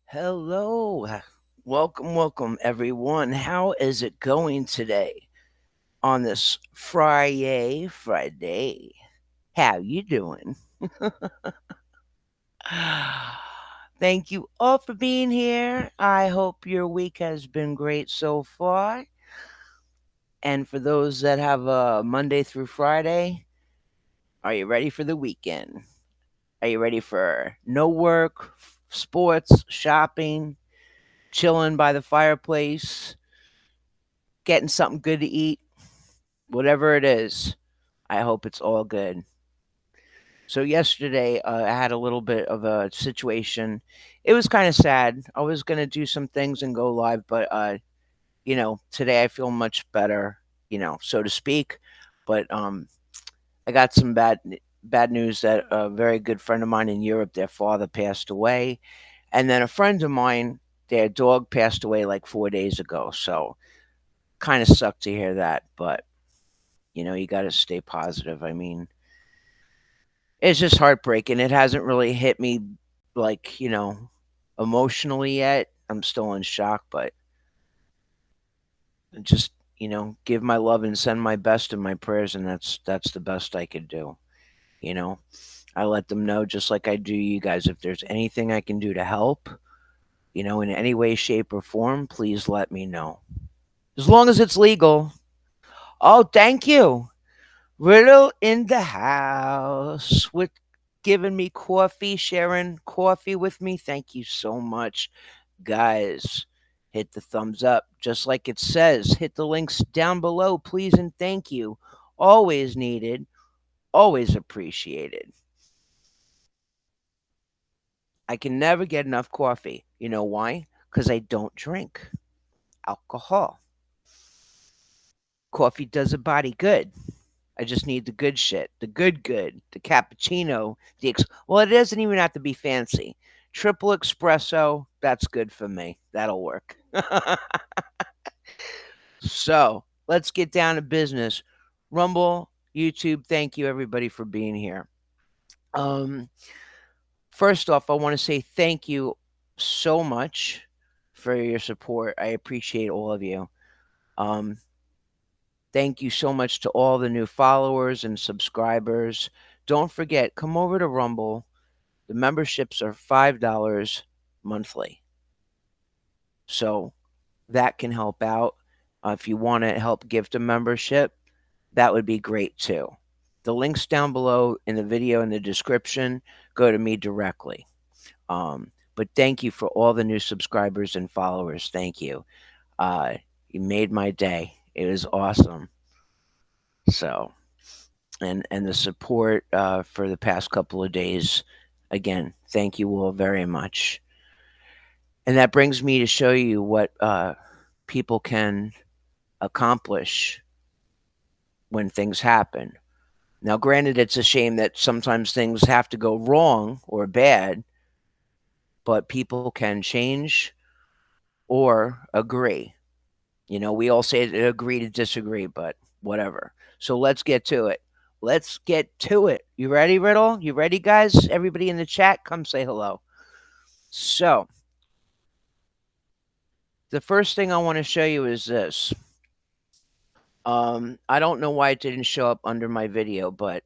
Hello. Welcome everyone. How is it going today on this Friday? How you doing? Thank you all for being here. I hope your week has been great so far. And for those that have Monday through Friday, are you ready for the weekend? Are you ready for no work, sports, shopping, chilling by the fireplace, getting something good to eat? Whatever it is, I hope it's all good. So yesterday, I had a little bit of a situation. It was kind of sad. I was gonna do some things and go live, but today I feel much better, so to speak. But I got some bad news that a very good friend of mine in Europe, their father passed away, and then a friend of mine, their dog passed away like 4 days ago. So kind of sucked to hear that, but you got to stay positive. I mean, it's just heartbreaking. It hasn't really hit me like, emotionally yet. I'm still in shock, but just, give my love and send my best and my prayers, and that's the best I could do. You know, I let them know, just like I do you guys, if there's anything I can do to help, in any way, shape, or form, please let me know. As long as it's legal. Oh, thank you. Riddle in the house with giving me coffee, sharing coffee with me. Thank you so much, guys. Hit the thumbs up, just like it says. Hit the links down below, please and thank you. Always needed, always appreciated. I can never get enough coffee. You know why? Because I don't drink alcohol. Coffee does a body good. I just need the good shit, the the cappuccino, well, it doesn't even have to be fancy. Triple espresso, that's good for me. That'll work. So let's get down to business. Rumble, YouTube, thank you everybody for being here. Um, First off, I want to say thank you so much for your support. I appreciate all of you. Um, Thank you so much to all the new followers and subscribers. Don't forget, come over to Rumble. The memberships are $5 monthly. So that can help out. If you want to help gift a membership, that would be great too. The links down below in the video in the description go to me directly. But thank you for all the new subscribers and followers. Thank you. You made my day. It was awesome. So, and the support for the past couple of days. Again, thank you all very much. And that brings me to show you what people can accomplish when things happen. Now, granted, it's a shame that sometimes things have to go wrong or bad, but people can change or agree. We all say to agree to disagree, but whatever. So let's get to it. Let's get to it. You ready, Riddle? You ready, guys? Everybody in the chat, come say hello. So, the first thing I want to show you is this. I don't know why it didn't show up under my video, but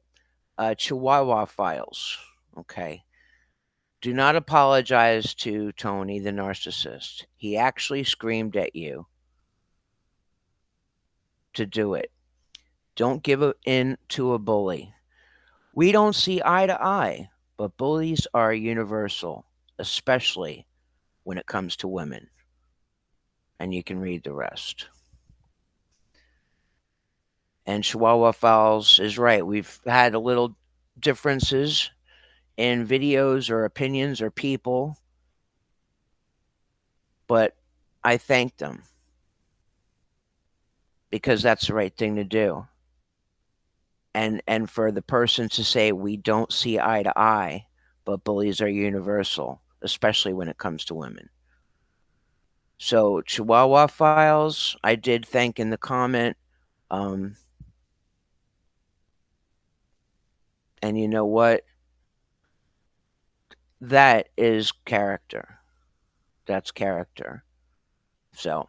Chihuahua files. Okay. Do not apologize to Tony, the narcissist. He actually screamed at you to do it. Don't give in to a bully. We don't see eye to eye, but bullies are universal, especially when it comes to women. And you can read the rest. And Chihuahua Files is right. We've had a little differences in videos or opinions or people, but I thank them because that's the right thing to do. And for the person to say we don't see eye to eye, but bullies are universal, especially when it comes to women. So Chihuahua Files, I did thank in the comment. Um, and you know what? That is character. That's character. So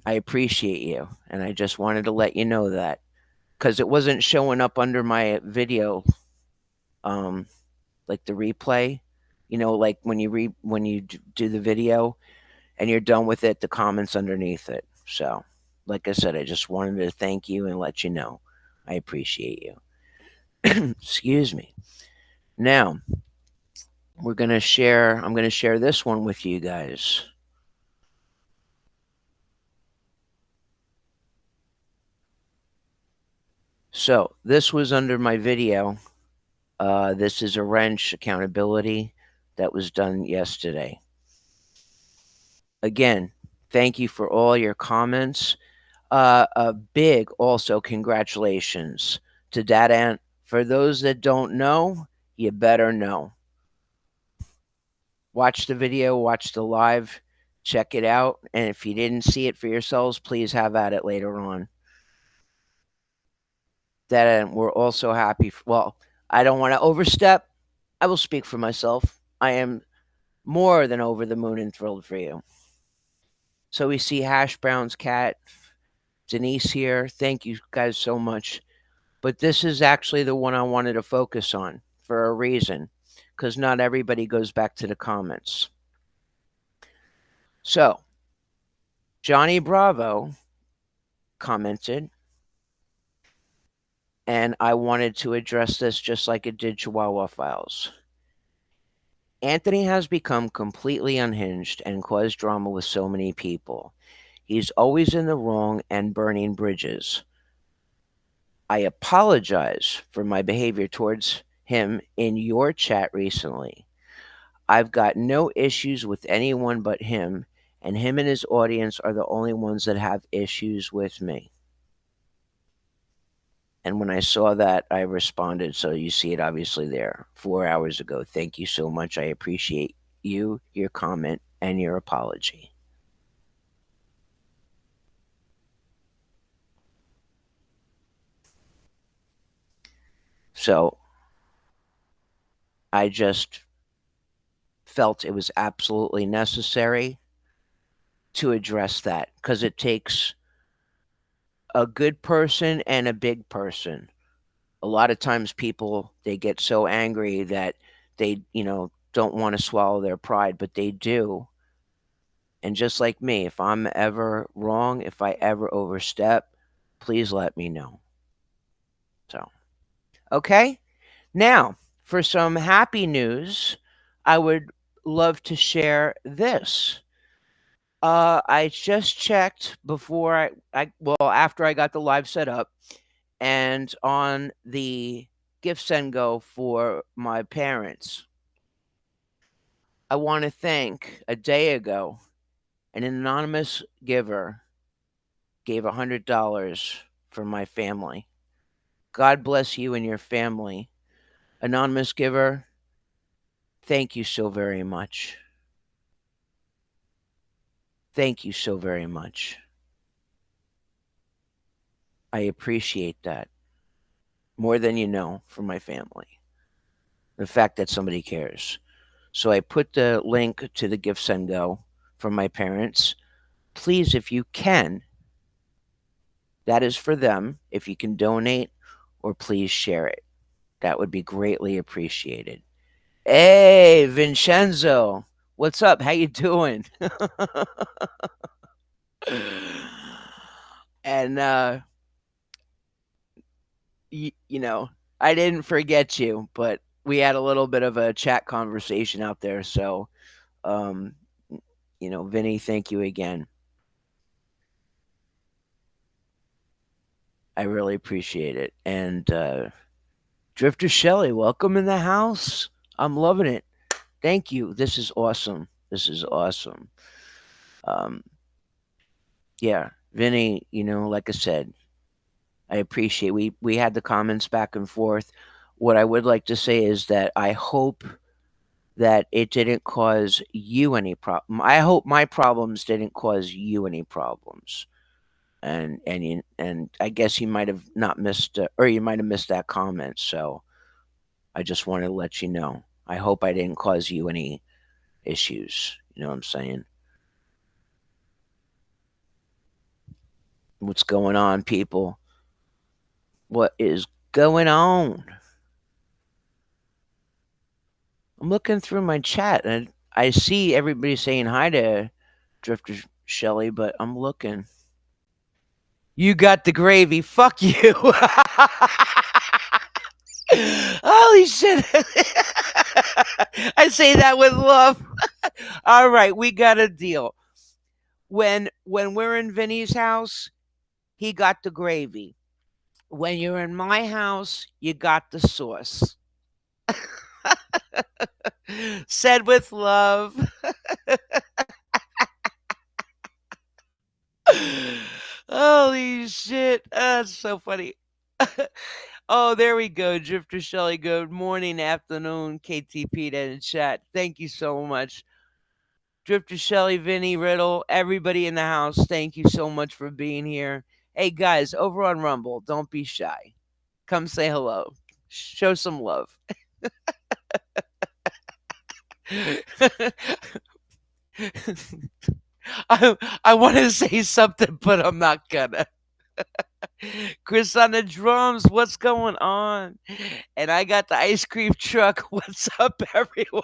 I appreciate you. And I just wanted to let you know that because it wasn't showing up under my video, um, like the replay. Like when you do the video and you're done with it, the comments underneath it. So, like I said, I just wanted to thank you and let you know I appreciate you. Excuse me. Now, I'm going to share this one with you guys. So, this was under my video. This is a wrench accountability that was done yesterday. Again, thank you for all your comments. A big also congratulations to Dad Ant. For those that don't know, you better know. Watch the video, watch the live, check it out, and if you didn't see it for yourselves, please have at it later on. That we're also happy. Well, I don't want to overstep. I will speak for myself. I am more than over the moon and thrilled for you. So we see Hash Brown's cat, Denise here. Thank you guys so much. But this is actually the one I wanted to focus on for a reason, because not everybody goes back to the comments. So, Johnny Bravo commented, and I wanted to address this just like it did Chihuahua Files. Anthony has become completely unhinged and caused drama with so many people. He's always in the wrong and burning bridges. I apologize for my behavior towards him in your chat recently. I've got no issues with anyone but him, and him and his audience are the only ones that have issues with me. And when I saw that, I responded. So you see it obviously there 4 hours ago. Thank you so much. I appreciate you, your comment, and your apology. So I just felt it was absolutely necessary to address that because it takes a good person and a big person. A lot of times people they get so angry that they, don't want to swallow their pride, but they do. And just like me, if I'm ever wrong, if I ever overstep, please let me know. So, okay. Now, for some happy news, I would love to share this. I just checked before after I got the live set up, and on the gift send go for my parents. I want to thank a day ago an anonymous giver gave $100 for my family. God bless you and your family. Anonymous giver, thank you so very much. Thank you so very much. I appreciate that more than you know for my family. The fact that somebody cares. So I put the link to the gift send go for my parents. Please, if you can, that is for them. If you can donate or please share it, that would be greatly appreciated. Hey, Vincenzo, what's up? How you doing? And you know, I didn't forget you, but we had a little bit of a chat conversation out there. So, um, Vinny, thank you again. I really appreciate it. And Drifter Shelley, welcome in the house. I'm loving it. Thank you. This is awesome. This is awesome. Um, yeah, Vinny, like I said, I appreciate we had the comments back and forth. What I would like to say is that I hope that it didn't cause you any problem. I hope my problems didn't cause you any problems. And I guess you might have not missed or you might have missed that comment. So I just wanted to let you know. I hope I didn't cause you any issues. You know what I'm saying? What's going on, people? What is going on? I'm looking through my chat and I see everybody saying hi to Drifter Shelly, but I'm looking. You got the gravy. Fuck you. Holy shit. I say that with love. All right, we got a deal. When we're in Vinny's house, he got the gravy. When you're in my house, you got the sauce. Said with love. Holy shit. That's so funny. Oh, there we go. Drifter Shelly. Good morning, afternoon, KTP in chat. Thank you so much. Drifter Shelly, Vinny, Riddle, everybody in the house, thank you so much for being here. Hey guys, over on Rumble, don't be shy. Come say hello. Show some love. I want to say something, but I'm not gonna. Chris on the drums, what's going on? And I got the ice cream truck. What's up, everyone?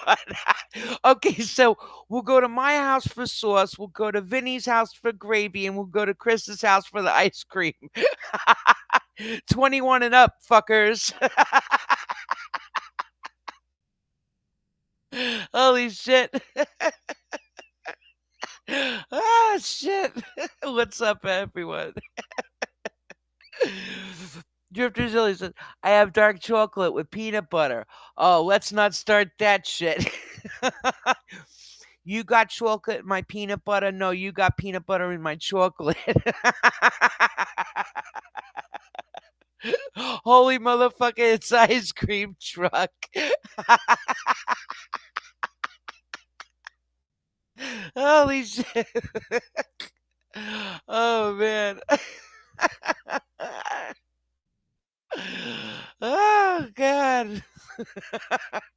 Okay, so we'll go to my house for sauce, we'll go to Vinny's house for gravy, and we'll go to Chris's house for the ice cream. 21 and up, fuckers. Holy shit. Ah, shit. What's up, everyone? Drifter Zilly says, I have dark chocolate with peanut butter. Oh, let's not start that shit. You got chocolate in my peanut butter? No, you got peanut butter in my chocolate. Holy motherfucker, it's ice cream truck. Holy shit. Oh, man. Oh, God.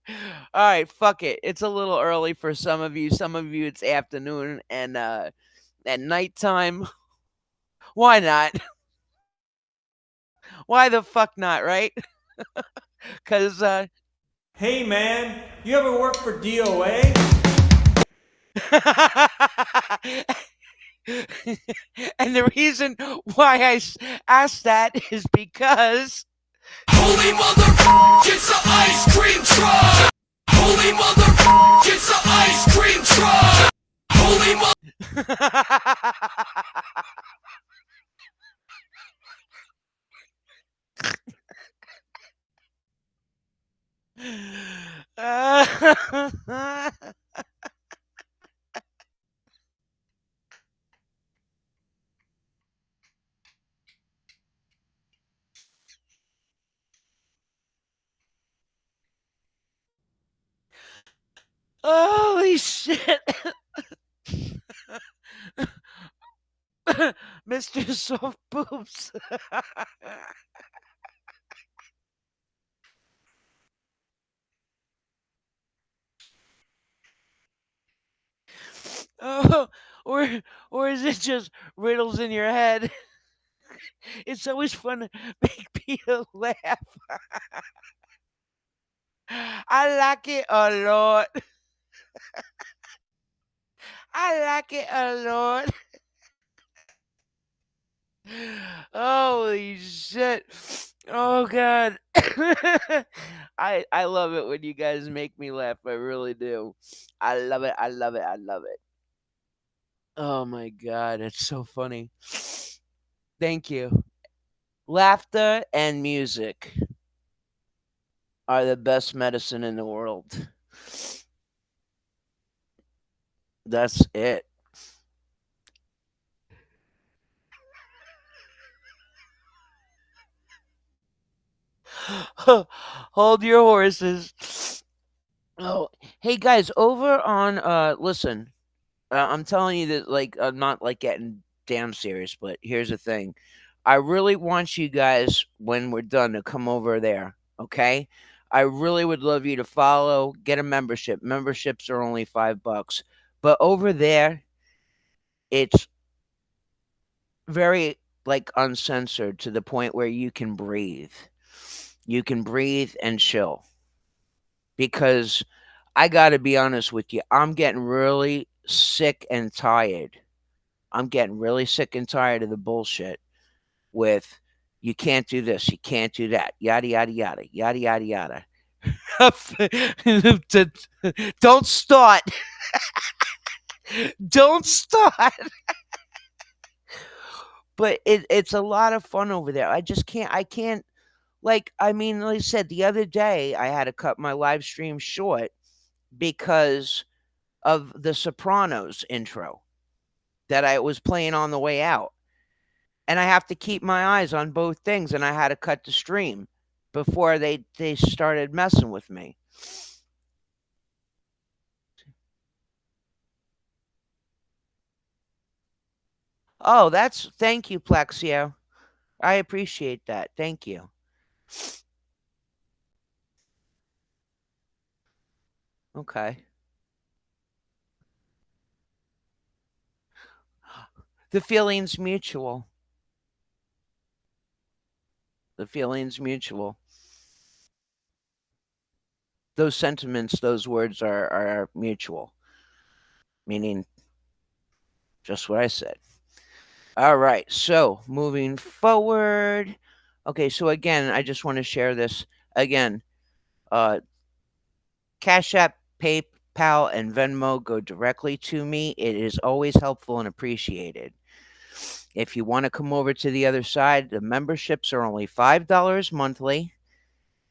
All right, fuck it. It's a little early for some of you. Some of you, it's afternoon and at nighttime. Why not? Why the fuck not, right? Because Hey man, you ever work for DOA? and the reason why I asked that is because Holy mother, it's an ice cream truck. Holy mother, it's an ice cream truck. Holy mother. Holy shit. Mr. Soft Boobs. Oh, or is it just riddles in your head? It's always fun to make people laugh. I like it a lot. I like it a lot. Holy shit. Oh god. I love it when you guys make me laugh. I really do. I love it. I love it. I love it. Oh my god, it's so funny. Thank you. Laughter and music are the best medicine in the world. That's it. Hold your horses. Oh, hey guys, over on listen, I'm telling you that like I'm not like getting damn serious, but here's the thing. I really want you guys when we're done to come over there, okay? I really would love you to follow, get a membership. Memberships are only $5. But over there, it's very like uncensored to the point where you can breathe. You can breathe and chill because I got to be honest with you, I'm getting really sick and tired. I'm getting really sick and tired of the bullshit with you can't do this, you can't do that, yada yada yada, yada yada yada. Don't start. Don't start. But it's a lot of fun over there. I just can't. I can't. Like I mean, like I said the other day, I had to cut my live stream short because of the Sopranos intro that I was playing on the way out. And I have to keep my eyes on both things, and I had to cut the stream before they started messing with me. Oh, that's thank you, Plexio. I appreciate that. Thank you. Okay. The feeling's mutual. The feeling's mutual. Those sentiments, those words are mutual, meaning just what I said. All right. So moving forward. Okay. So again, I just want to share this again. Uh, Cash App, PayPal, and Venmo go directly to me. It is always helpful and appreciated. If you want to come over to the other side, the memberships are only $5 monthly.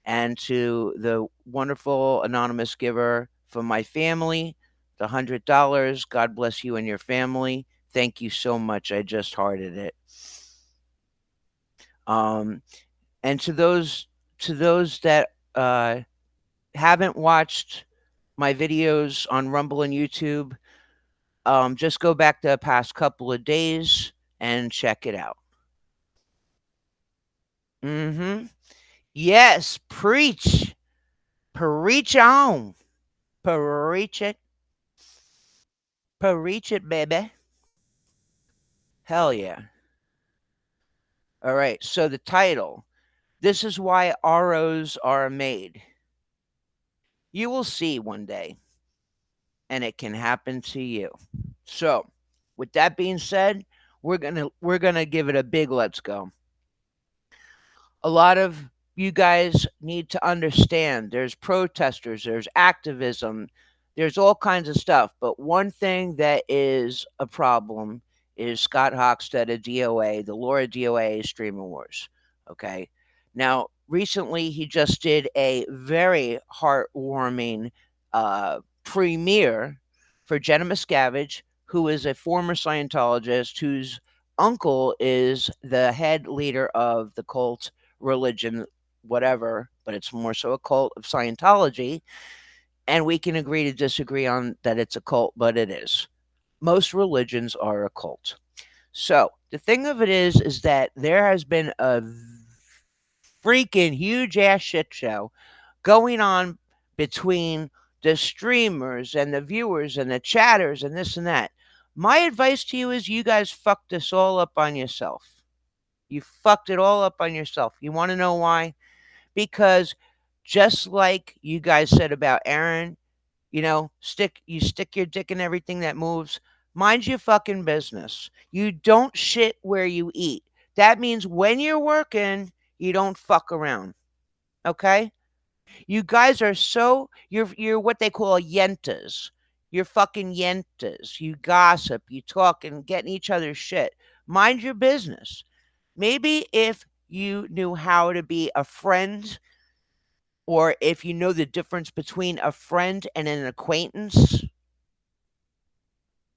And to the wonderful anonymous giver from my family, the $100, God bless you and your family. Thank you so much. I just hearted it. Um, and to those that haven't watched my videos on Rumble and YouTube, just go back the past couple of days and check it out. Mm-hmm. Yes, preach, preach on, preach it, preach it, baby. Hell yeah! All right. So the title. This is why ROs are made. You will see one day, and it can happen to you. So, with that being said, we're gonna give it a big let's go. A lot of you guys need to understand there's protesters, there's activism, there's all kinds of stuff. But one thing that is a problem is Scott Hockstead of DOA, the Laura DOA Streaming Wars. Okay. Now, recently he just did a very heartwarming premiere for Jenna Miscavige, who is a former Scientologist whose uncle is the head leader of the cult religion, whatever, but it's more so a cult of Scientology. And we can agree to disagree on that it's a cult, but it is. Most religions are a cult. So the thing of it is that there has been a freaking huge ass shit show going on between the streamers and the viewers and the chatters and this and that. My advice to you is you guys fucked this all up on yourself. You fucked it all up on yourself. You want to know why? Because just like you guys said about Aaron, stick your dick in everything that moves. Mind your fucking business. You don't shit where you eat. That means when you're working, you don't fuck around. Okay? You guys are you're what they call yentas. You're fucking yentas. You gossip, you talk and get in each other's shit. Mind your business. Maybe if you knew how to be a friend, or if you know the difference between a friend and an acquaintance,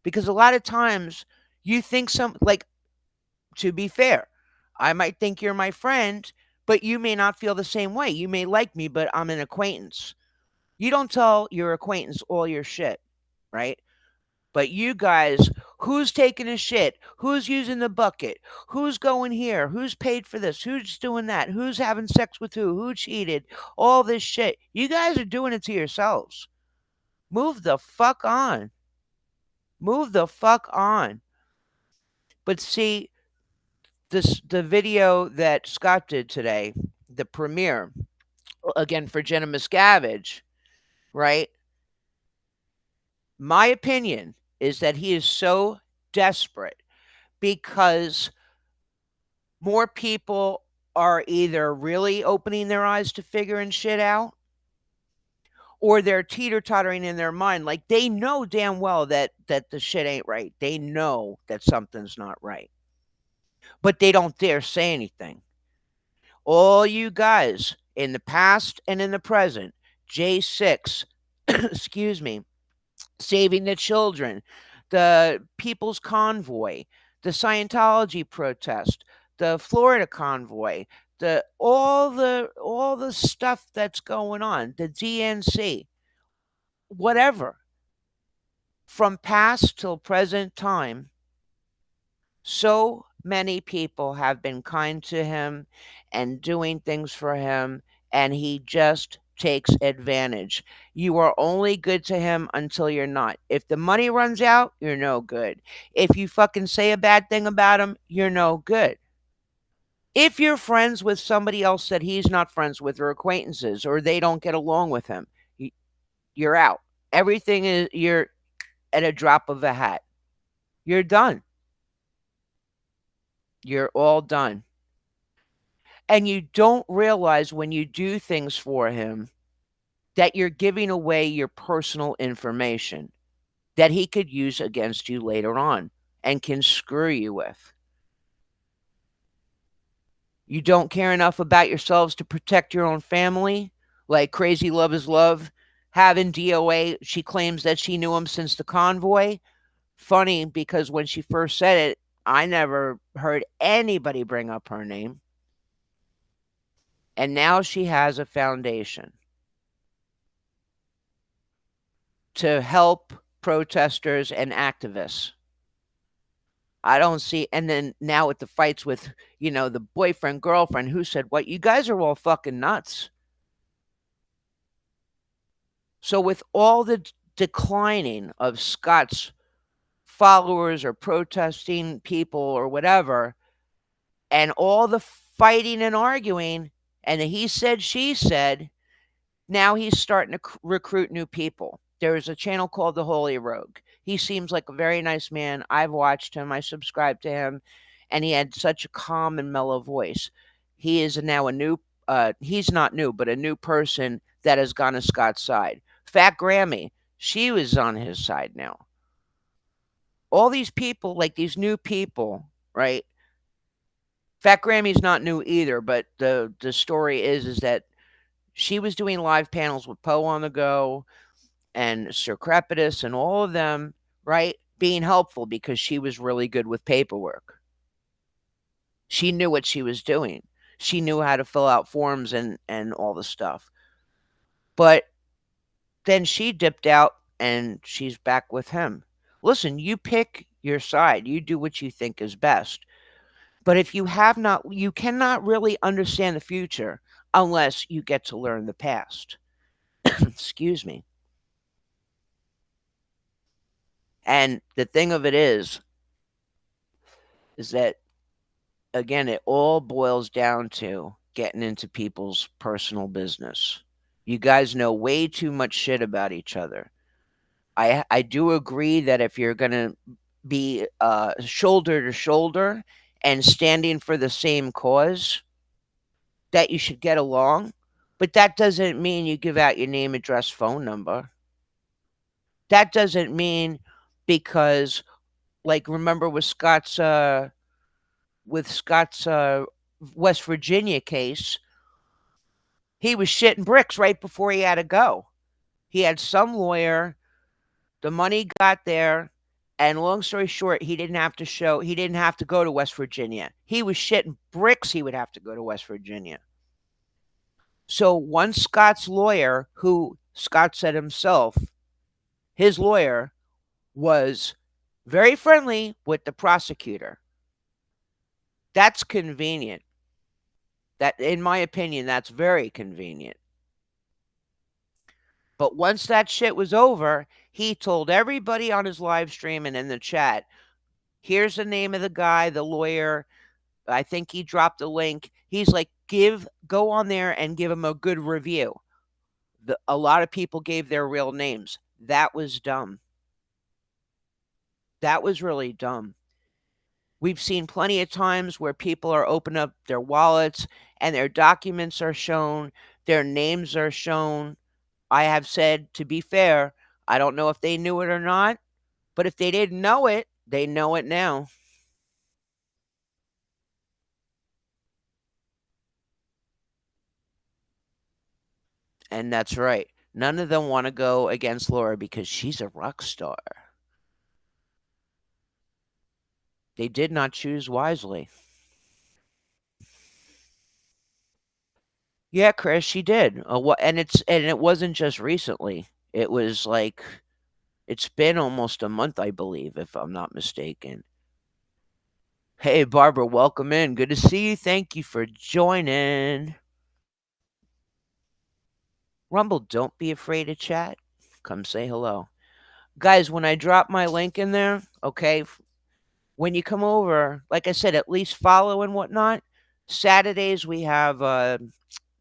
because a lot of times you think like, to be fair, I might think you're my friend, but you may not feel the same way. You may like me, but I'm an acquaintance. You don't tell your acquaintance all your shit, right? But you guys Who's taking a shit? Who's using the bucket? Who's going here? Who's paid for this? Who's doing that? Who's having sex with who? Who cheated? All this shit. You guys are doing it to yourselves. Move the fuck on. Move the fuck on. But see, the video that Scott did today, the premiere, again for Jenna Miscavige, right? My opinion is that he is so desperate because more people are either really opening their eyes to figuring shit out or they're teeter-tottering in their mind. Like they know damn well that the shit ain't right. They know that something's not right. But they don't dare say anything. All you guys in the past and in the present, J6, excuse me, Saving the Children, the People's Convoy, the Scientology protest, the Florida convoy, the stuff that's going on, the DNC, whatever, from past till present time, so many people have been kind to him and doing things for him, and he just takes advantage. You are only good to him until you're not. If the money runs out, you're no good. If you fucking say a bad thing about him, you're no good. If you're friends with somebody else that he's not friends with or acquaintances or they don't get along with him, you're out. Everything is you're at a drop of a hat. You're done. You're all done. And you don't realize when you do things for him that you're giving away your personal information that he could use against you later on and can screw you with. You don't care enough about yourselves to protect your own family, like Crazy Love is Love, having DOA. She claims that she knew him since the convoy. Funny because when she first said it, I never heard anybody bring up her name. And now she has a foundation to help protesters and activists. I don't see, and then now with the fights with, the boyfriend, girlfriend, who said what? You guys are all fucking nuts. So, with all the declining of Scott's followers or protesting people or whatever, and all the fighting and arguing, and the he said, she said, now he's starting to recruit new people. There's a channel called The Holy Rogue. He seems like a very nice man. I've watched him. I subscribe to him. And he had such a calm and mellow voice. He is now a new, he's not new, but a new person that has gone to Scott's side. Fat Grammy, she was on his side now. All these people, like these new people, right? Fat Grammy's not new either, but the story is that she was doing live panels with Poe on the Go and Sir Crepitus and all of them, right? Being helpful because she was really good with paperwork. She knew what she was doing. She knew how to fill out forms and all the stuff. But then she dipped out and she's back with him. Listen, you pick your side. You do what you think is best. But if you have not, you cannot really understand the future unless you get to learn the past. Excuse me. And the thing of it is that, again, it all boils down to getting into people's personal business. You guys know way too much shit about each other. I do agree that if you're going to be shoulder to shoulder and standing for the same cause, that you should get along. But that doesn't mean you give out your name, address, phone number. That doesn't mean because, like, remember with Scott's West Virginia case, he was shitting bricks right before he had to go. He had some lawyer, the money got there, and long story short, he didn't have to go to West Virginia. He was shitting bricks he would have to go to West Virginia. So one Scott's lawyer, who Scott said himself, his lawyer was very friendly with the prosecutor. That's convenient. That, in my opinion, that's very convenient. But once that shit was over, he told everybody on his live stream and in the chat, here's the name of the guy, the lawyer. I think he dropped a link. He's like, go on there and give him a good review. A lot of people gave their real names. That was dumb. That was really dumb. We've seen plenty of times where people are open up their wallets and their documents are shown, their names are shown. I have said, to be fair, I don't know if they knew it or not, but if they didn't know it, they know it now. And that's right. None of them want to go against Laura because she's a rock star. They did not choose wisely. Yeah, Chris, she did. And it wasn't just recently. It was like it's been almost a month, I believe, if I'm not mistaken. Hey, Barbara, welcome in. Good to see you. Thank you for joining. Rumble, don't be afraid to chat. Come say hello. Guys, when I drop my link in there, okay, when you come over, like I said, at least follow and whatnot. Saturdays, we have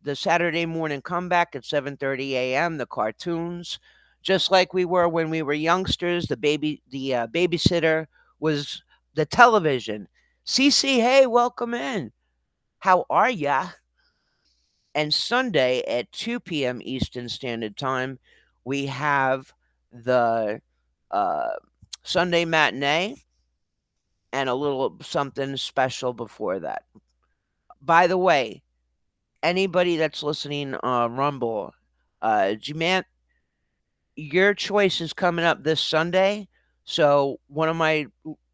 the Saturday morning comeback at 7:30 a.m., the cartoons. Just like we were when we were youngsters, the babysitter was the television. Cece, hey, welcome in. How are ya? And Sunday at 2 p.m. Eastern Standard Time, we have the uh, Sunday matinee and a little something special before that. By the way, anybody that's listening on Rumble, man, your choice is coming up this Sunday. So one of my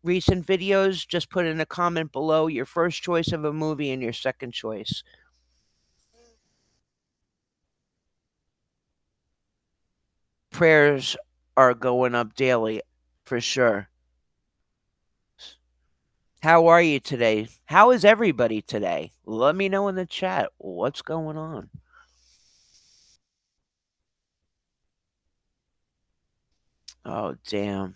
recent videos, just put in a comment below your first choice of a movie and your second choice. Prayers are going up daily for sure. How are you today? How is everybody today? Let me know in the chat what's going on. Oh, damn.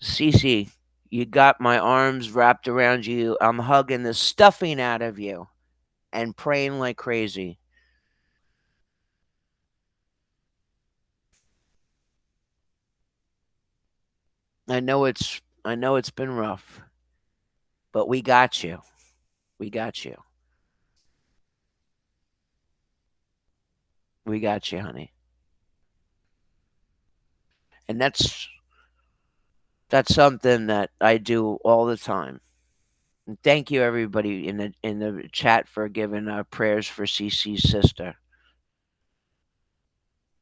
Cece, you got my arms wrapped around you. I'm hugging the stuffing out of you and praying like crazy. I know it's been rough, but we got you. We got you. We got you, honey. And that's something that I do all the time. And thank you everybody in the chat for giving prayers for CC's sister.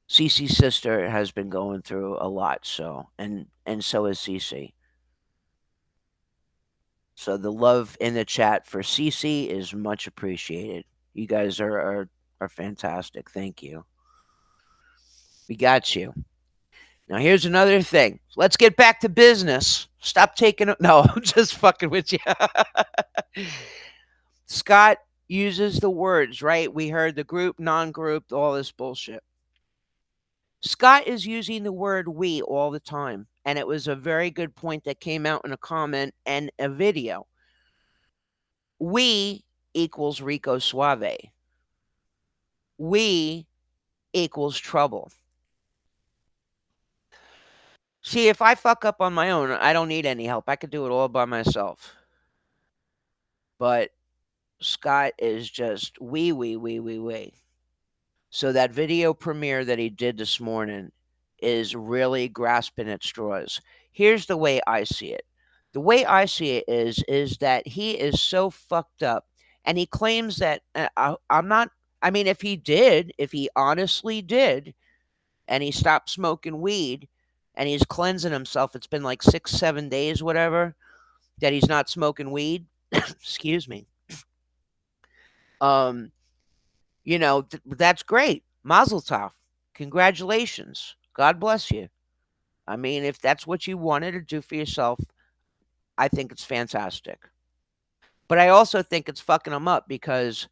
CC's sister has been going through a lot, and so is CC. So the love in the chat for CC is much appreciated. You guys are fantastic. Thank you. We got you. Now here's another thing. Let's get back to business. Stop taking no, I'm just fucking with you. Scott uses the words, right? We heard the group, non-group, all this bullshit. Scott is using the word we all the time. And it was a very good point that came out in a comment and a video. We equals Rico Suave. We equals trouble. See, if I fuck up on my own, I don't need any help. I could do it all by myself. But Scott is just we. So that video premiere that he did this morning is really grasping at straws. Here's the way I see it. The way I see it is that he is so fucked up, and he claims that I'm not. I mean, if he honestly did, and he stopped smoking weed, and he's cleansing himself. It's been like 6, 7 days, whatever, that he's not smoking weed. Excuse me. Um, that's great. Mazel tov. Congratulations. God bless you. I mean, if that's what you wanted to do for yourself, I think it's fantastic. But I also think it's fucking him up because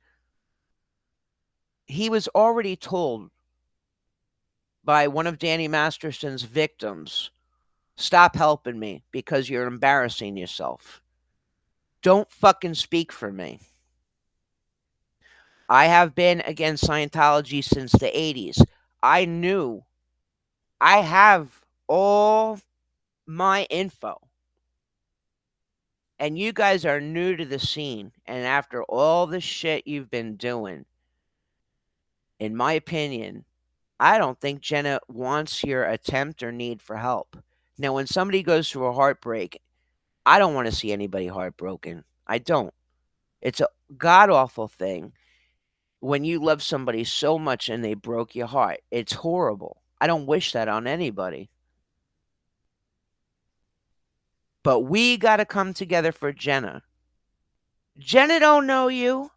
he was already told by one of Danny Masterson's victims, stop helping me because you're embarrassing yourself. Don't fucking speak for me. I have been against Scientology since the 80s. I knew I have all my info. And you guys are new to the scene. And after all the shit you've been doing, in my opinion, I don't think Jenna wants your attempt or need for help. Now, when somebody goes through a heartbreak, I don't want to see anybody heartbroken. I don't. It's a god awful thing when you love somebody so much and they broke your heart. It's horrible. I don't wish that on anybody. But we got to come together for Jenna. Jenna don't know you.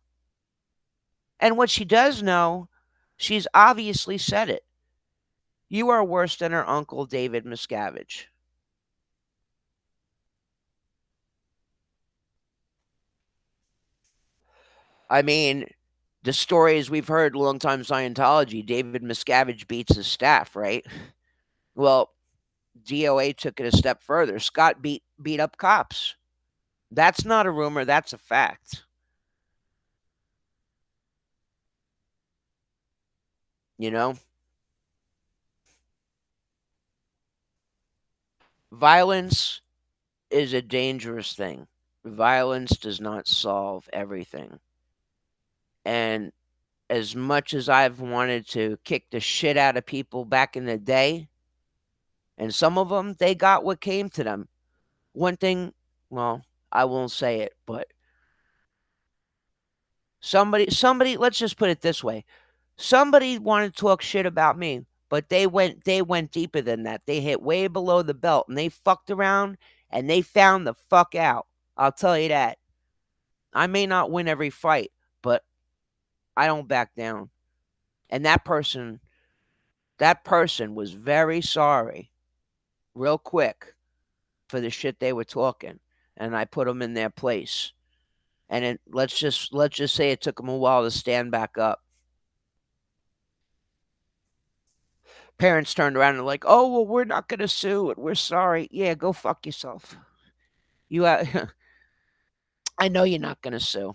And what she does know, she's obviously said it. You are worse than her uncle, David Miscavige. I mean, the stories we've heard long-time Scientology, David Miscavige beats his staff, right? Well, DOA took it a step further. Scott beat up cops. That's not a rumor, that's a fact. You know? Violence is a dangerous thing. Violence does not solve everything. And as much as I've wanted to kick the shit out of people back in the day, and some of them, they got what came to them. One thing, well, I won't say it, but somebody, let's just put it this way. Somebody wanted to talk shit about me, but they went deeper than that. They hit way below the belt and they fucked around and they found the fuck out. I'll tell you that. I may not win every fight, but I don't back down. And that person was very sorry real quick for the shit they were talking, and I put them in their place. And let's just say it took them a while to stand back up. Parents turned around and like, "Oh well, we're not gonna sue it. We're sorry." Yeah, go fuck yourself. You, I know you're not gonna sue.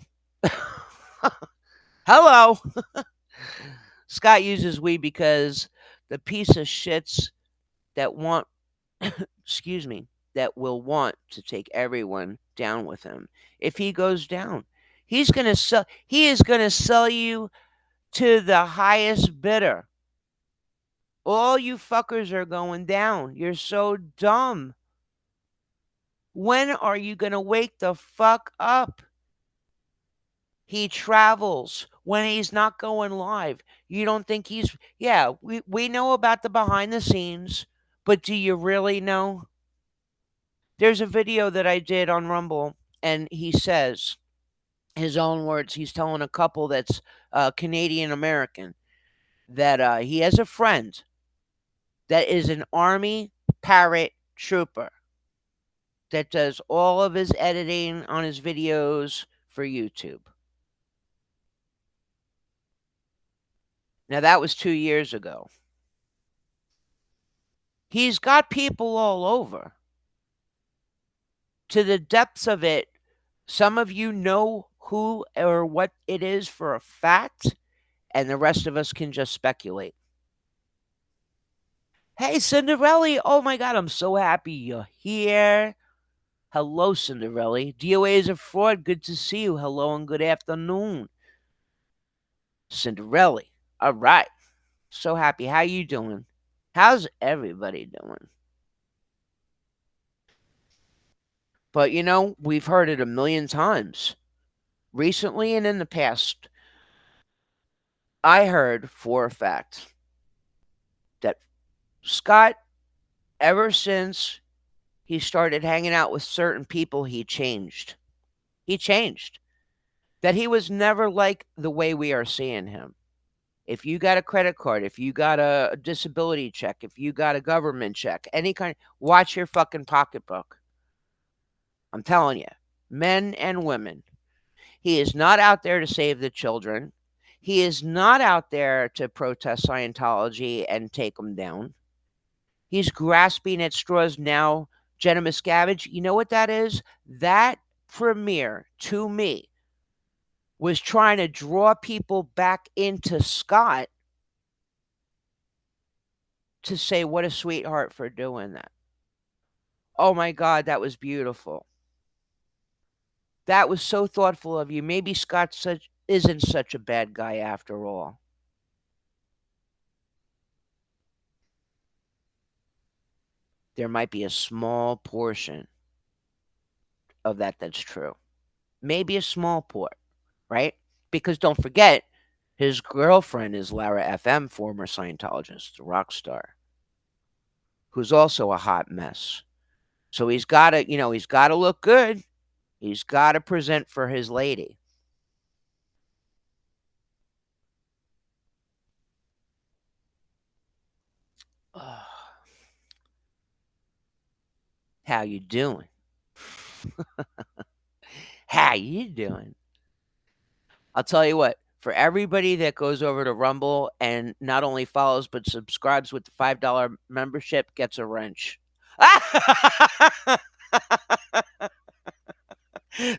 Hello, Scott uses we because the piece of shits that want, excuse me, that will want to take everyone down with him. If he goes down, he's gonna sell. He is gonna sell you to the highest bidder. All you fuckers are going down. You're so dumb. When are you going to wake the fuck up? He travels when he's not going live. You don't think he's, yeah, we know about the behind the scenes, but do you really know? There's a video that I did on Rumble, and he says, his own words, he's telling a couple that's Canadian American that he has a friend that is an Army parrot trooper that does all of his editing on his videos for YouTube. Now, that was 2 years ago. He's got people all over. To the depths of it, some of you know who or what it is for a fact, and the rest of us can just speculate. Hey, Cinderella. Oh my God, I'm so happy you're here. Hello, Cinderella. DOA is a fraud. Good to see you. Hello and good afternoon. Cinderella. All right. So happy. How you doing? How's everybody doing? But we've heard it a million times. Recently and in the past, I heard for a fact that Scott, ever since he started hanging out with certain people, he changed. He changed. That he was never like the way we are seeing him. If you got a credit card, if you got a disability check, if you got a government check, any kind, watch your fucking pocketbook. I'm telling you, men and women. He is not out there to save the children. He is not out there to protest Scientology and take them down. He's grasping at straws now. Jenna Miscavige, you know what that is? That premiere, to me, was trying to draw people back into Scott to say, what a sweetheart for doing that. Oh my God, that was beautiful. That was so thoughtful of you. Maybe Scott isn't such a bad guy after all. There might be a small portion of that that's true. Maybe a small port, right? Because don't forget, his girlfriend is Lara FM, former Scientologist, a rock star, who's also a hot mess. So he's got to, he's got to look good. He's got to present for his lady. Oh, how you doing? How you doing? I'll tell you what, for everybody that goes over to Rumble and not only follows but subscribes with the $5 membership gets a wrench.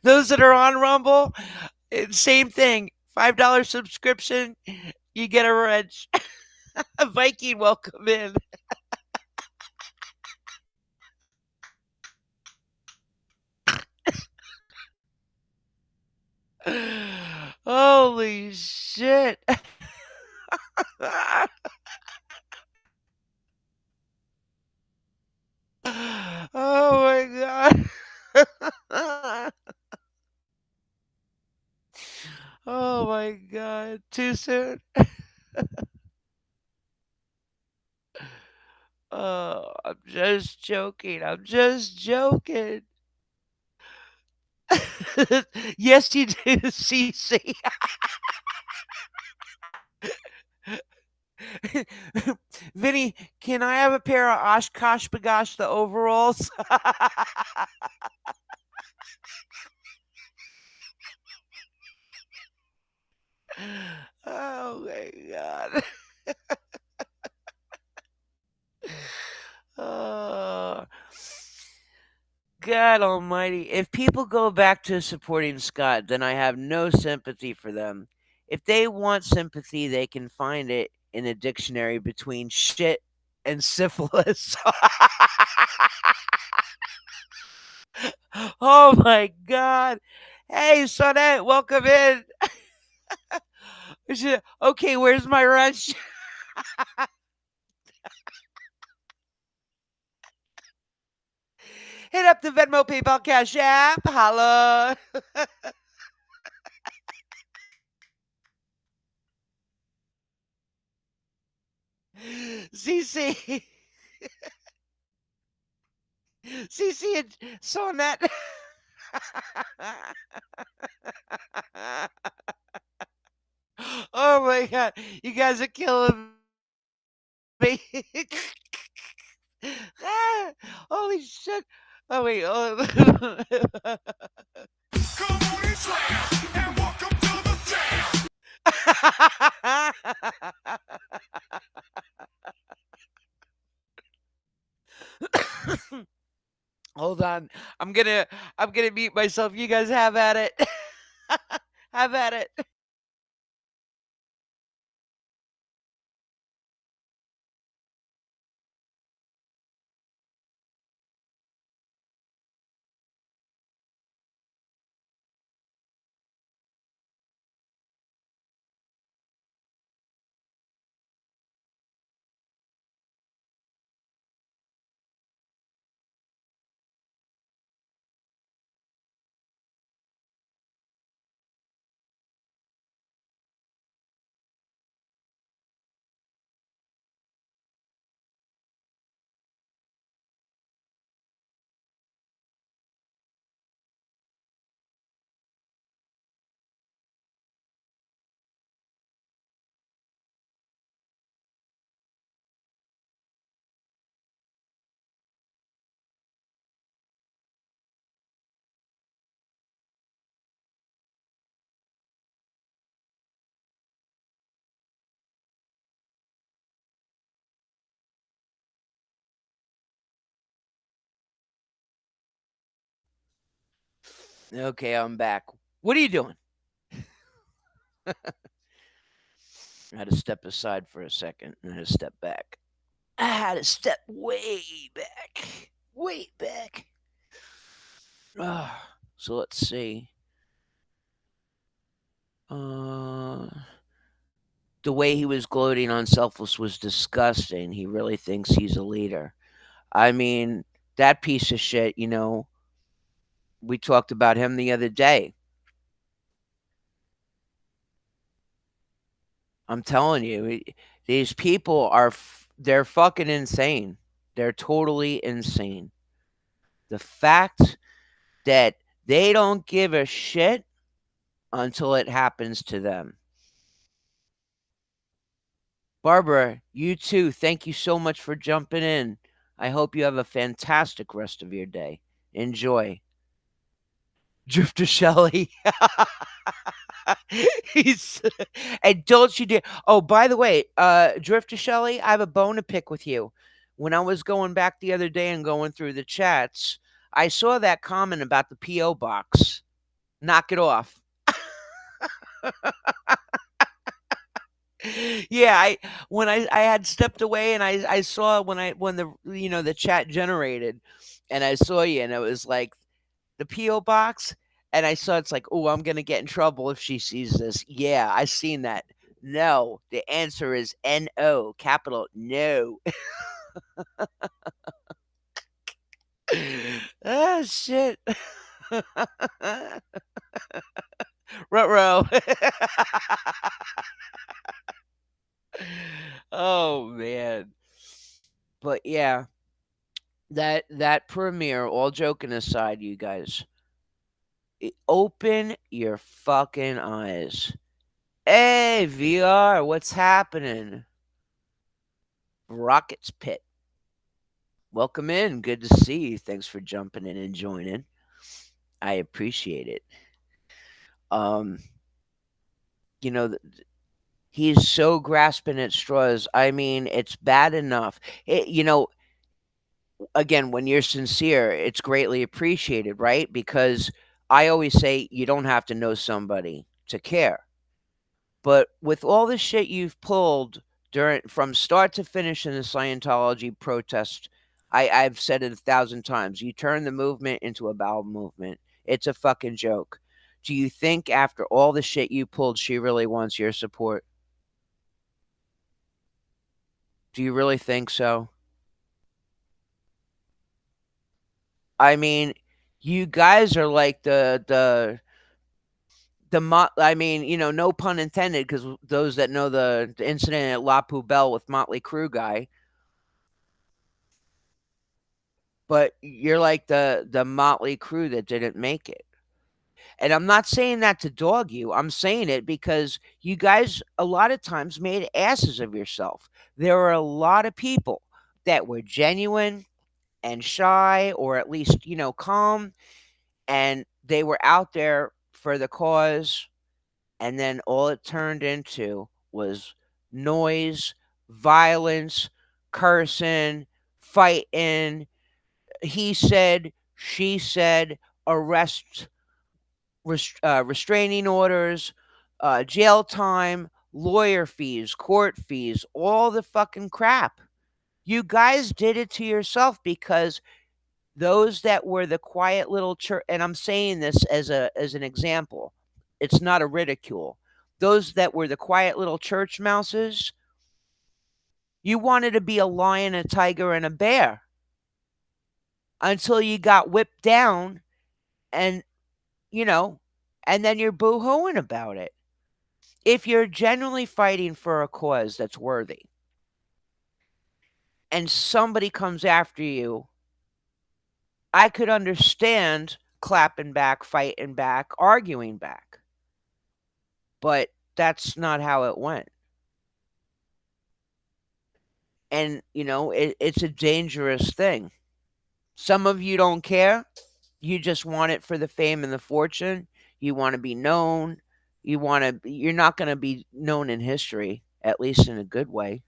Those that are on Rumble, same thing. $5 subscription, you get a wrench. A Viking, welcome in. Holy shit. Oh my god. Oh my god. Too soon? Oh, I'm just joking. I'm just joking. Yes, you do, CC. Vinny, can I have a pair of Oshkosh Bagosh the overalls? Oh my god. Oh, God almighty. If people go back to supporting Scott, then I have no sympathy for them. If they want sympathy, they can find it in a dictionary between shit and syphilis. Oh my God. Hey, Sonette, welcome in. Okay, where's my wrench? Hit up the Venmo, PayPal, Cash App. Holla. CC. CC and Sonette. Oh my God. You guys are killing me. Ah, holy shit. Oh, wait. Oh. Come on and slam, and welcome to the jam. Hold on. I'm gonna mute myself. You guys have at it. Have at it. Okay, I'm back. What are you doing? I had to step aside for a second and I had to step back. I had to step way back. Way back. So let's see. Uh, the way he was gloating on Selfless was disgusting. He really thinks he's a leader. I mean, that piece of shit, we talked about him the other day. I'm telling you, these people they're fucking insane. They're totally insane. The fact that they don't give a shit until it happens to them. Barbara, you too. Thank you so much for jumping in. I hope you have a fantastic rest of your day. Enjoy. Drifter Shelley. He's and don't you dare. Oh, by the way, Drifter Shelley, I have a bone to pick with you. When I was going back the other day and going through the chats, I saw that comment about the PO box. Knock it off. Yeah, I had stepped away and I saw when the chat generated and I saw you and it was like the PO box and I saw it's like, "Oh, I'm going to get in trouble if she sees this." Yeah, I seen that. No, the answer is NO, capital no. Ah, shit. Ruh-roh. Oh man. But yeah, that premiere, all joking aside, you guys, open your fucking eyes. Hey, VR, what's happening? Rockets Pit. Welcome in. Good to see you. Thanks for jumping in and joining. I appreciate it. Um, you know, he's so grasping at straws. I mean, it's bad enough. Again, when you're sincere, it's greatly appreciated, right? Because I always say you don't have to know somebody to care. But with all the shit you've pulled during from start to finish in the Scientology protest, I've said it 1,000 times. You turn the movement into a bowel movement. It's a fucking joke. Do you think after all the shit you pulled, she really wants your support? Do you really think so? I mean, you guys are like I mean, no pun intended, because those that know the incident at La Poubelle with Motley Crue guy, but you're like the Motley Crue that didn't make it. And I'm not saying that to dog you. I'm saying it because you guys a lot of times made asses of yourself. There are a lot of people that were genuine and shy, or at least, calm, and they were out there for the cause, and then all it turned into was noise, violence, cursing, fighting, he said, she said, arrest, restraining orders, jail time, lawyer fees, court fees, all the fucking crap. You guys did it to yourself because those that were the quiet little church, and I'm saying this as an example. It's not a ridicule. Those that were the quiet little church mouses, you wanted to be a lion, a tiger, and a bear until you got whipped down and you know, and then you're boo-hooing about it. If you're genuinely fighting for a cause that's worthy and somebody comes after you, I could understand clapping back, fighting back, arguing back. But that's not how it went. And, it's a dangerous thing. Some of you don't care. You just want it for the fame and the fortune. You want to be known. You're not going to be known in history, at least in a good way.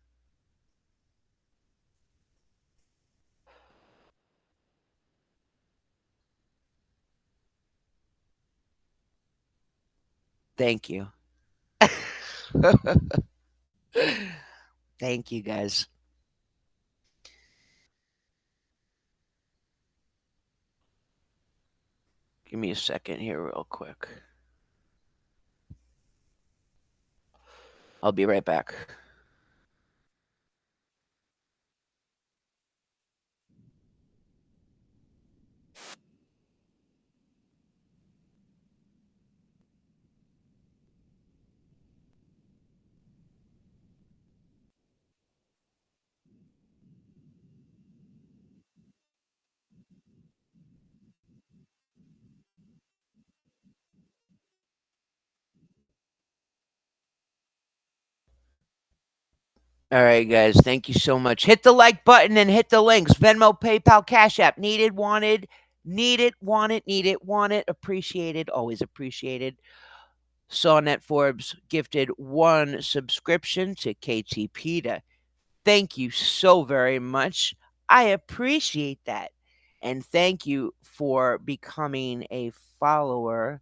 Thank you. Thank you, guys. Give me a second here, real quick. I'll be right back. All right, guys. Thank you so much. Hit the like button and hit the links. Venmo, PayPal, Cash App. Needed, wanted, need it, want it, need it, want it. Appreciated, always appreciated. Sonnet Forbes gifted 1 subscription to KT PETA. Thank you so very much. I appreciate that. And thank you for becoming a follower.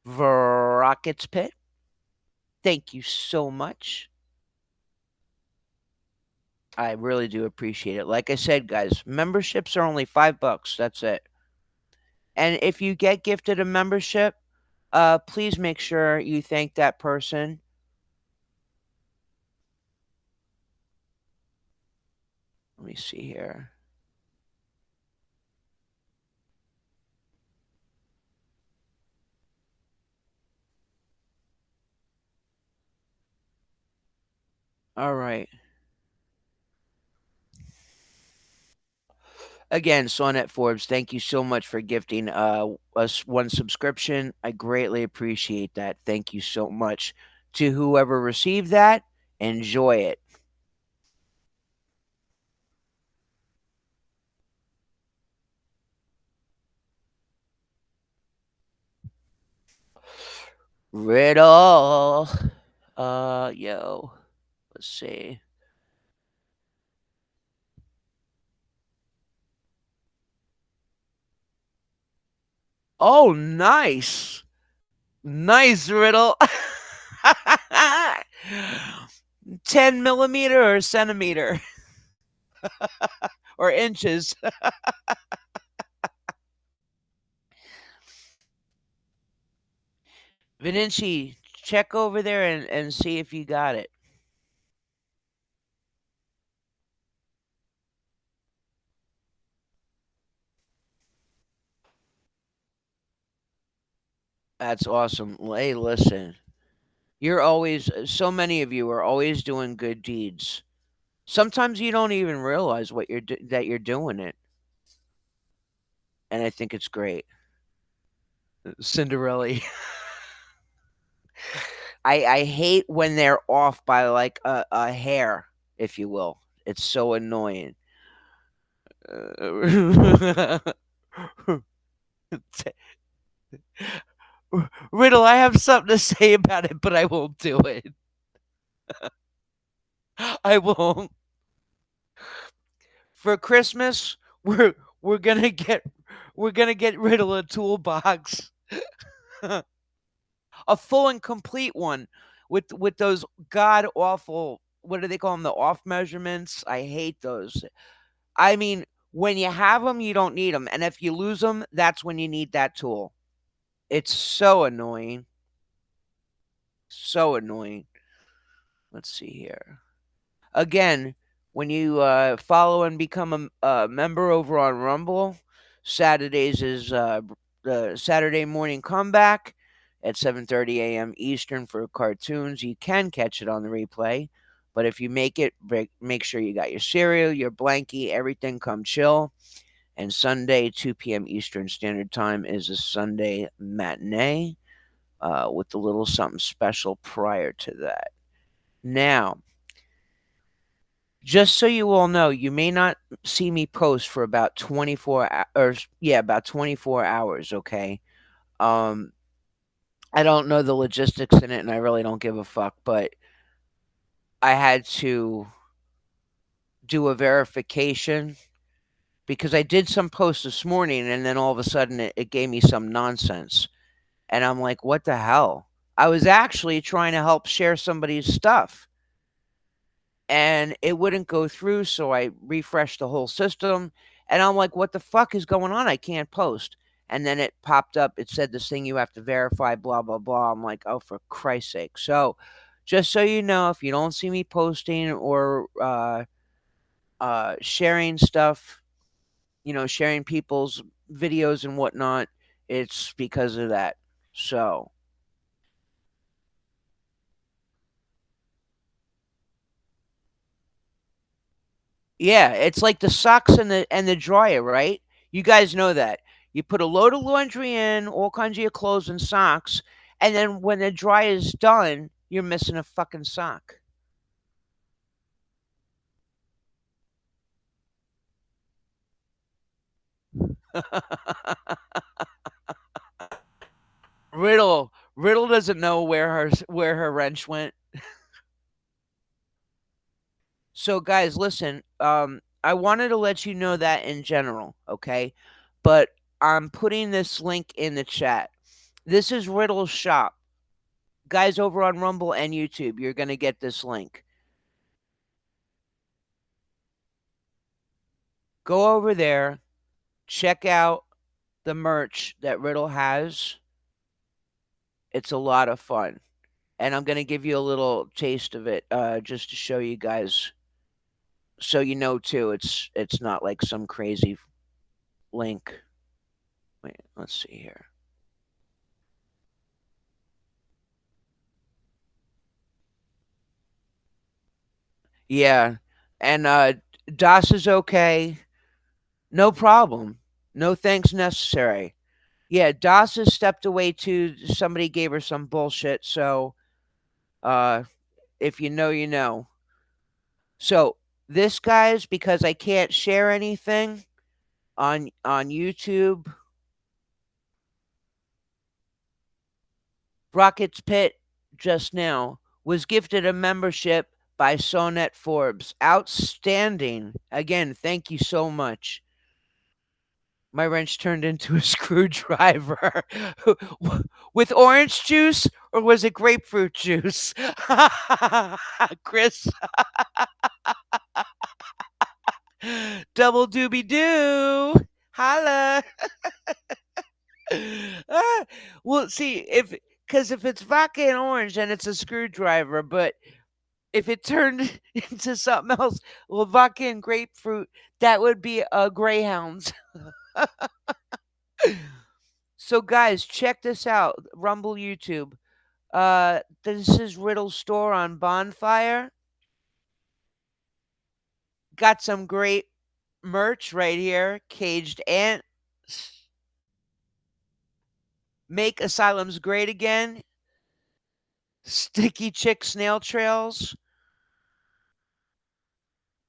Rockets Pit. Thank you so much. I really do appreciate it. Like I said, guys, memberships are only $5. That's it. And if you get gifted a membership, please make sure you thank that person. Let me see here. All right. Again, Sonnet Forbes, thank you so much for gifting us 1 subscription. I greatly appreciate that. Thank you so much. To whoever received that, enjoy it. Riddle. Yo. Let's see. Oh, nice. Nice, Riddle. 10 millimeter or centimeter or inches. Vinci, check over there and see if you got it. That's awesome. Hey, listen, you're always, so many of you are always doing good deeds. Sometimes you don't even realize that you're doing it, and I think it's great. Cinderella. I hate when they're off by like a hair, if you will. It's so annoying. Riddle, I have something to say about it, but I won't do it. I won't. For Christmas, we're gonna get we're gonna get Riddle a toolbox, a full and complete one with those god awful, what do they call them, the off measurements? I hate those. I mean, when you have them, you don't need them, and if you lose them, that's when you need that tool. It's so annoying. So annoying. Let's see here. Again, when you follow and become a member over on Rumble, Saturdays is the Saturday morning comeback at 7:30 a.m. Eastern for cartoons. You can catch it on the replay, but if you make it, make sure you got your cereal, your blankie, everything. Come chill. And Sunday, 2 p.m. Eastern Standard Time is a Sunday matinee with a little something special prior to that. Now, just so you all know, you may not see me post for about 24 hours, okay? Um I don't know the logistics in it and I really don't give a fuck, but I had to do a verification because I did some posts this morning and then all of a sudden it gave me some nonsense. And I'm like, what the hell? I was actually trying to help share somebody's stuff and it wouldn't go through. So I refreshed the whole system and I'm like, what the fuck is going on? I can't post. And then it popped up. It said this thing you have to verify, blah, blah, blah. I'm like, oh, for Christ's sake. So just so you know, if you don't see me posting or sharing stuff, sharing people's videos and whatnot, it's because of that. So, yeah, it's like the socks and the dryer, right? You guys know that. You put a load of laundry in, all kinds of your clothes and socks, and then when the dryer is done, you're missing a fucking sock. Riddle doesn't know where her wrench went. So guys, listen, I wanted to let you know that in general, okay? But I'm putting this link in the chat. This is Riddle's shop. Guys over on Rumble and YouTube, you're going to get this link. Go over there, check out the merch that Riddle has. It's a lot of fun. And I'm going to give you a little taste of it just to show you guys so you know too it's not like some crazy link. Wait, let's see here. Yeah. And DOS is okay. No problem. No thanks necessary. Yeah, DOS has stepped away too. Somebody gave her some bullshit, so uh if you know, you know. So this guys, because I can't share anything on YouTube, Rocket's Pit just now was gifted a membership by Sonnet Forbes. Outstanding. Again, thank you so much. My wrench turned into a screwdriver with orange juice, or was it grapefruit juice? Chris, double doobie doo. Holla. Ah, well, see, if it's vodka and orange, then it's a screwdriver. But if it turned into something else, well, vodka and grapefruit, that would be a greyhound. So, guys, check this out. Rumble YouTube. This is Riddle's store on Bonfire. Got some great merch right here. Caged Ant. Make asylums great again. Sticky chick snail trails.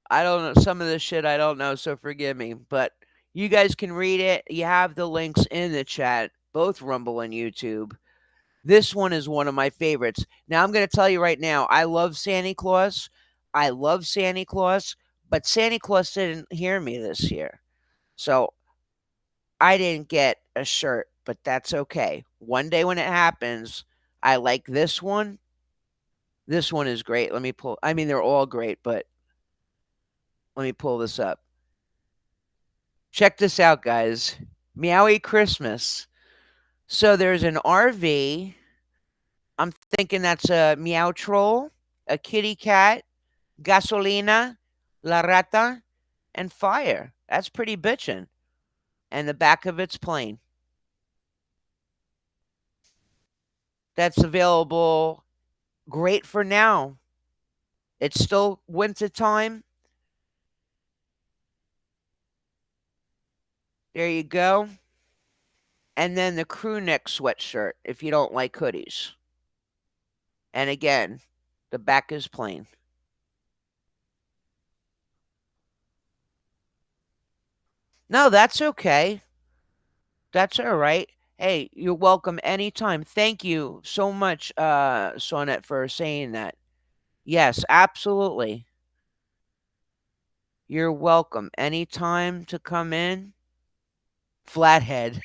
I don't know. Some of this shit I don't know, so forgive me. But you guys can read it. You have the links in the chat, both Rumble and YouTube. This one is one of my favorites. Now, I'm going to tell you right now, I love Santa Claus. I love Santa Claus, but Santa Claus didn't hear me this year. So I didn't get a shirt, but that's okay. One day when it happens, I like this one. This one is great. I mean, they're all great, but let me pull this up. Check this out, guys. Meowie Christmas. So there's an RV. I'm thinking that's a meow troll, a kitty cat, gasolina, la rata, and fire. That's pretty bitchin'. And the back of it's plain. That's available. Great for now. It's still winter time. There you go. And then the crew neck sweatshirt if you don't like hoodies. And again, the back is plain. No, that's okay. That's all right. Hey, you're welcome anytime. Thank you so much, Sonnet, for saying that. Yes, absolutely. You're welcome anytime to come in. Flathead.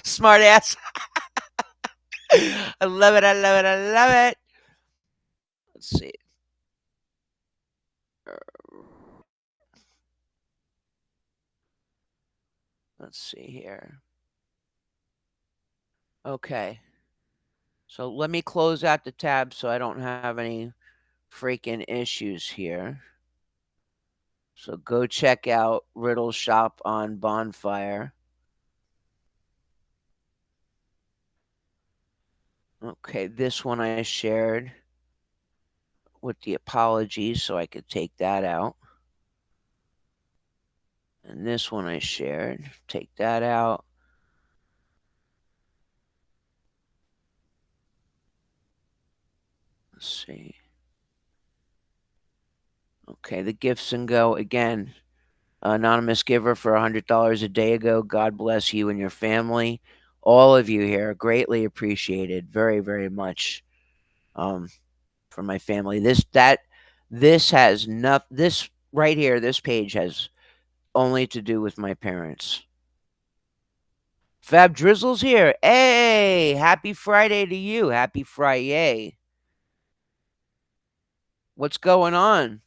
Smart ass. I love it. I love it. I love it. Let's see. Let's see here. Okay. So let me close out the tab so I don't have any freaking issues here. So go check out Riddle Shop on Bonfire. Okay, this one I shared with the apologies so I could take that out. And this one I shared, take that out. Let's see. Okay, the gifts and go again. Anonymous giver for $100 a day ago. God bless you and your family. All of you here, greatly appreciated. Very, very much. Um, for my family. This has nothing. This right here, this page has only to do with my parents. Fab Drizzle's here. Hey, happy Friday to you. Happy Friday. What's going on?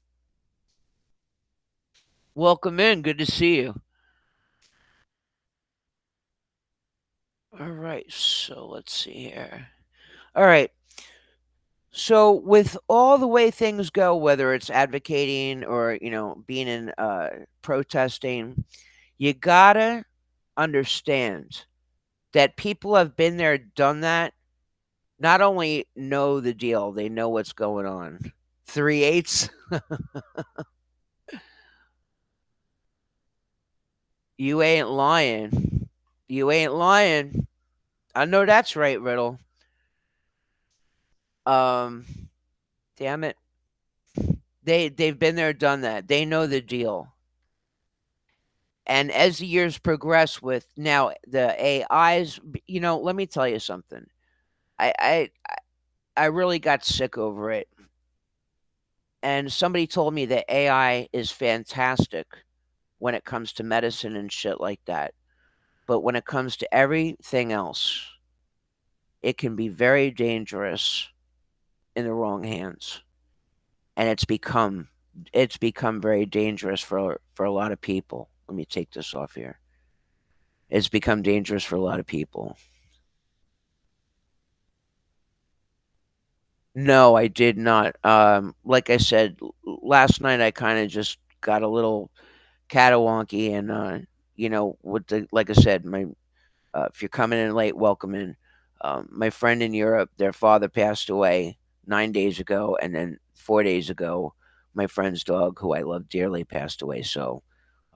Welcome in. Good to see you. All right. So let's see here. All right. So with all the way things go, whether it's advocating or being in protesting, you gotta understand that people have been there, done that, not only know the deal, they know what's going on. Three eighths, you ain't lying. You ain't lying. I know that's right, Riddle. Um, damn it. They've been there, done that. They know the deal. And as the years progress with now the AIs, let me tell you something. I I I really got sick over it. And somebody told me that AI is fantastic when it comes to medicine and shit like that. But when it comes to everything else, it can be very dangerous in the wrong hands. And it's become very dangerous for a lot of people. Let me take this off here. It's become dangerous for a lot of people. No, I did not. Like I said, last night I kind of just got a little catawonky and with the like I said, my if you're coming in late, welcome in. My friend in Europe, their father passed away 9 days ago, and then 4 days ago, my friend's dog, who I love dearly, passed away. So,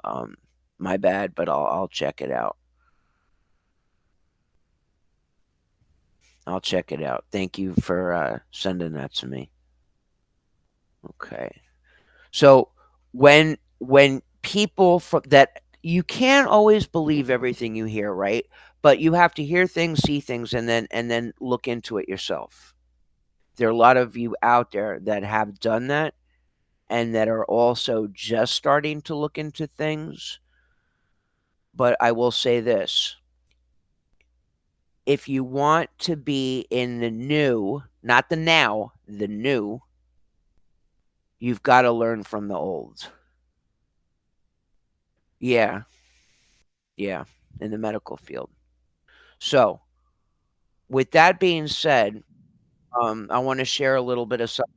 um, my bad, but I'll check it out. I'll check it out. Thank you for sending that to me. Okay. So when people that you can't always believe everything you hear, right? But you have to hear things, see things, and then look into it yourself. There are a lot of you out there that have done that and that are also just starting to look into things. But I will say this, if you want to be in the new, not the now, the new, you've got to learn from the old. Yeah, yeah, in the medical field. So, with that being said, I want to share a little bit of something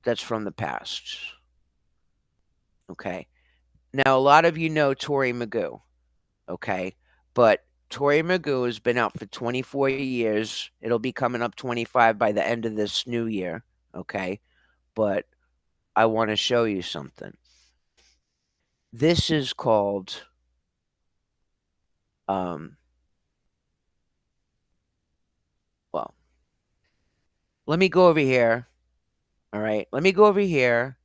that's from the past. Okay. Now, a lot of you know Tori Magoo. Okay. But Tori Magoo has been out for 24 years. It'll be coming up 25 by the end of this new year. Okay. But I want to show you something. This is called, um, well, let me go over here. All right. Let me go over here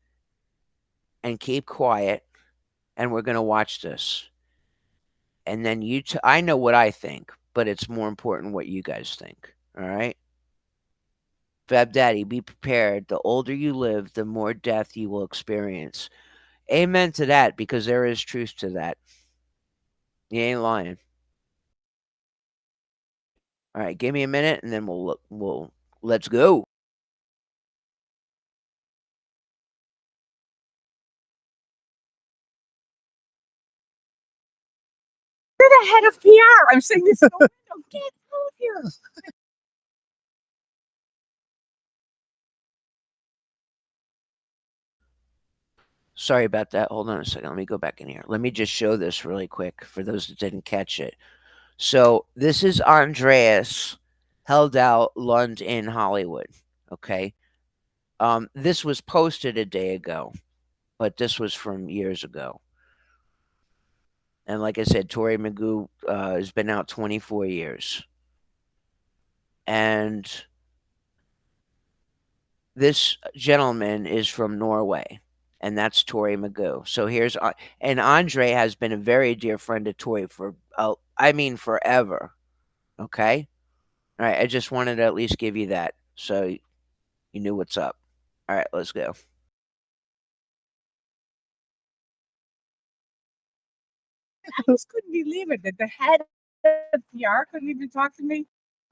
and keep quiet. And we're going to watch this. And then I know what I think, but it's more important what you guys think. All right. Fab Daddy, be prepared. The older you live, the more death you will experience. Amen to that, because there is truth to that. You ain't lying. All right, give me a minute, and then we'll let's go. You're the head of PR. I'm saying this. Don't get out here. Sorry about that. Hold on a second. Let me go back in here. Let me just show this really quick for those that didn't catch it. So this is Andreas held out Lund in Hollywood. Okay. This was posted a day ago, but this was from years ago. And like I said, Tori Magoo has been out 24 years. And this gentleman is from Norway, and that's Tori Magoo. So here's and Andre has been a very dear friend of Tori for I mean forever. Okay, all right. I just wanted to at least give you that so you knew what's up. All right, let's go. I just couldn't believe it that the head of PR couldn't even talk to me.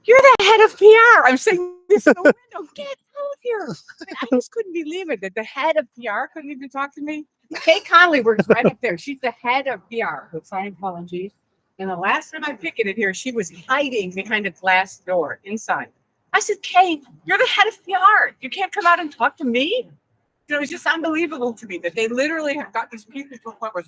You're the head of PR. I'm saying this in the window. Get out here. I just couldn't believe it that the head of PR couldn't even talk to me. Kay Conley works right up there. She's the head of PR with Scientology. And the last time I picketed here, she was hiding behind a glass door inside. I said, Kay, you're the head of PR. You can't come out and talk to me. You know, it's just unbelievable to me that they literally have got these people to a point where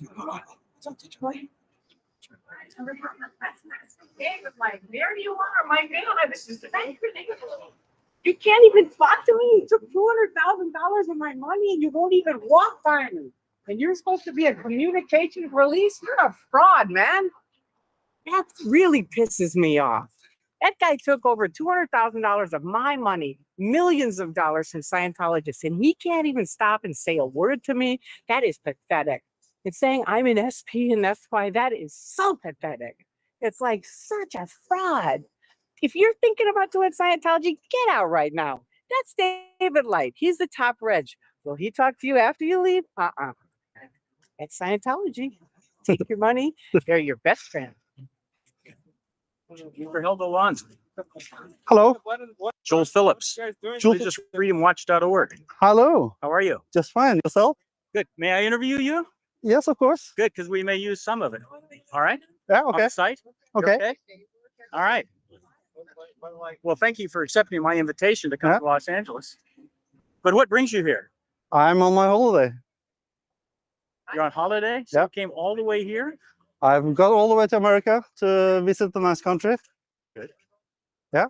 like, there you are, my God, this is unbelievable. You can't even talk to me. You took $200,000 of my money and you won't even walk by me. And you're supposed to be a communication release? You're a fraud, man. That really pisses me off. That guy took over $200,000 of my money, millions of dollars from Scientologists, and he can't even stop and say a word to me. That is pathetic. It's saying I'm an SP and that's why that is so pathetic. It's like such a fraud. If you're thinking about doing Scientology, get out right now. That's David Light. He's the top reg. Will he talk to you after you leave? That's Scientology. Take your money. They're your best friend. For Hilda Lons. Hello. Joel Phillips. Please just freedomwatch.org. Hello. How are you? Just fine. Yourself? Good. May I interview you? Yes, of course. Good, because we may use some of it. All right? Yeah, On okay. the site? You're Okay. All right. Well, thank you for accepting my invitation to come to Los Angeles. But what brings you here? I'm on my holiday. You're on holiday? So Yeah. you came all the way here? I've got all the way to America to visit the nice country. Good. Yeah.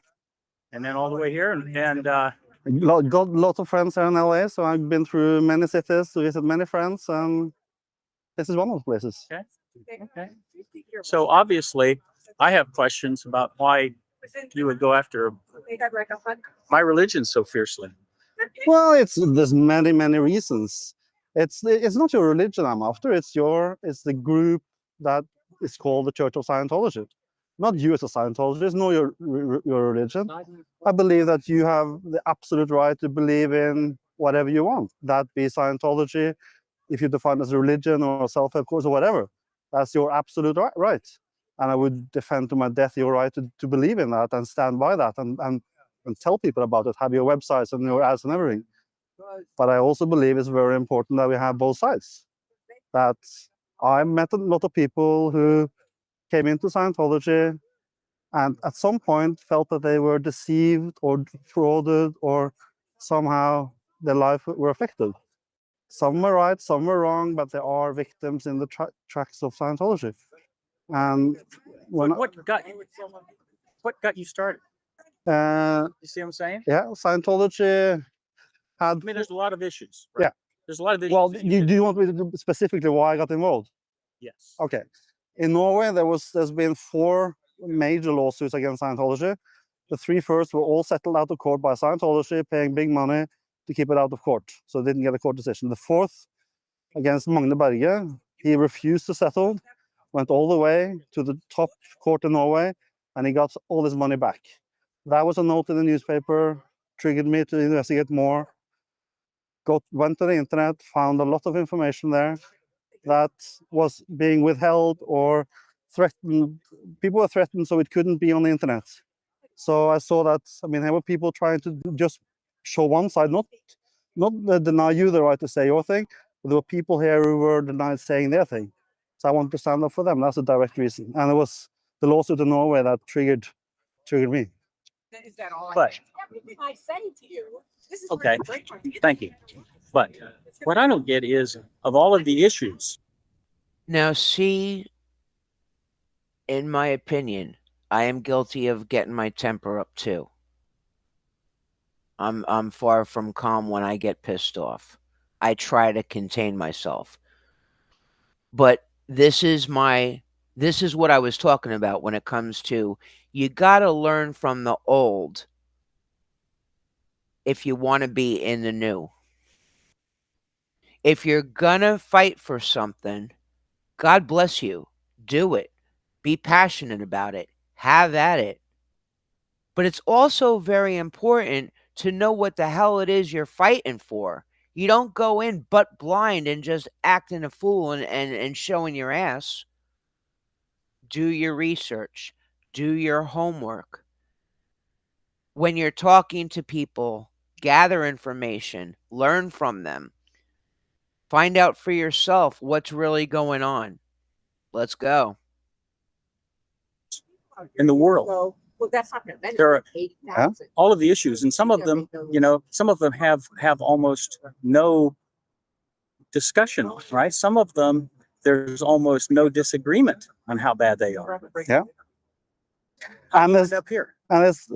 And then all the way here and Got lots of friends here in LA, so I've been through many cities to visit many friends, and this is one of the places. okay. Okay. So obviously I have questions about why you would go after my religion so fiercely. Well, there's many reasons. It's not your religion I'm after. It's the group that is called the Church of Scientology. Not you as a Scientologist, nor your religion. I believe that you have the absolute right to believe in whatever you want. That be Scientology, if you define it as a religion or a self-help course or whatever. That's your absolute right. And I would defend to my death your right to believe in that and stand by that and tell people about it, have your websites and your ads and everything. But I also believe it's very important that we have both sides. That I met a lot of people who came into Scientology and at some point felt that they were deceived or defrauded or somehow their life were affected. Some were right, some were wrong, but there are victims in the tracks of Scientology. And what got you started? You see what I'm saying? Yeah, Scientology had. I mean, there's a lot of issues. Right? Yeah. There's a lot of issues. Well, do you want me to specifically why I got involved? Yes. Okay. In Norway, there's been 4 major lawsuits against Scientology. The 3 first were all settled out of court by Scientology, paying big money to keep it out of court, so they didn't get a court decision. The 4th, against Magne Berge, he refused to settle, went all the way to the top court in Norway, and he got all his money back. That was a note in the newspaper, triggered me to investigate more. Went to the internet, found a lot of information there that was being withheld or threatened. People were threatened, so it couldn't be on the internet. So I saw that. I mean, there were people trying to just show one side, not deny you the right to say your thing. But there were people here who were denied saying their thing. So I wanted to stand up for them. That's a direct reason, and it was the lawsuit in Norway that triggered me. Is that all? But Everything I say to you. This is okay, really great. thank you. But what I don't get is, of all of the issues, Now, see, in my opinion, I am guilty of getting my temper up too. I'm far from calm when I get pissed off. I try to contain myself. But this is what I was talking about when it comes to you got to learn from the old if you want to be in the new. If you're gonna fight for something, God bless you. Do it. Be passionate about it. Have at it. But it's also very important to know what the hell it is you're fighting for. You don't go in butt blind and just acting a fool and showing your ass. Do your research. Do your homework. When you're talking to people, gather information, learn from them. Find out for yourself what's really going on. Let's go. in the world, Well, that's not gonna benefit there are 8,000. all of the issues, and some of them, some of them have almost no discussion, right? Some of them, there's almost no disagreement on how bad they are. Yeah. How And do you there's end up here? and it's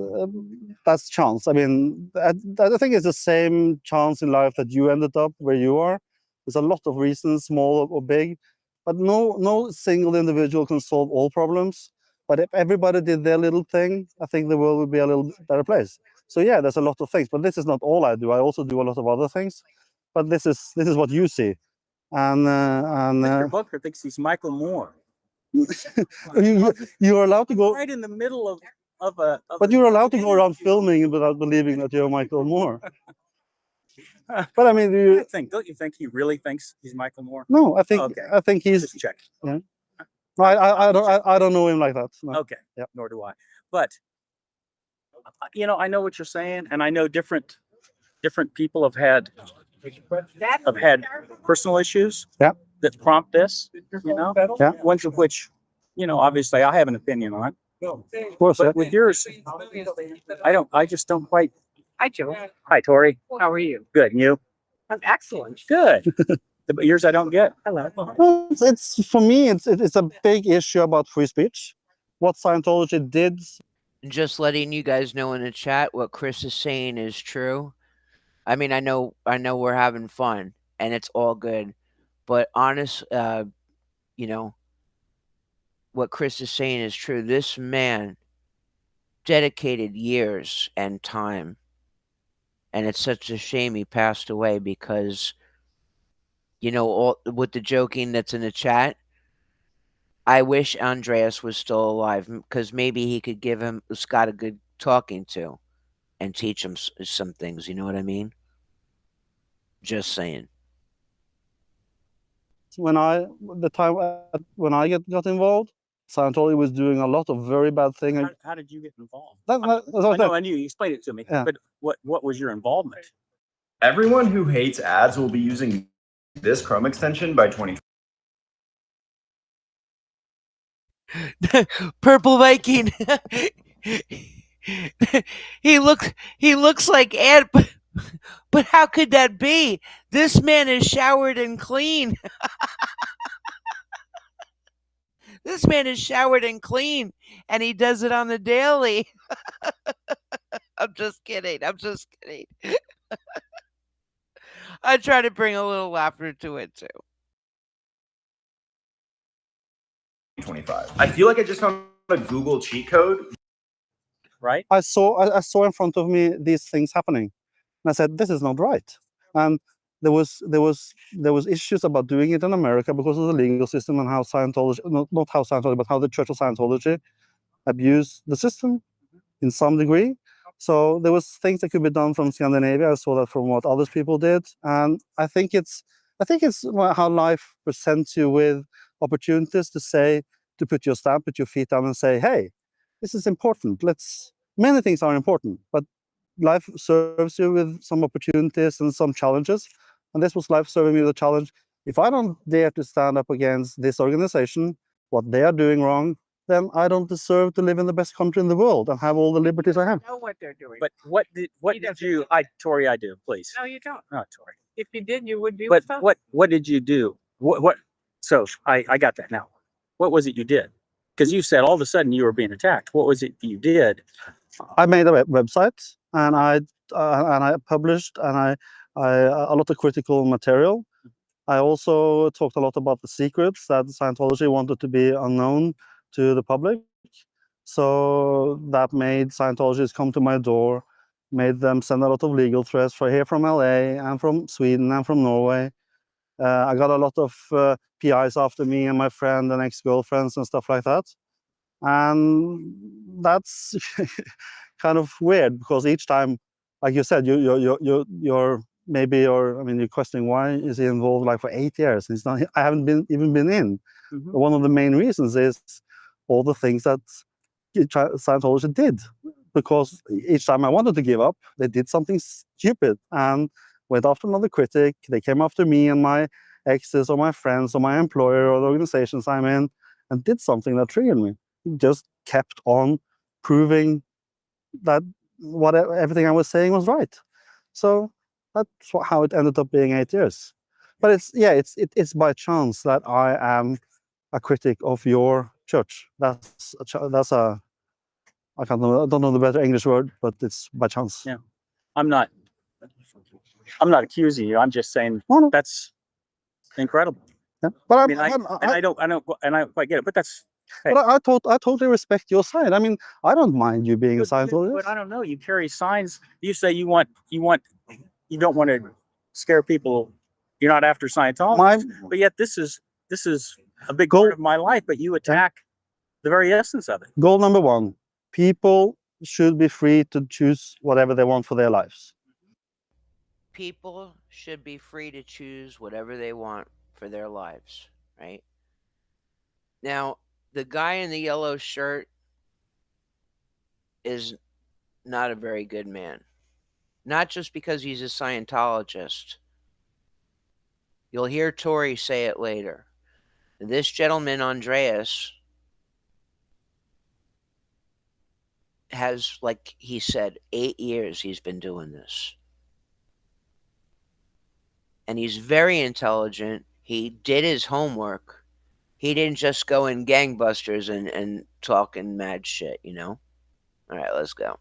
that's chance. I mean, I think it's the same chance in life that you ended up where you are. There's a lot of reasons, small or big, but no single individual can solve all problems. But if everybody did their little thing, I think the world would be a little better place. So yeah, there's a lot of things, but this is not all I do. I also do a lot of other things. But this is what you see, and Mr. Booker thinks he's Michael Moore. you're allowed to go. Right in the middle of a. But you're allowed to go around filming without believing that you're Michael Moore. But I mean, Don't you think he really thinks he's Michael Moore? no, I think Okay. I think he's. Just check. Yeah. No, I don't know him like that. No. Okay. Yeah. Nor do I. But I know what you're saying, and I know different people have had personal issues. Yeah. That prompt this. Yeah. Ones of which, obviously I have an opinion on. Of course. But Yeah. with yours, I just don't quite. Hi, Joe. Hi, Tori. How are you? Good. And you? I'm excellent. Good. But yours I don't get. Hello. Well, it's for me. It's a big issue about free speech. What Scientology did. Just letting you guys know in the chat what Chris is saying is true. I mean, I know we're having fun and it's all good, but what Chris is saying is true. This man dedicated years and time, and it's such a shame he passed away because, all with the joking that's in the chat. I wish Andreas was still alive because maybe he could give him Scott a good talking to and teach him some things. You know what I mean? Just saying. When I got involved, Scientology was doing a lot of very bad things. How did you get involved? That I knew you explained it to me. Yeah. But what was your involvement? Everyone who hates ads will be using this Chrome extension by 2020. Purple Viking. he looks like Ed, but how could that be? This man is showered and clean. This man is showered and clean, and he does it on the daily. I'm just kidding. I try to bring a little laughter to it too. 25. I feel like I just found a Google cheat code. Right? I saw in front of me these things happening, and I said, "This is not right." And there was issues about doing it in America because of the legal system and how Scientology, not how Scientology, but how the Church of Scientology abused the system in some degree. So there was things that could be done from Scandinavia. I saw that from what other people did, and I think it's how life presents you with opportunities to say, to put your stamp, put your feet down, and say, "Hey, this is important. Many things are important, but life serves you with some opportunities and some challenges, and this was life serving me with a challenge. If I don't dare to stand up against this organization, what they are doing wrong, then I don't deserve to live in the best country in the world and have all the liberties I have." Know what they're doing. But what did you, Tori, I do, please. No, you don't. Oh, Tori. If you did, you would be But with us. what did you do? What? So I got that now. What was it you did? Because you said all of a sudden you were being attacked. What was it you did? I made a website, and I published I a lot of critical material. I also talked a lot about the secrets that Scientology wanted to be unknown to the public. So that made Scientologists come to my door, made them send a lot of legal threats here from LA and from Sweden and from Norway. I got a lot of PIs after me and my friend and ex-girlfriends and stuff like that. And that's kind of weird because each time, like you said, you're questioning why is he involved like for 8 years? He's not. I haven't even been in. Mhm. One of the main reasons is all the things that Scientology did, because each time I wanted to give up, they did something stupid and went after another critic. They came after me and my exes or my friends or my employer or the organizations I'm in and did something that triggered me. Just kept on proving that everything I was saying was right. So that's how it ended up being 8 years. But it's by chance that I am a critic of your church. I don't know the better English word, but it's by chance. Yeah. I'm not accusing you. I'm just saying No. that's incredible. Yeah. But I don't quite get it. But that's. Hey. But I totally respect your side. I mean, I don't mind you being a Scientologist. But I don't know. You carry signs. You say you don't want to scare people. You're not after Scientology. But yet this is a big part of my life. But you attack the very essence of it. Goal number 1: people should be free to choose whatever they want for their lives. People should be free to choose whatever they want for their lives, right? Now, the guy in the yellow shirt is not a very good man. Not just because he's a Scientologist. You'll hear Tori say it later. This gentleman, Andreas, has, like he said, 8 years he's been doing this. And he's very intelligent. He did his homework. He didn't just go in gangbusters and talking mad shit, you know? All right, let's go.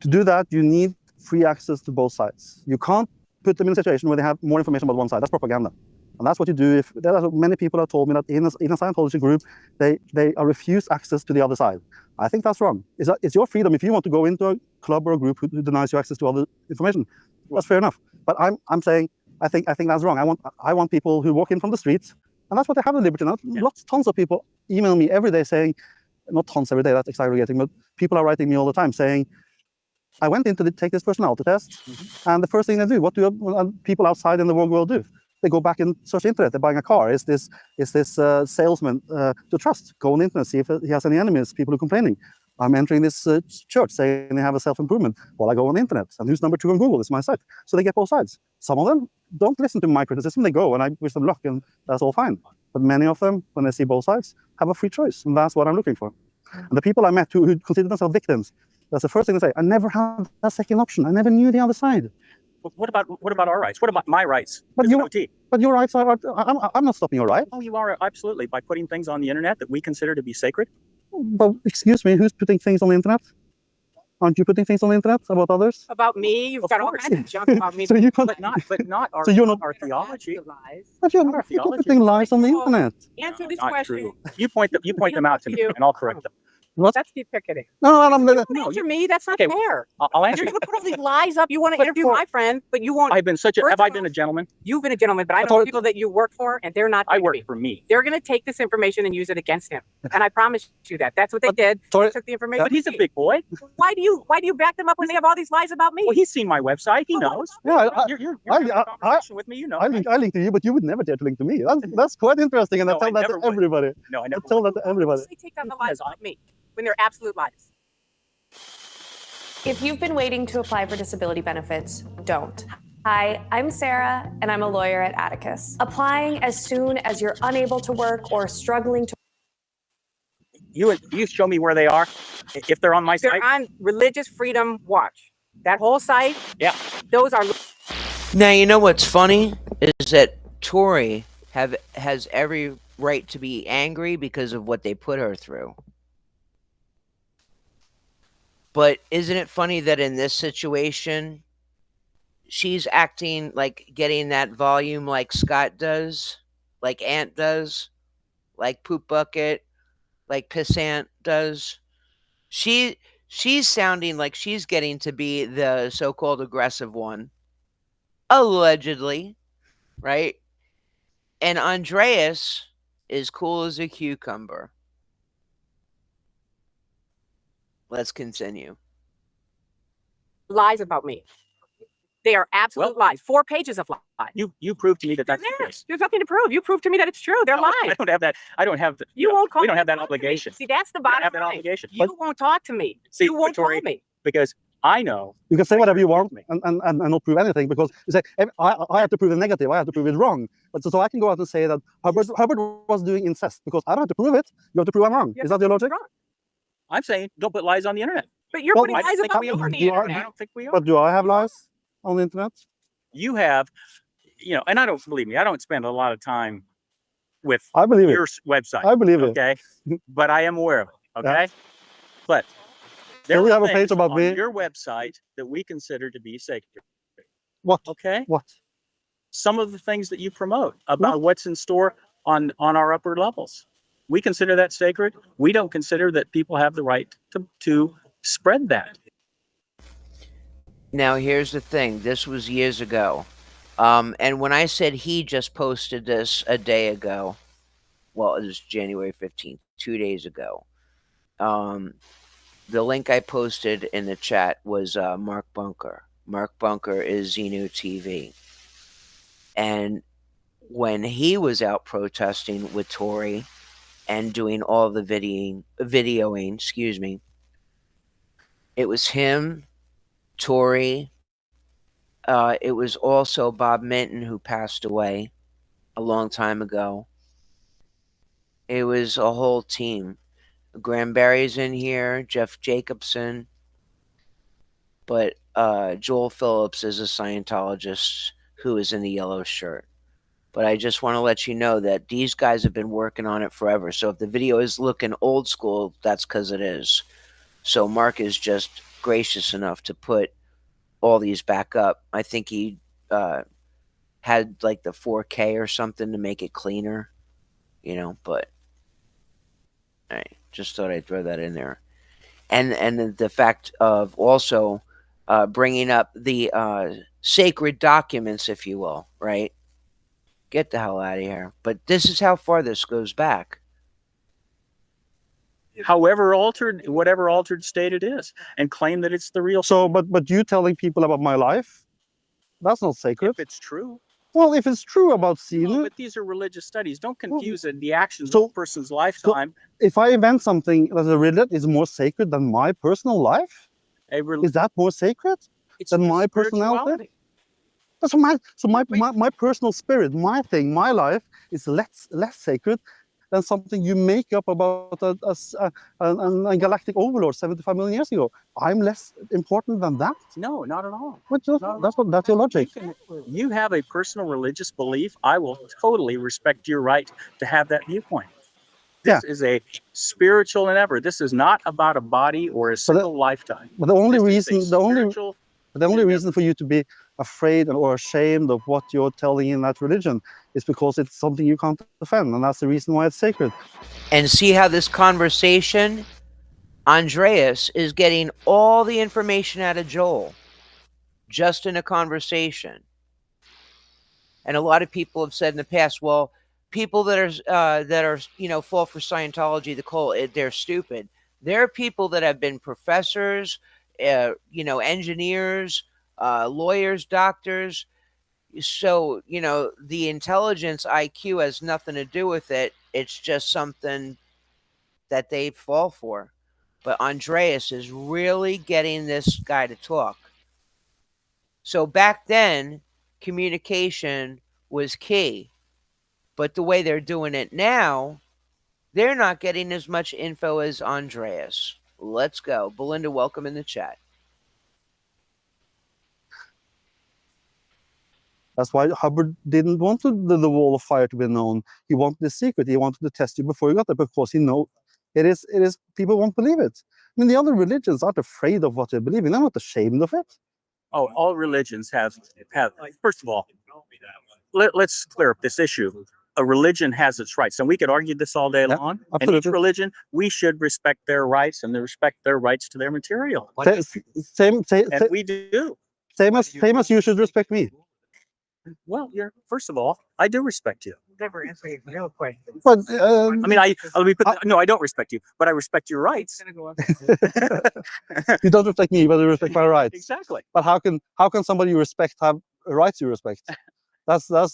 To do that, you need free access to both sides. You can't put them in a situation where they have more information about one side. That's propaganda. And that's what you do. If there are many people have told me that in a Scientology group, they are refused access to the other side. I think that's wrong. It's your freedom. If you want to go into a club or a group who denies you access to other information, that's fair enough. But I'm saying I think that's wrong. I want people who walk in from the streets, and that's what they have the liberty now. Tons of people email me every day saying, not tons every day, that's exaggerating, but people are writing me all the time saying, I went in to take this personality test, and the first thing they do, what do people outside in the world do? They go back and search the internet. They're buying a car. Is this salesman to trust? Go on the internet, see if he has any enemies, people who are complaining. I'm entering this church saying they have a self-improvement. Well, I go on the internet, and who's number 2 on Google? It's my site. So they get both sides. Some of them don't listen to my criticism. They go, and I wish them luck, and that's all fine. But many of them, when they see both sides, have a free choice, and that's what I'm looking for. And the people I met who consider themselves victims, that's the first thing they say. I never had a second option. I never knew the other side. What about our rights? What about my rights? But your rights are. I'm not stopping your right. Oh, you are, absolutely, by putting things on the internet that we consider to be sacred. But excuse me, who's putting things on the internet? Aren't you putting things on the internet about others? About me, you've got all kinds of junk about me. So you can't. But not our, So you're not our theology. But you're people putting lies on the internet. Answer this Not question. true. You point them out to me, and I'll correct them. What? That's deep picketing. No, no, no, no. No, Answer me. That's not okay, fair. I'll answer You're you. gonna put all these lies up. You want to But interview for- my friend, but you won't. Have First I of been all- a gentleman? You've been a gentleman, but I know thought- people that you work for, and they're not. I going to work be. for me. They're going to take this information and use it against him, and I promise you that. That's what they did. Tori- They took the information. But he's a big boy. Why do you back them up when they have all these lies about me? Well, he's seen my website. He knows. Yeah, You're I- having a I- conversation with me. You know. I link to you, but you would never dare to link to me. That's quite interesting, and No, I tell I that never to would. everybody. No, I I never. tell that to everybody. They take down the lies about me when they're absolute lies. If you've been waiting to apply for disability benefits, don't. Hi, I'm Sarah, and I'm a lawyer at Atticus. Applying as soon as you're unable to work or struggling to. You show me where they are. If they're on my They're site. on Religious Freedom Watch. That whole site. Yeah. Those are. Now, you know what's funny is that Tori has every right to be angry because of what they put her through. But isn't it funny that in this situation, she's acting like getting that volume like Scott does, like Ant does, like Poop Bucket, like Pissant does. She's sounding like she's getting to be the so-called aggressive one. Allegedly, right? And Andreas is cool as a cucumber. Let's continue. Lies about me. They are absolute lies. 4 pages of lies. You proved to me that They're that's the there. case. There's nothing to prove. You proved to me that it's true. They're No, lies. I don't have that. I don't have. You won't call We don't me have that to talk to me. obligation. See, that's the We don't bottom have that line. obligation. You won't talk to me. See, You won't Tori, call me. because I know. You can say whatever you want Me. and not prove anything, because you say I have to prove it negative, I have to prove it wrong. But so I can go out and say that Hubbard was doing incest because I don't have to prove it. You have to prove I'm wrong. You Is have that your to logic? prove wrong. I'm saying don't put lies on the internet. But you're Well, putting I lies think about we me are. on the You are- internet. I don't think we are. But do I have lies on the internet? You have, and I don't believe me. I don't spend a lot of time with I believe your it. website. I believe it. Okay, but I am aware of it. Okay, but there So we are have a page things about on me. your website that we consider to be sacred. What? Okay, What? some of the things that you promote about what's in store on our upper levels, we consider that sacred. We don't consider that people have the right to spread that. Now, here's the thing. This was years ago. And when I said he just posted this a day ago, well, it was January 15th, 2 days ago. The link I posted in the chat was Mark Bunker. Mark Bunker is Xenu TV. And when he was out protesting with Tori and doing all the videoing, it was him, Tori. It was also Bob Minton, who passed away a long time ago. It was a whole team. Graham Barry's in here, Jeff Jacobson, but Joel Phillips is a Scientologist who is in the yellow shirt. But I just want to let you know that these guys have been working on it forever. So if the video is looking old school, that's because it is. So Mark is just gracious enough to put all these back up. I think he had like the 4K or something to make it cleaner, but all right, just thought I'd throw that in there. And the fact of also bringing up the sacred documents, if you will, right? Get the hell out of here. But this is how far this goes back. Whatever altered state it is, and claim that it's the real. So, but you telling people about my life, that's not sacred. If it's true. Well, if it's true about No, Xenu, but these are religious studies. Don't confuse the actions so- of a person's lifetime. if I invent something that a religion is more sacred than my personal life, is that more sacred It's than my personality? spirituality. So my personal spirit, my thing, my life is less sacred than something you make up about a galactic overlord 75 million years ago. I'm less important than that. No, not at all. That's your logic. You have a personal religious belief. I will totally respect your right to have that viewpoint. This is a spiritual endeavor. This is not about a body or a single lifetime. But the only This is a reason, the only spiritual reason for you to be afraid or ashamed of what you're telling in that religion is because it's something you can't defend, and that's the reason why it's sacred. And see how this conversation Andreas is getting all the information out of Joel just in a conversation. And a lot of people have said in the past, well, people that are fall for Scientology, they're stupid. There are people that have been professors, engineers, lawyers, doctors. So the intelligence IQ has nothing to do with it. It's just something that they fall for. But Andreas is really getting this guy to talk. So back then, communication was key. But the way they're doing it now, they're not getting as much info as Andreas. Let's go. Belinda, welcome in the chat. That's why Hubbard didn't want the wall of fire to be known. He wanted the secret. He wanted to test you before you got there, because he know it is people won't believe it. I mean, the other religions aren't afraid of what they believe in. They're not ashamed of it. Oh, all religions have. First of all, let's clear up this issue. A religion has its rights, and we could argue this all day long. And each religion, we should respect their rights and respect their rights to their material. Same, and we do. Same as you should respect me. Well, first of all, I do respect you. Never answer your real question. But I mean, no, I don't respect you, but I respect your rights. You don't respect me, but you respect my rights. Exactly. But how can somebody you respect have rights you respect? That's a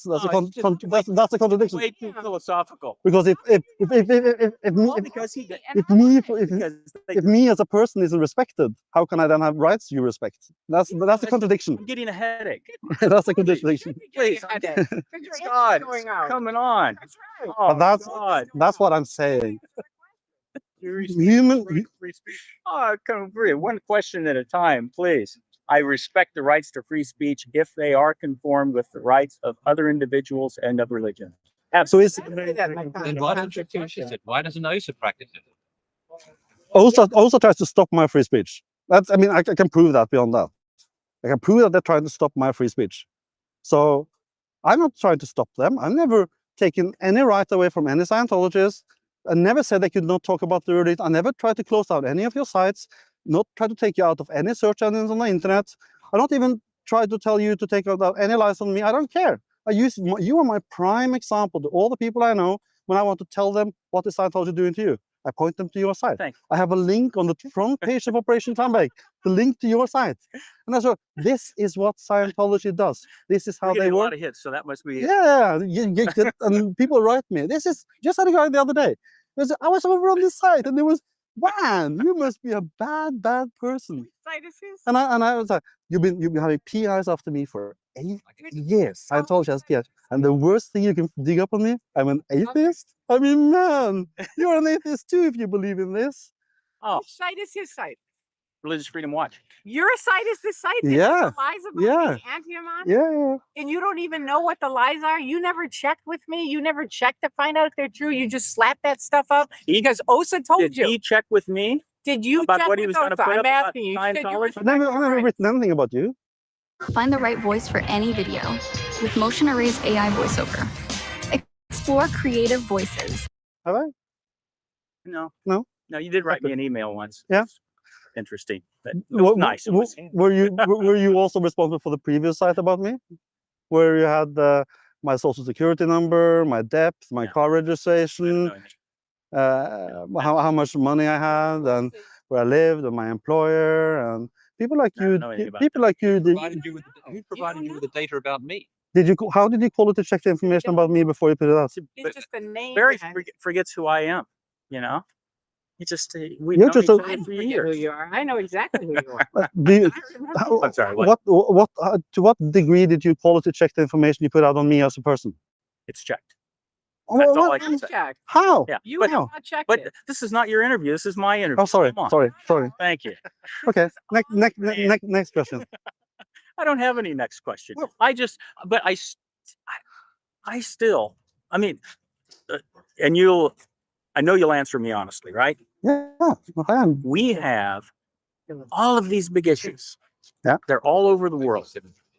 contradiction. Way too philosophical. Because if me as a person isn't respected, how can I then have rights you respect? That's a contradiction. I'm getting a headache. That's a contradiction. Please, God, coming on. That's right. Oh, that's what I'm saying. Come free. One question at a time, please. I respect the rights to free speech if they are conformed with the rights of other individuals and of religion. Absolutely. Then why don't you practice it? Why doesn't OSA practice it? OSA tries to stop my free speech. I can prove that beyond that. I can prove that they're trying to stop my free speech. So I'm not trying to stop them. I've never taken any right away from any Scientologist. I never said they could not talk about the religion. I never tried to close down any of your sites, not try to take you out of any search engines on the internet. I don't even try to tell you to take out any lies on me. I don't care. You are my prime example to all the people I know when I want to tell them what is Scientology doing to you. I point them to your site. Thanks. I have a link on the front page of Operation Tambay, the link to your site. And I said, this is what Scientology does. This is how they work. A lot of hits, so that must be. Yeah, and people write me. This is just had a guy the other day. I was over on this site, and there was, man, you must be a bad person. And I was like, you've been having PIs after me for 8 years. Scientology has PIs. And the worst thing you can dig up on me, I'm an atheist? I mean, man, you're an atheist too if you believe in this. Oh. Which site is his site? Religious Freedom Watch. Your site is the site that Yeah. has the lies about me and him on? Yeah. And you don't even know what the lies are? You never checked with me? You never checked to find out if they're true? You just slap that stuff up? Because OSA told Did you. he check with me? Did you about check what he with was going to OSA? put I'm up about asking you. You said you Scientology? I've never written anything about you. Find the right voice for any video with Motion Array's AI voiceover. Explore creative voices. Have I? No. No? No, you did write me an email once. Yeah. Interesting. But it was nice. Were you also responsible for the previous site about me, where you had my social security number, my depth, my car registration, how much money I had, and where I lived, and my employer, and people like you. People like you. Who provided you with the data about me? How did you call it to check the information about me before you put it out? It's just a name. Barry forgets who I am. You know. He just we You're know just each a- other I for don't forget who years. you are. I know exactly who you are. I'm sorry. What? To what degree did you call it to check the information you put out on me as a person? It's checked. That's all I can say. Check. How? Yeah. You But, have not checked but it. this is not your interview. This is my interview. Oh, sorry. Come on. Sorry. Thank you. Okay. Next question. I don't have any next question. Well- I still, I mean, and I know you'll answer me honestly, right? Yeah, I am. We have all of these big issues. Yeah. They're all over the world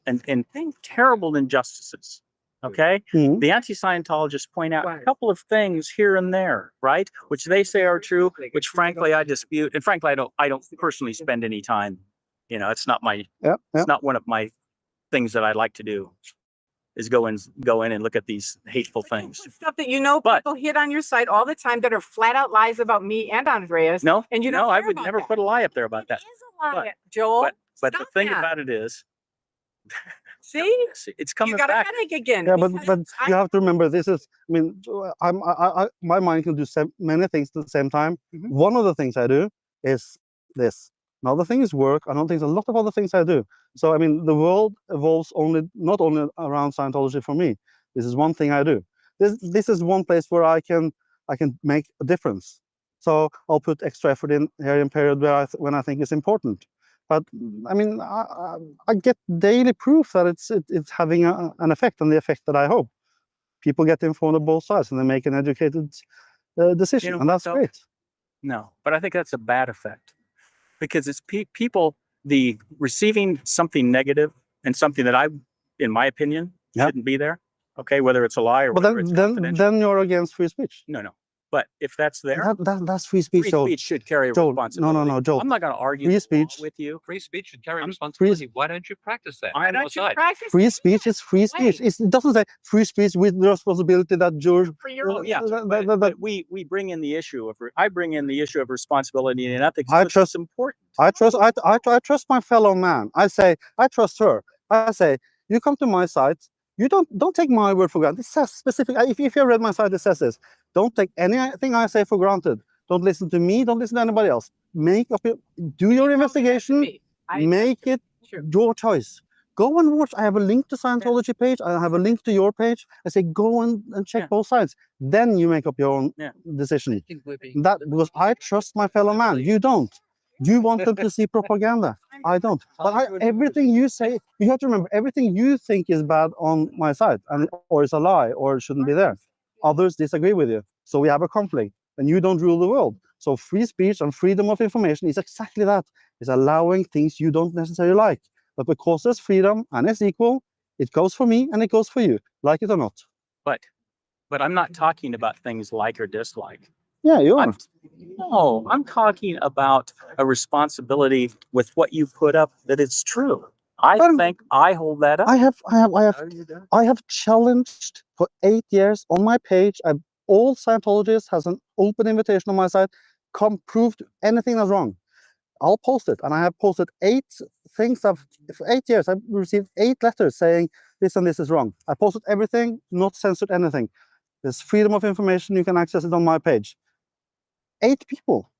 and terrible injustices. Okay. Mhm. The anti-Scientologists point out a couple of things here and there, right? Which they say are true, which frankly I dispute. And frankly, I don't personally spend any time. You know, it's not my, Yeah, yeah. it's not one of my things that I like to do is go in and look at these hateful things. Stuff that you know But- people hit on your site all the time that are flat out lies about me and Andreas. No, and you don't no, I care would about never that. put a lie up there about that. It is a lie, But- Joel. But the Stop thing that. about it is, See, it's you coming got a back. headache again. Yeah, but because you have to remember this is. I mean, my mind can do many things at the same time. Mhm. One of the things I do is this. Another thing is work. Another thing is a lot of other things I do. So I mean, the world evolves not only around Scientology for me. This is one thing I do. This is one place where I can make a difference. So I'll put extra effort in here in period when I think it's important. But I mean, I get daily proof that it's having an effect, and the effect that I hope. People get informed on both sides and they make an educated decision, You know, and that's so- great. No, but I think that's a bad effect because it's people the receiving something negative and something that in my opinion, Yeah. shouldn't be there. Okay, whether it's a lie or But whether it's confidential. then you're against free speech. No. But if that's there, That's free speech. free Joel. speech should carry Joel, responsibility. no, Joel. I'm not going to argue Free the law speech- with you. Free speech should carry I'm- responsibility. Why don't you practice that? I on don't your don't you side? practice Free that? speech is free speech. Wait. It doesn't say free speech with the responsibility that you're. For your Oh, yeah, that- but we bring in the issue of I bring in the issue of responsibility and ethics. I because trust- it's important. I trust my fellow man. I say I trust her. I say you come to my site. You don't take my word for granted. It says specific. If you have read my site, it says this. Don't take anything I say for granted. Don't listen to me. Don't listen to anybody else. Do your investigation. Make it your choice. Go and watch. I have a link to Scientology page. I have a link to your page. I say go and check Yeah. both sides. Then you make up your own Yeah. decision. That because I trust my fellow man. You don't. You want them to see propaganda. I don't. But everything you say, you have to remember everything you think is bad on my side, or is a lie, or shouldn't be there. Others disagree with you, so we have a conflict, and you don't rule the world. So free speech and freedom of information is exactly that. It's allowing things you don't necessarily like, but because there's freedom and it's equal, it goes for me and it goes for you, like it or not. But I'm not talking about things like or dislike. Yeah, you are. I'm talking about a responsibility with what you put up that it's true. I But- think I hold that up. I have challenged for 8 years on my page. All Scientologists has an open invitation on my site. Come prove anything that's wrong. I'll post it, and I have posted 8 things. For 8 years, I've received 8 letters saying this and this is wrong. I posted everything, not censored anything. There's freedom of information. You can access it on my page. 8 people.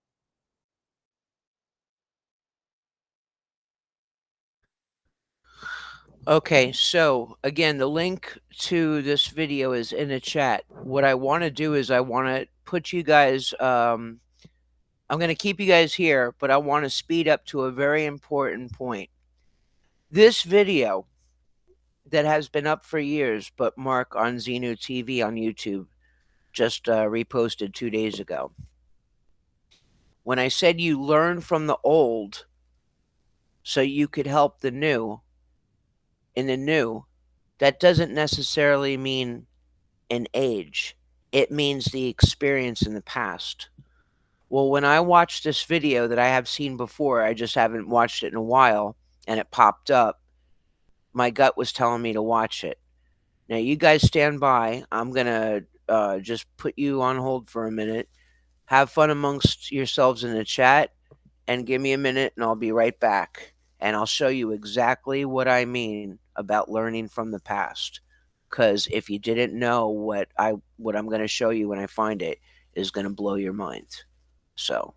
Okay, so again, the link to this video is in the chat. What I want to do is I want to put you guys, I'm going to keep you guys here, but I want to speed up to a very important point. This video that has been up for years, but Mark on Xenu TV on YouTube just reposted 2 days ago. When I said you learn from the old so you could help the new, in the new, that doesn't necessarily mean an age. It means the experience in the past. Well, when I watched this video that I have seen before, I just haven't watched it in a while, and it popped up, my gut was telling me to watch it. Now, you guys stand by. I'm going to just put you on hold for a minute. Have fun amongst yourselves in the chat, and give me a minute, and I'll be right back. And I'll show you exactly what I mean about learning from the past. Because if you didn't know what I'm going to show you when I find it is going to blow your mind. So,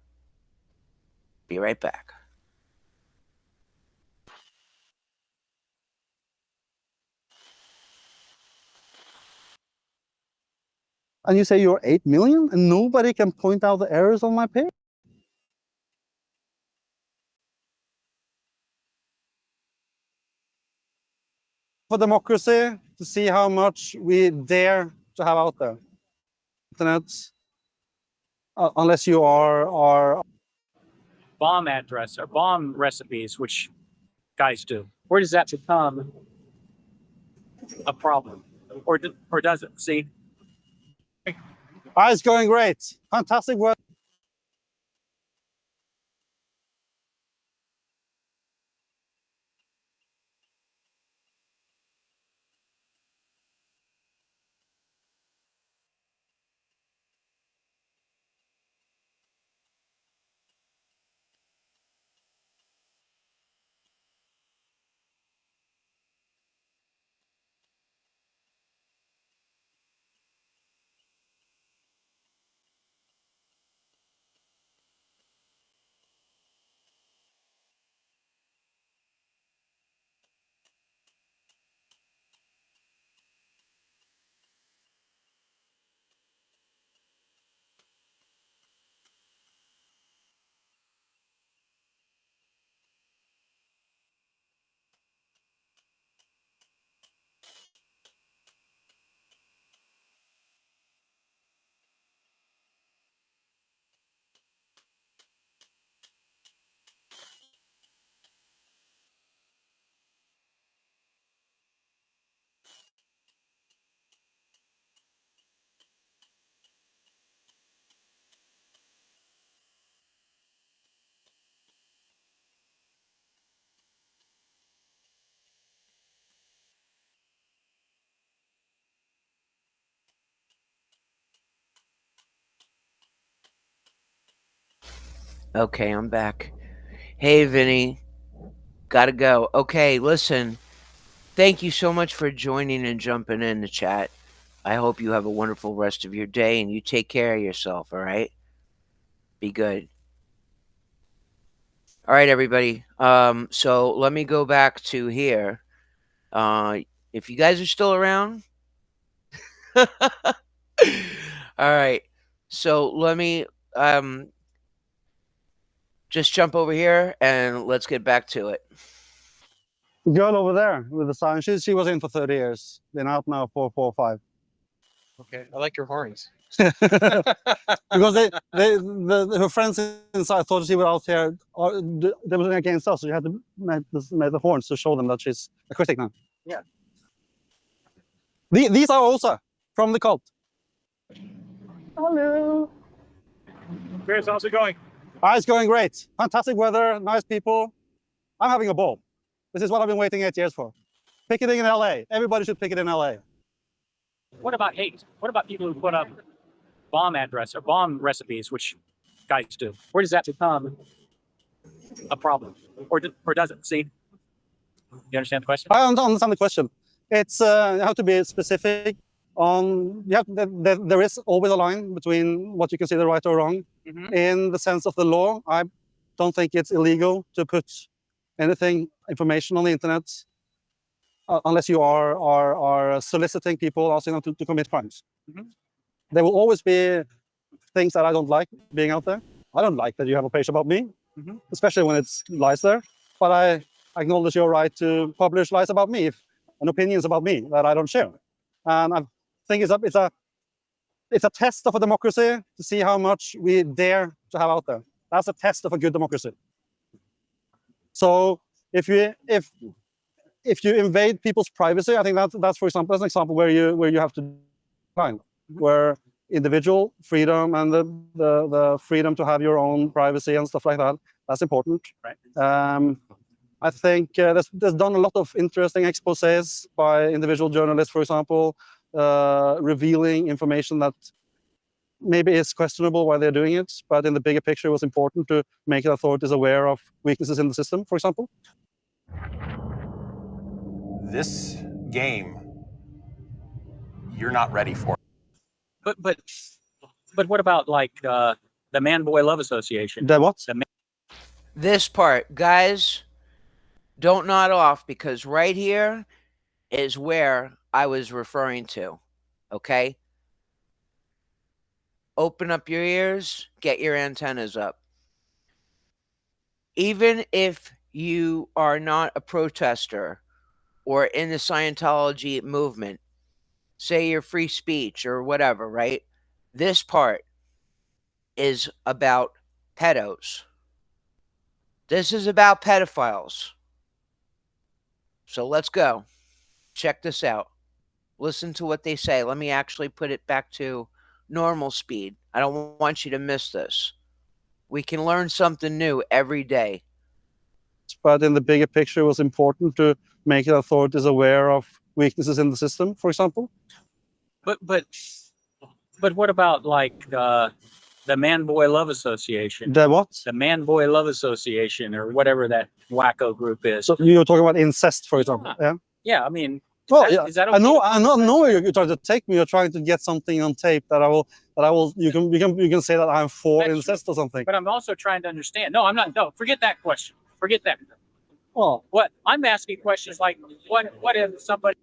be right back. And you say you're 8 million, and nobody can point out the errors on my page? For democracy, to see how much we dare to have out there. Internet, unless you are Bomb address or bomb recipes, which guys do. Where does that become a problem? or does it? See, It's going great. Fantastic work. Okay, I'm back. Hey, Vinny. Gotta go. Okay, listen. Thank you so much for joining and jumping in the chat. I hope you have a wonderful rest of your day and you take care of yourself, all right? Be good. All right, everybody. So let me go back to here. If you guys are still around, all right. So let me um just jump over here and let's get back to it. The girl over there with the sign, she was in for 30 years. Been out now for 4 or 5. Okay, I like your horns. Because her friends inside thought she was out here, they were against us, so you had to make the horns to show them that she's a critic now. Yeah. These are also from the cult. hello. Chris, how's it going? It's going great. Fantastic weather, nice people. I'm having a ball. This is what I've been waiting 8 years for. Picketing in LA. Everybody should picket in LA. What about hate? What about people who put up bomb address or bomb recipes, which guys do? Where does that become a problem, or does it? See, you understand the question? I don't understand the question. It's you have to be specific on. There is always a line between what you consider right or wrong. In the sense of the law, I don't think it's illegal to put anything information on the internet unless you are soliciting people, asking them to commit crimes. There will always be things that I don't like being out there. I don't like that you have a page about me, especially when it's lies there. But I acknowledge your right to publish lies about me and opinions about me that I don't share. And I think it's a test of a democracy to see how much we dare to have out there. That's a test of a good democracy. So if you invade people's privacy, I think that's for example, that's an example where you have to find where individual freedom and the freedom to have your own privacy and stuff like that, that's important. Right. I think there's done a lot of interesting exposés by individual journalists, for example, revealing information that maybe is questionable why they're doing it, but in the bigger picture, it was important to make the authorities aware of weaknesses in the system, for example. This game, you're not ready for. But what about like the Man Boy Love Association? The what? This part, guys, don't nod off because right here is where I was referring to. Okay? Open up your ears, get your antennas up. Even if you are not a protester or in the Scientology movement, say you're free speech or whatever, right? This part is about pedos. This is about pedophiles. So let's go. Check this out. Listen to what they say. Let me actually put it back to normal speed. I don't want you to miss this. We can learn something new every day. But in the bigger picture, it was important to make the authorities aware of weaknesses in the system, for example. But what about like the Man Boy Love Association? The what? The Man Boy Love Association or whatever that wacko group is. So you're talking about incest, for example. Yeah. Yeah, I mean, Well, yeah. is that I know. okay? I know where you're trying to take me. You're trying to get something on tape that I will. That I will. You can say that I'm for That's incest or something. But I'm also trying to understand. No, I'm not. No, forget that question. Forget that. Well, What I'm asking questions like, what if somebody?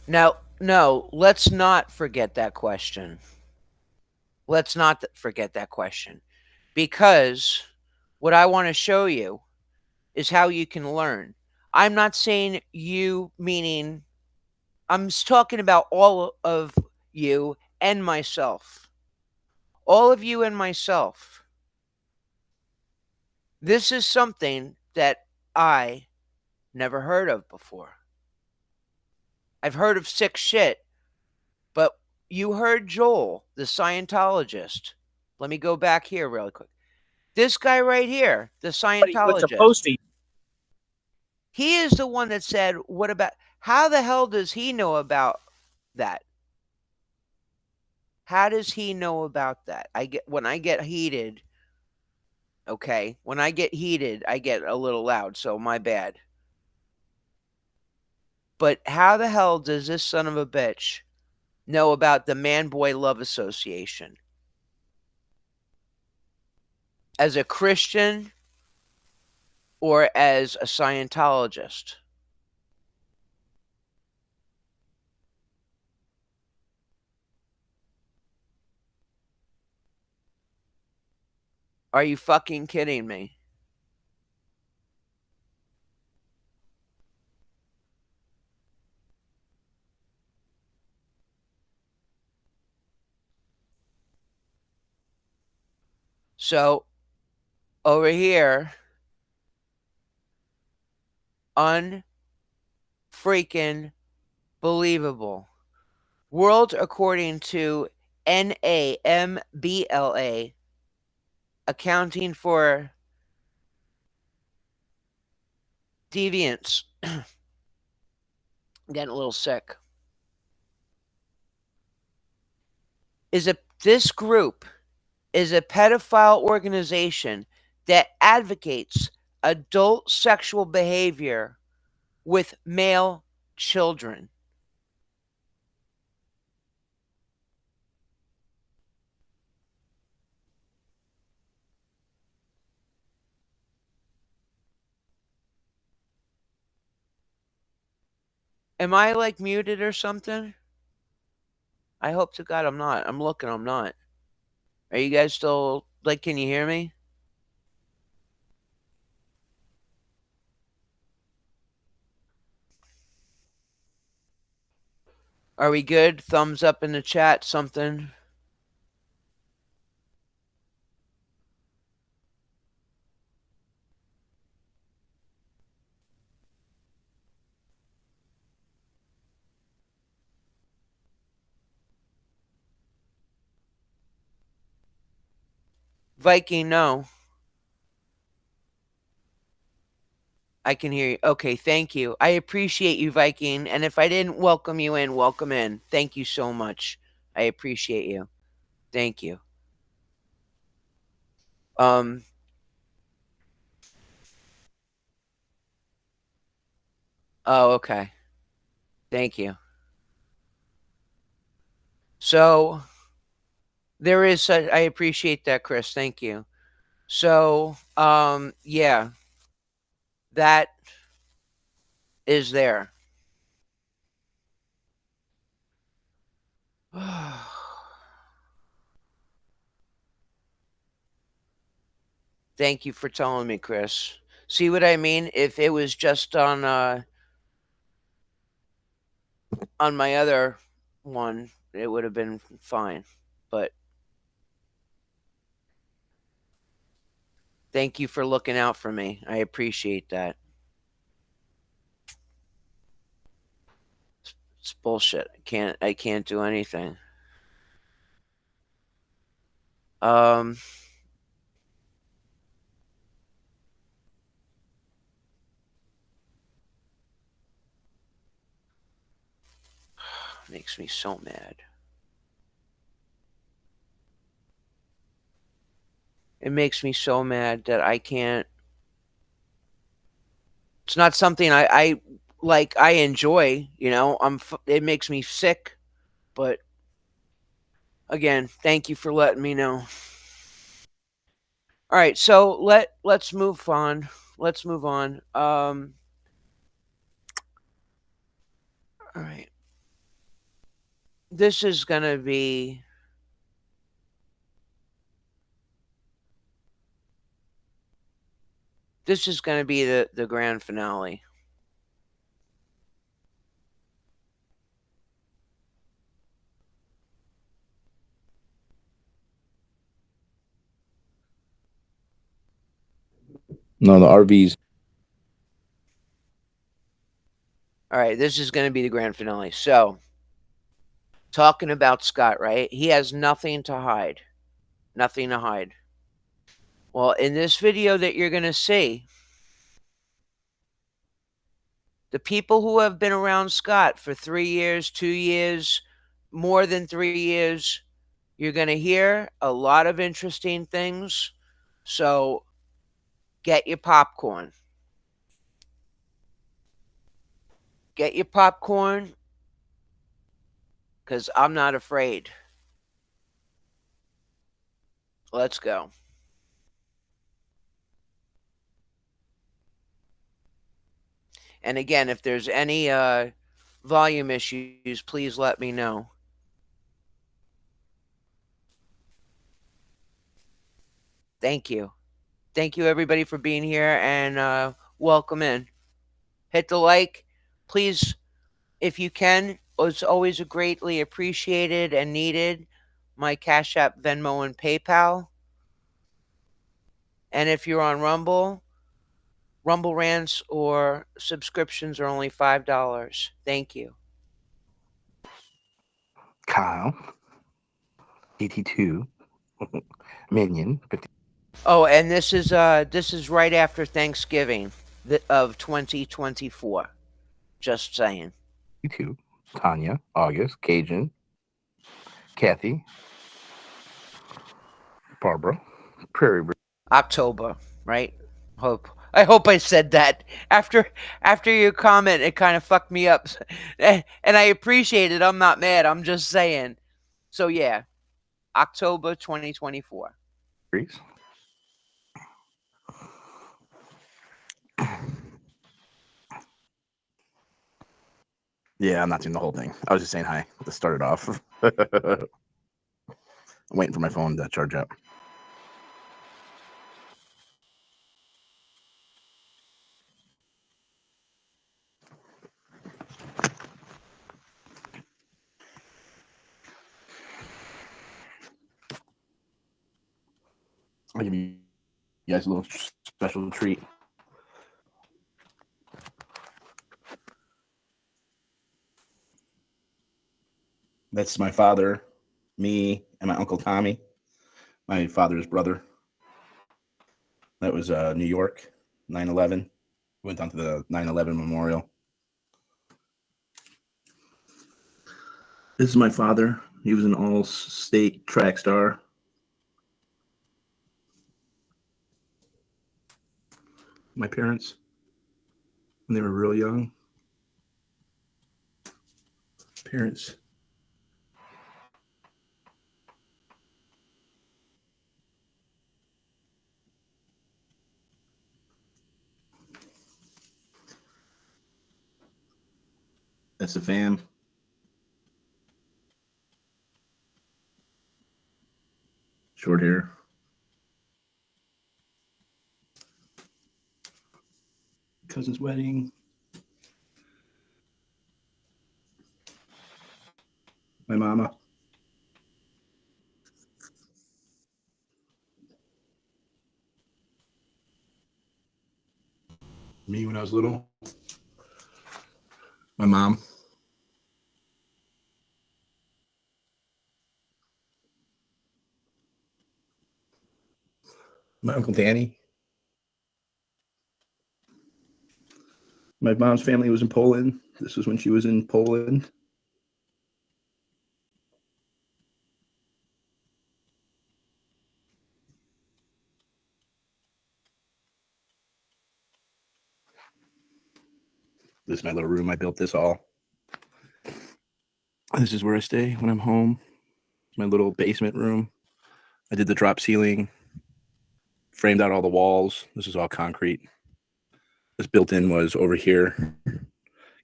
Now, no, let's not forget that question. Let's not forget that question. Because what I want to show you is how you can learn. I'm not saying you, meaning I'm talking about all of you and myself. All of you and myself. This is something that I never heard of before. I've heard of sick shit, but you heard Joel, the Scientologist. Let me go back here really quick. This guy right here, the Puts a Scientologist, posting. he is the one that said, what about, how the hell does he know about that? How does he know about that? When I get heated, okay, when I get heated, I get a little loud, so my bad. But how the hell does this son of a bitch know about the Man Boy Love Association? As a Christian or as a Scientologist? Are you fucking kidding me? So, over here, unfreaking believable. World according to NAMBLA, accounting for deviance. I'm getting a little sick. This group is a pedophile organization that advocates adult sexual behavior with male children. Am I like muted or something? I hope to God I'm not. I'm looking, I'm not. Are you guys still like, can you hear me? Are we good? Thumbs up in the chat, something. Viking, no. I can hear you. Okay, thank you. I appreciate you, Viking. And if I didn't welcome you in, welcome in. Thank you so much. I appreciate you. Thank you. Um Oh, okay. Thank you. So there is I appreciate that, Chris. Thank you. So, yeah, that is there. Thank you for telling me, Chris. See what I mean? If it was just on my other one, it would have been fine. But thank you for looking out for me. I appreciate that. It's bullshit. I can't do anything. Um makes me so mad. It makes me so mad that I can't. It's not something I like. I enjoy, you know. It makes me sick, but again, thank you for letting me know. All right, so let's move on. Let's move on. All right. This is gonna be the grand finale. No, the RVs. All right, this is gonna be the grand finale. So, talking about Scott, right? He has nothing to hide. Nothing to hide. Well, in this video that you're gonna see, the people who have been around Scott for 3 years, 2 years, more than 3 years, you're going to hear a lot of interesting things. So get your popcorn. Get your popcorn because I'm not afraid. Let's go. And again, if there's any volume issues, please let me know. Thank you. Thank you, everybody, for being here and welcome in. Hit the like. Please, if you can, it's always greatly appreciated and needed. My Cash App, Venmo, and PayPal. And if you're on Rumble, Rumble rants or subscriptions are only $5. Thank you. Kyle. DT2. Minion. 50. Oh, and this is right after Thanksgiving of 2024. Just saying. 2. Tanya. August. Cajun. Kathy. Barbara. Prairie. October, right? I hope I said that. After your comment, it kind of fucked me up. And I appreciate it. I'm not mad. I'm just saying. So yeah, October 2024. Breeze. Yeah, I'm not doing the whole thing. I was just saying hi to start it off. I'm waiting for my phone to charge up. I'll give you guys a little special treat. That's my father, me, and my uncle Tommy, my father's brother. That was New York, 9/11. Went down to the 9/11 memorial. This is my father. He was an all-state track star. My parents, when they were real young. Parents. That's the fam. Short hair. Cousin's wedding. My mama. Me when I was little. My mom. My Uncle Danny. My mom's family was in Poland. This was when she was in Poland. This is my little room. I built this all. This is where I stay when I'm home. My little basement room. I did the drop ceiling, framed out all the walls. This is all concrete. This built-in was over here.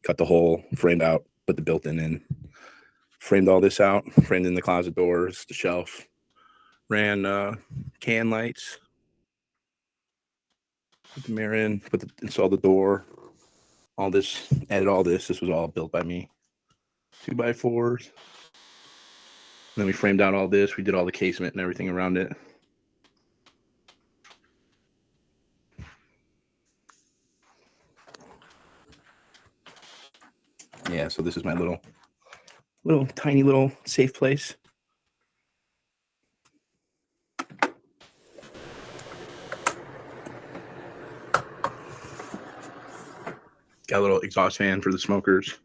Cut the hole, framed out, put the built-in in. Framed all this out, framed in the closet doors, the shelf. Ran can lights. Put the mirror in, installed the door. All this, added all this. This was all built by me. 2x4s. And then we framed out all this. We did all the casement and everything around it. Yeah, so this is my little tiny little safe place. Got a little exhaust fan for the smokers.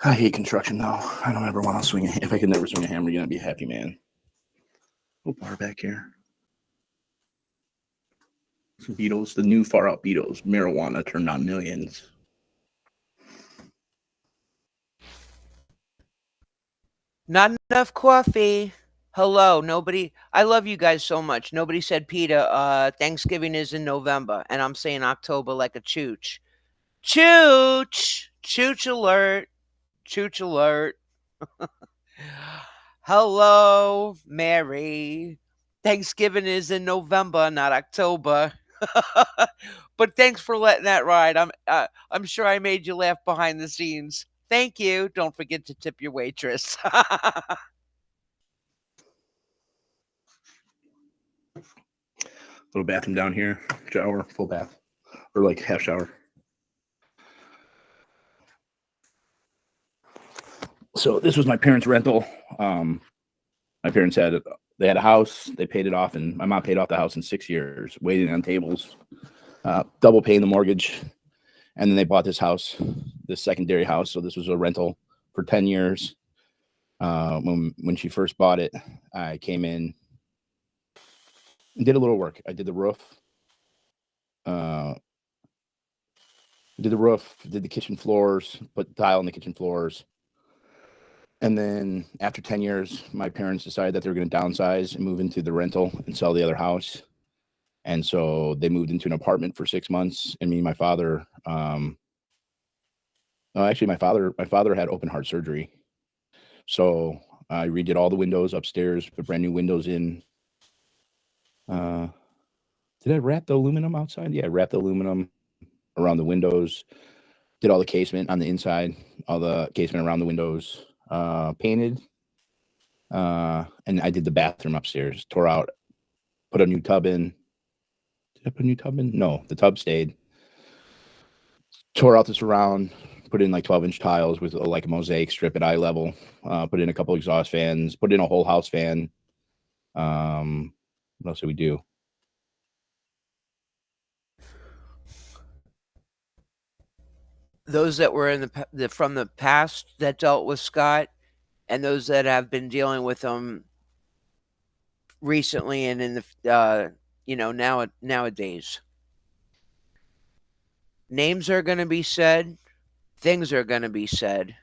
I hate construction though. I don't ever want to swing a. If I could never swing a hammer again, I'd be a happy man. Oh, bar back here. Some Beatles, the new Far Out Beatles. Marijuana turned on millions. Not enough coffee. Hello, nobody. I love you guys so much. Nobody said, Peter, Thanksgiving is in November, and I'm saying October like a chooch. Chooch! Chooch alert. Chooch alert. Hello, Mary. Thanksgiving is in November, not October. But thanks for letting that ride. I'm sure I made you laugh behind the scenes. Thank you. Don't forget to tip your waitress. Little bathroom down here. Shower, full bath. Or like half shower. So this was my parents' rental. My parents had a house. They paid it off, and my mom paid off the house in 6 years, waiting on tables, double paying the mortgage, and then they bought this house, this secondary house. So this was a rental for 10 years. When she first bought it, I came in and did a little work. I did the roof. Did the kitchen floors, put tile in the kitchen floors. And then after 10 years, my parents decided that they were going to downsize and move into the rental and sell the other house. And so they moved into an apartment for 6 months. And me and my father, actually my father had open heart surgery. So I redid all the windows upstairs, put brand new windows in. Did I wrap the aluminum outside? Yeah, I wrapped the aluminum around the windows. Did all the casement on the inside, all the casement around the windows. Painted, and I did the bathroom upstairs, tore out, put a new tub in. Did I put a new tub in? No, the tub stayed. Tore out the surround, put in like 12-inch tiles with like a mosaic strip at eye level, put in a couple exhaust fans, put in a whole house fan. What else did we do? Those that were in from the past that dealt with Scott, and those that have been dealing with him recently and in the nowadays. Names are going to be said, things are going to be said,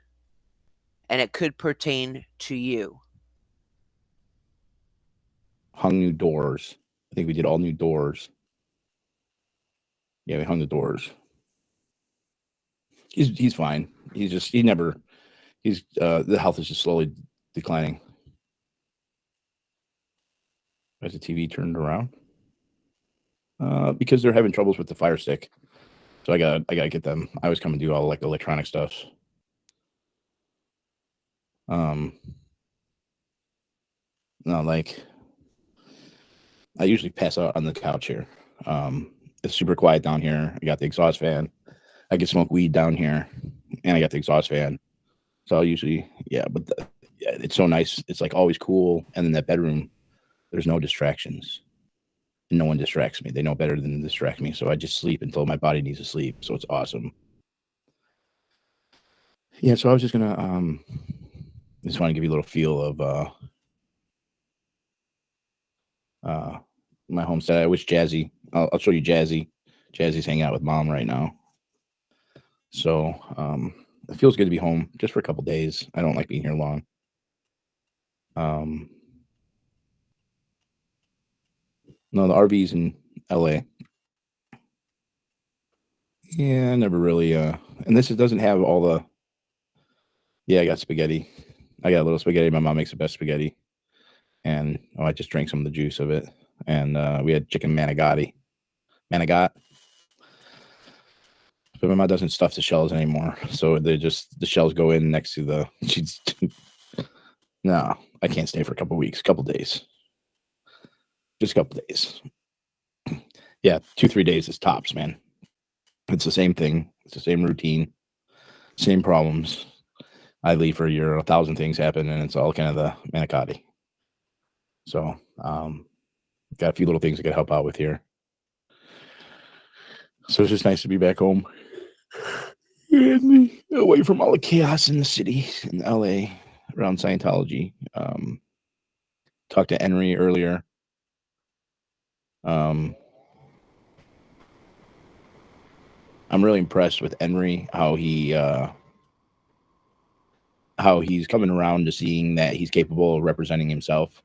and it could pertain to you. Hung new doors. I think we did all new doors. Yeah, we hung the doors. He's fine. The health is just slowly declining. Has the TV turned around? Because they're having troubles with the Fire Stick. So I gotta get them. I always come and do all like the electronic stuff. No, like I usually pass out on the couch here. It's super quiet down here. I got the exhaust fan. I can smoke weed down here, and I got the exhaust fan. So I'll usually, it's so nice. It's like always cool. And then that bedroom, there's no distractions. and no one distracts me. They know better than to distract me, so I just sleep until my body needs to sleep. So it's awesome. Yeah, so I was just gonna just want to give you a little feel of my homestead. I wish Jazzy. I'll show you Jazzy. Jazzy's hanging out with mom right now. So it feels good to be home just for a couple days. I don't like being here long. No, the RV's in LA. Yeah, I never really and this doesn't have all the. Yeah, I got spaghetti. I got a little spaghetti. My mom makes the best spaghetti. And I just drank some of the juice of it. And we had chicken manigot. But my mom doesn't stuff the shells anymore. So they're just the shells go in next to the she's no, I can't stay for a couple weeks, couple days. Just a couple days. Yeah, 2-3 days is tops, man. It's the same thing. It's the same routine, same problems. I leave for a year, 1,000 things happen, and it's all kind of the manicotti. So, got a few little things I could help out with here. So it's just nice to be back home and away from all the chaos in the city in LA around Scientology. Talked to Henry earlier. I'm really impressed with Henry, how he's coming around to seeing that he's capable of representing himself.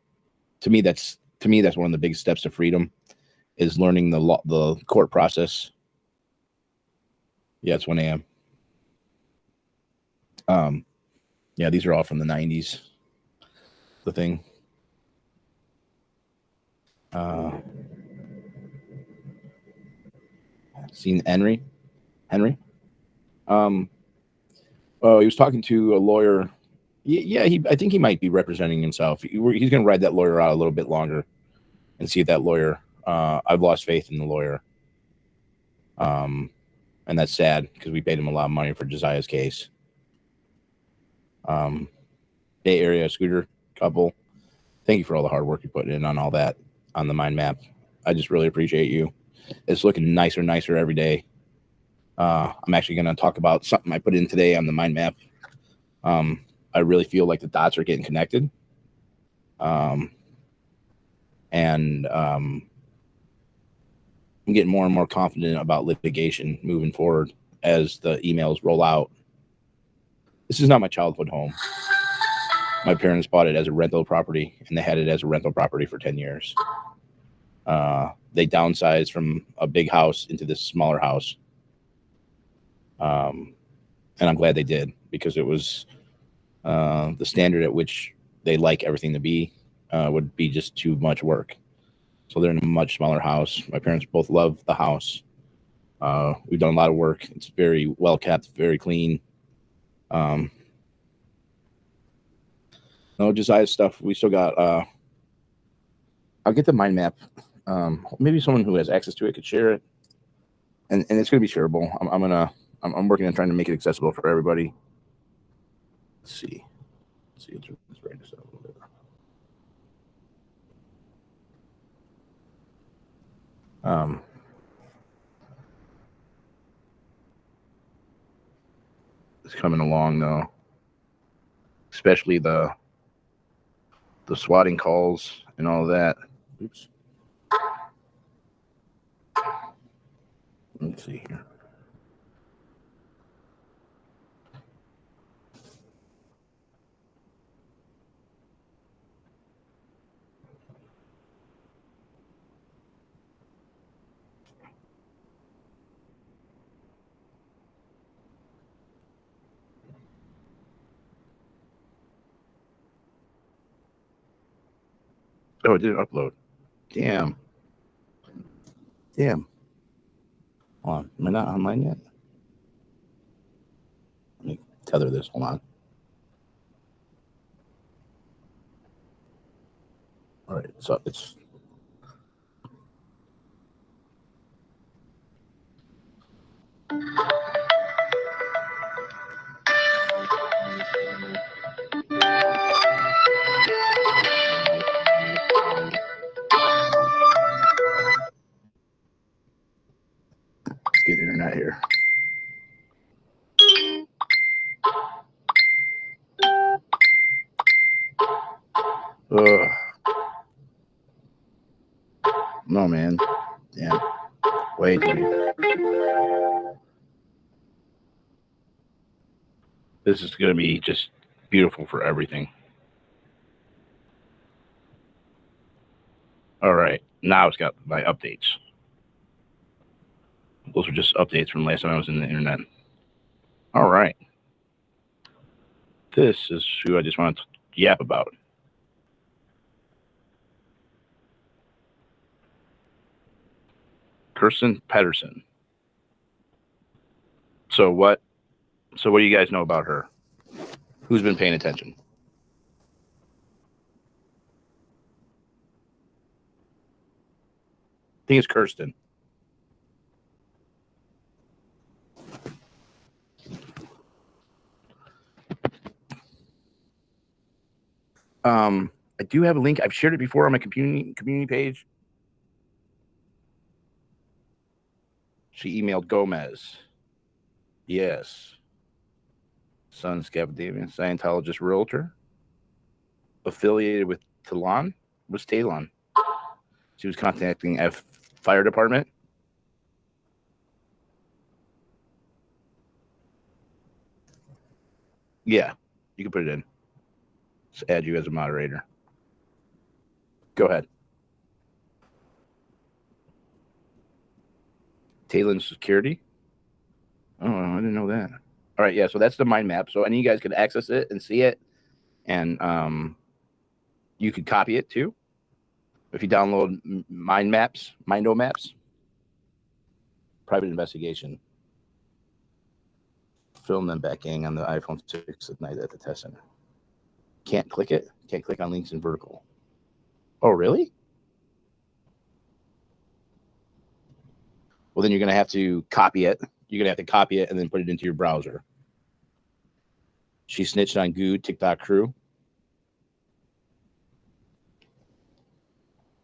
To me, that's one of the big steps to freedom, is learning the court process. Yeah, it's 1 a.m. Yeah, these are all from the 90s. The thing. Seen Henry? Oh, he was talking to a lawyer. Yeah, I think he might be representing himself. He's going to ride that lawyer out a little bit longer and see if that lawyer. I've lost faith in the lawyer. And that's sad because we paid him a lot of money for Josiah's case. Bay Area scooter couple, thank you for all the hard work you put in on all that on the mind map. I just really appreciate you. It's looking nicer every day. I'm actually going to talk about something I put in today on the mind map. I really feel like the dots are getting connected. I'm getting more and more confident about litigation moving forward as the emails roll out. This is not my childhood home. My parents bought it as a rental property, and they had it as a rental property for 10 years. They downsized from a big house into this smaller house. And I'm glad they did, because it was the standard at which they like everything to be would be just too much work. So they're in a much smaller house. My parents both love the house. We've done a lot of work. It's very well kept, very clean. No, Josiah's stuff. We still got. I'll get the mind map. Maybe someone who has access to it could share it, and it's gonna be shareable. I'm working on trying to make it accessible for everybody. Let's see. Let's bring this up a little bit. It's coming along though, especially the swatting calls and all of that. Oops. Let's see here. Oh, it didn't upload. Damn. Hold on. Am I not online yet? Let me tether this. Hold on. All right. So it's. got here? Ugh. No, man. Damn. Wait. This is going to be just beautiful for everything. All right. Now it's got my updates. Those are just updates from last time I was in the internet. All right. This is who I just wanted to yap about. Kirsten Pedersen. So what do you guys know about her? Who's been paying attention? I think it's Kirsten. I do have a link. I've shared it before on my community page. She emailed Gomez. Yes. Son Scandinavian Scientologist realtor. Affiliated with Talon. What's Talon? She was contacting F fire department. Yeah, you can put it in. Let's add you as a moderator. Go ahead. Talon Security. Oh, I didn't know that. All right, yeah, so that's the mind map. So any of you guys could access it and see it. And you could copy it too. If you download Mindo Maps, private investigation. Film them backing on the iPhone 6 at night at the test center. Can't click it. Can't click on links in vertical. Oh, really? Well, then you're going to have to copy it. You're going to have to copy it and then put it into your browser. She snitched on Good TikTok crew.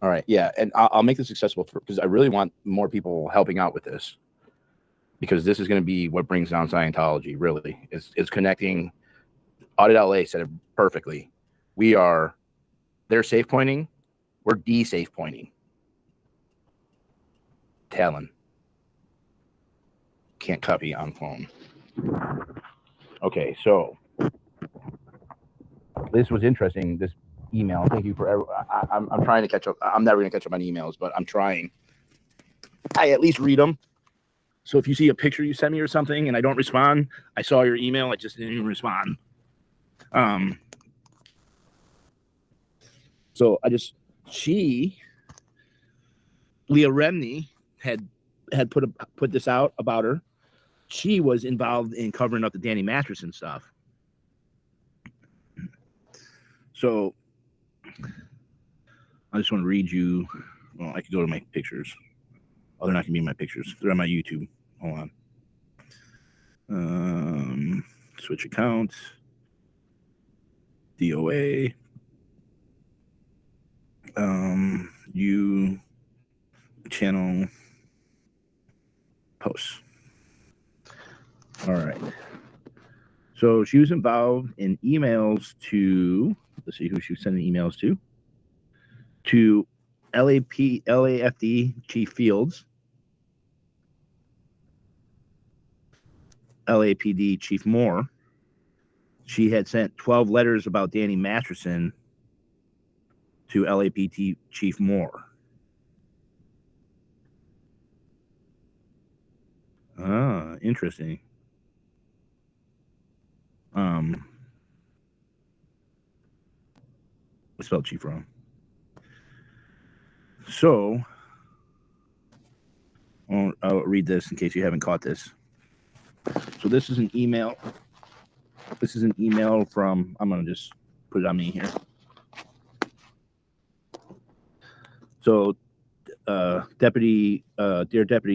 All right, yeah, and I'll make this accessible because I really want more people helping out with this, because this is going to be what brings down Scientology. Really, it's connecting. Audit LA said it perfectly. They're safe pointing, we're de-safe pointing. Talon can't copy on phone. Okay, so this was interesting. This email. Thank you for. I'm trying to catch up. I'm never going to catch up on emails, but I'm trying. I at least read them. So if you see a picture you send me or something and I don't respond, I saw your email. I just didn't even respond. So Leah Remney had put this out about her. She was involved in covering up the Danny Masterson stuff. So I just want to read you. Well, I could go to my pictures. Oh, they're not going to be in my pictures. They're on my YouTube. Hold on. Switch account. DOA. You channel posts. All right. So she was involved in emails to, let's see who she was sending emails to LAFD Chief Fields, LAPD Chief Moore. She had sent 12 letters about Danny Masterson to LAPD Chief Moore. Ah, interesting. I spelled chief wrong. So, I'll read this in case you haven't caught this. So this is an email. This is an email from, I'm going to just put it on me here. So, Dear Deputy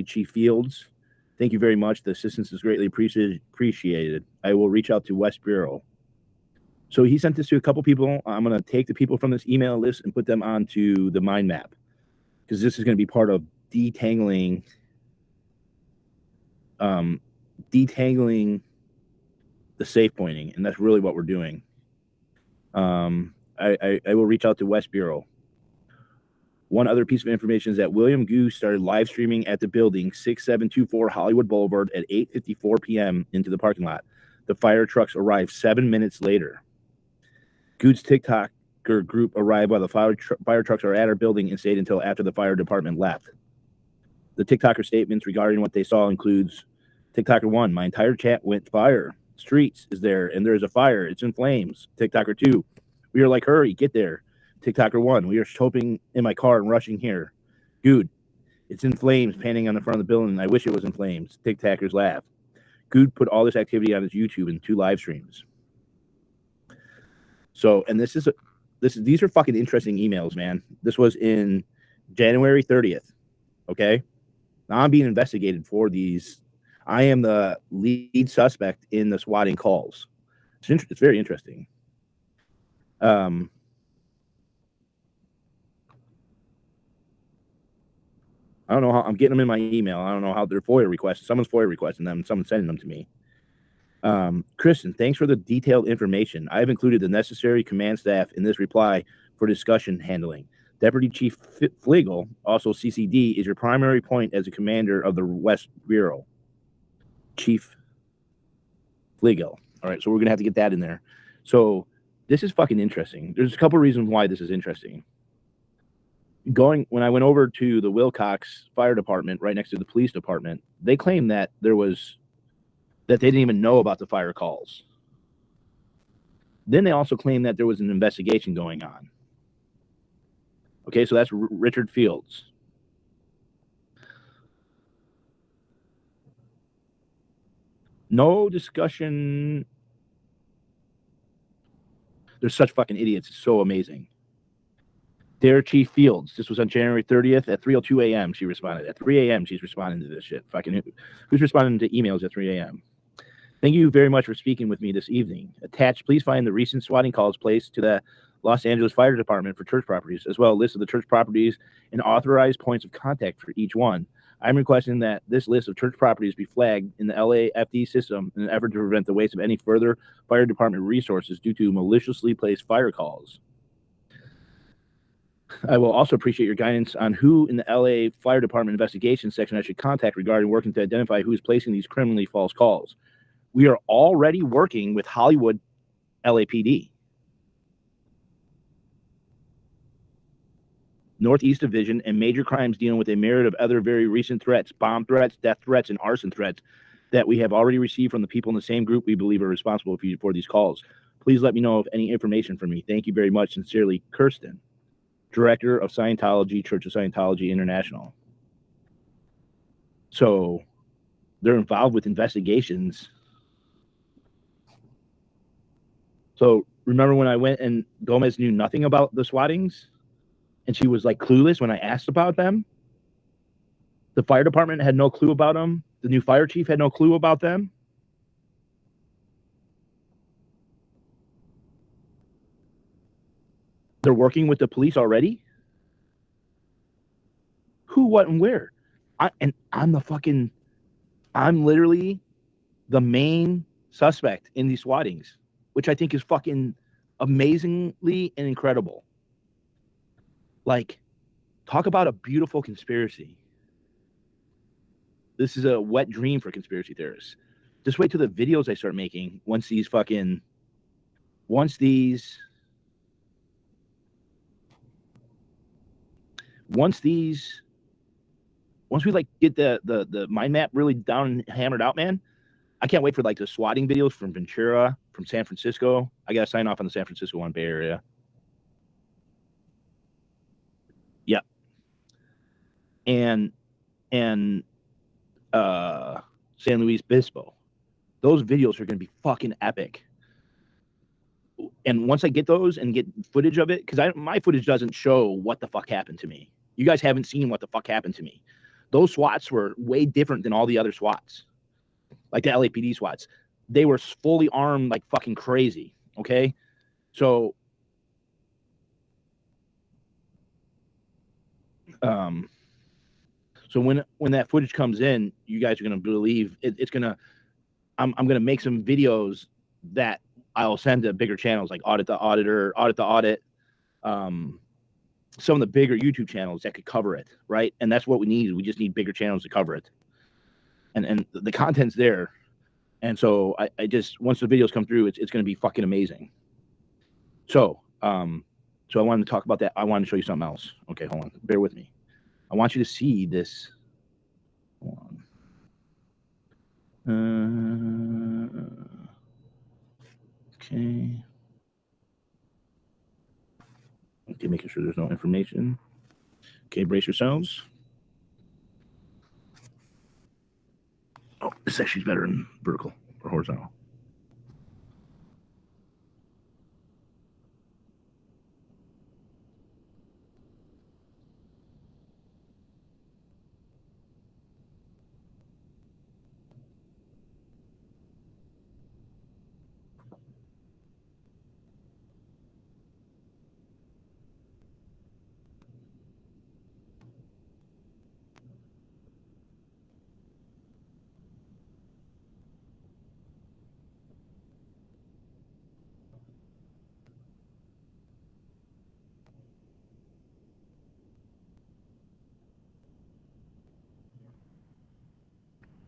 Chief Fields, thank you very much. The assistance is greatly appreciated. I will reach out to West Bureau. So he sent this to a couple people. I'm going to take the people from this email list and put them onto the mind map, because this is going to be part of detangling detangling the safe pointing, and that's really what we're doing. I will reach out to West Bureau. One other piece of information is that William Goose started live streaming at the building 6724 Hollywood Boulevard at 8:54 p.m. into the parking lot. The fire trucks arrived 7 minutes later. Goose TikToker group arrived while the fire trucks are at our building and stayed until after the fire department left. The TikToker statements regarding what they saw includes TikToker 1, my entire chat went fire. Streets is there, and there's a fire. It's in flames. TikToker 2, we are like, hurry, get there. TikToker 1, we are hoping in my car and rushing here. Good, it's in flames, panning on the front of the building. I wish it was in flames. TikTokers laugh. Good put all this activity on his YouTube and 2 live streams. So, and these are fucking interesting emails, man. This was in January 30th. Okay. Now I'm being investigated for these. I am the lead suspect in the swatting calls. It's very interesting. I don't know how I'm getting them in my email. I don't know how they're FOIA requests. Someone's FOIA requesting them. Someone's sending them to me. Kristen, thanks for the detailed information. I have included the necessary command staff in this reply for discussion handling. Deputy Chief Flegel, also CCD, is your primary point as a commander of the West Bureau. Chief Flegel. All right, so we're going to have to get that in there. So this is fucking interesting. There's a couple reasons why this is interesting. When I went over to the Wilcox Fire Department right next to the police department, they claimed that they didn't even know about the fire calls. Then they also claimed that there was an investigation going on. Okay, so that's Richard Fields. No discussion. They're such fucking idiots. It's so amazing. Dear Chief Fields, this was on January 30th at 3:02 a.m. She responded. At 3 a.m. she's responding to this shit. Fucking who's responding to emails at 3 a.m.? Thank you very much for speaking with me this evening. Attached, please find the recent swatting calls placed to the Los Angeles Fire Department for church properties, as well as a list of the church properties and authorized points of contact for each one. I'm requesting that this list of church properties be flagged in the LAFD system in an effort to prevent the waste of any further fire department resources due to maliciously placed fire calls. I will also appreciate your guidance on who in the LA Fire Department investigation section I should contact regarding working to identify who is placing these criminally false calls. We are already working with Hollywood LAPD. Northeast Division, and major crimes dealing with a myriad of other very recent threats, bomb threats, death threats, and arson threats that we have already received from the people in the same group we believe are responsible for these calls. Please let me know of any information from me. Thank you very much. Sincerely, Kirsten, Director of Scientology, Church of Scientology International. So they're involved with investigations. So remember when I went and Gomez knew nothing about the swattings? And she was like clueless when I asked about them. The fire department had no clue about them. The new fire chief had no clue about them. They're working with the police already. Who, what, and where? I'm literally the main suspect in these swattings, which I think is fucking amazingly and incredible. Like, talk about a beautiful conspiracy. This is a wet dream for conspiracy theorists. Just wait till the videos I start making once we like get the mind map really down and hammered out, man. I can't wait for like the swatting videos from Ventura, from San Francisco. I gotta sign off on the San Francisco one, Bay Area. Yep. And San Luis Obispo. Those videos are going to be fucking epic. And once I get those and get footage of it, because my footage doesn't show what the fuck happened to me. You guys haven't seen what the fuck happened to me. Those SWATs were way different than all the other SWATs. Like the LAPD SWATs. They were fully armed like fucking crazy. Okay? So So when that footage comes in, you guys are gonna believe it's gonna. I'm gonna make some videos that I'll send to bigger channels like Audit the Auditor, Audit the Audit, some of the bigger YouTube channels that could cover it, right? And that's what we need. We just need bigger channels to cover it. And the content's there. And so I just once the videos come through, it's gonna be fucking amazing. So so I wanted to talk about that. I wanted to show you something else. Okay, hold on. Bear with me. I want you to see this. Hold on. Okay. Okay, making sure there's no information. Okay, brace yourselves. Oh, this actually is better in vertical or horizontal.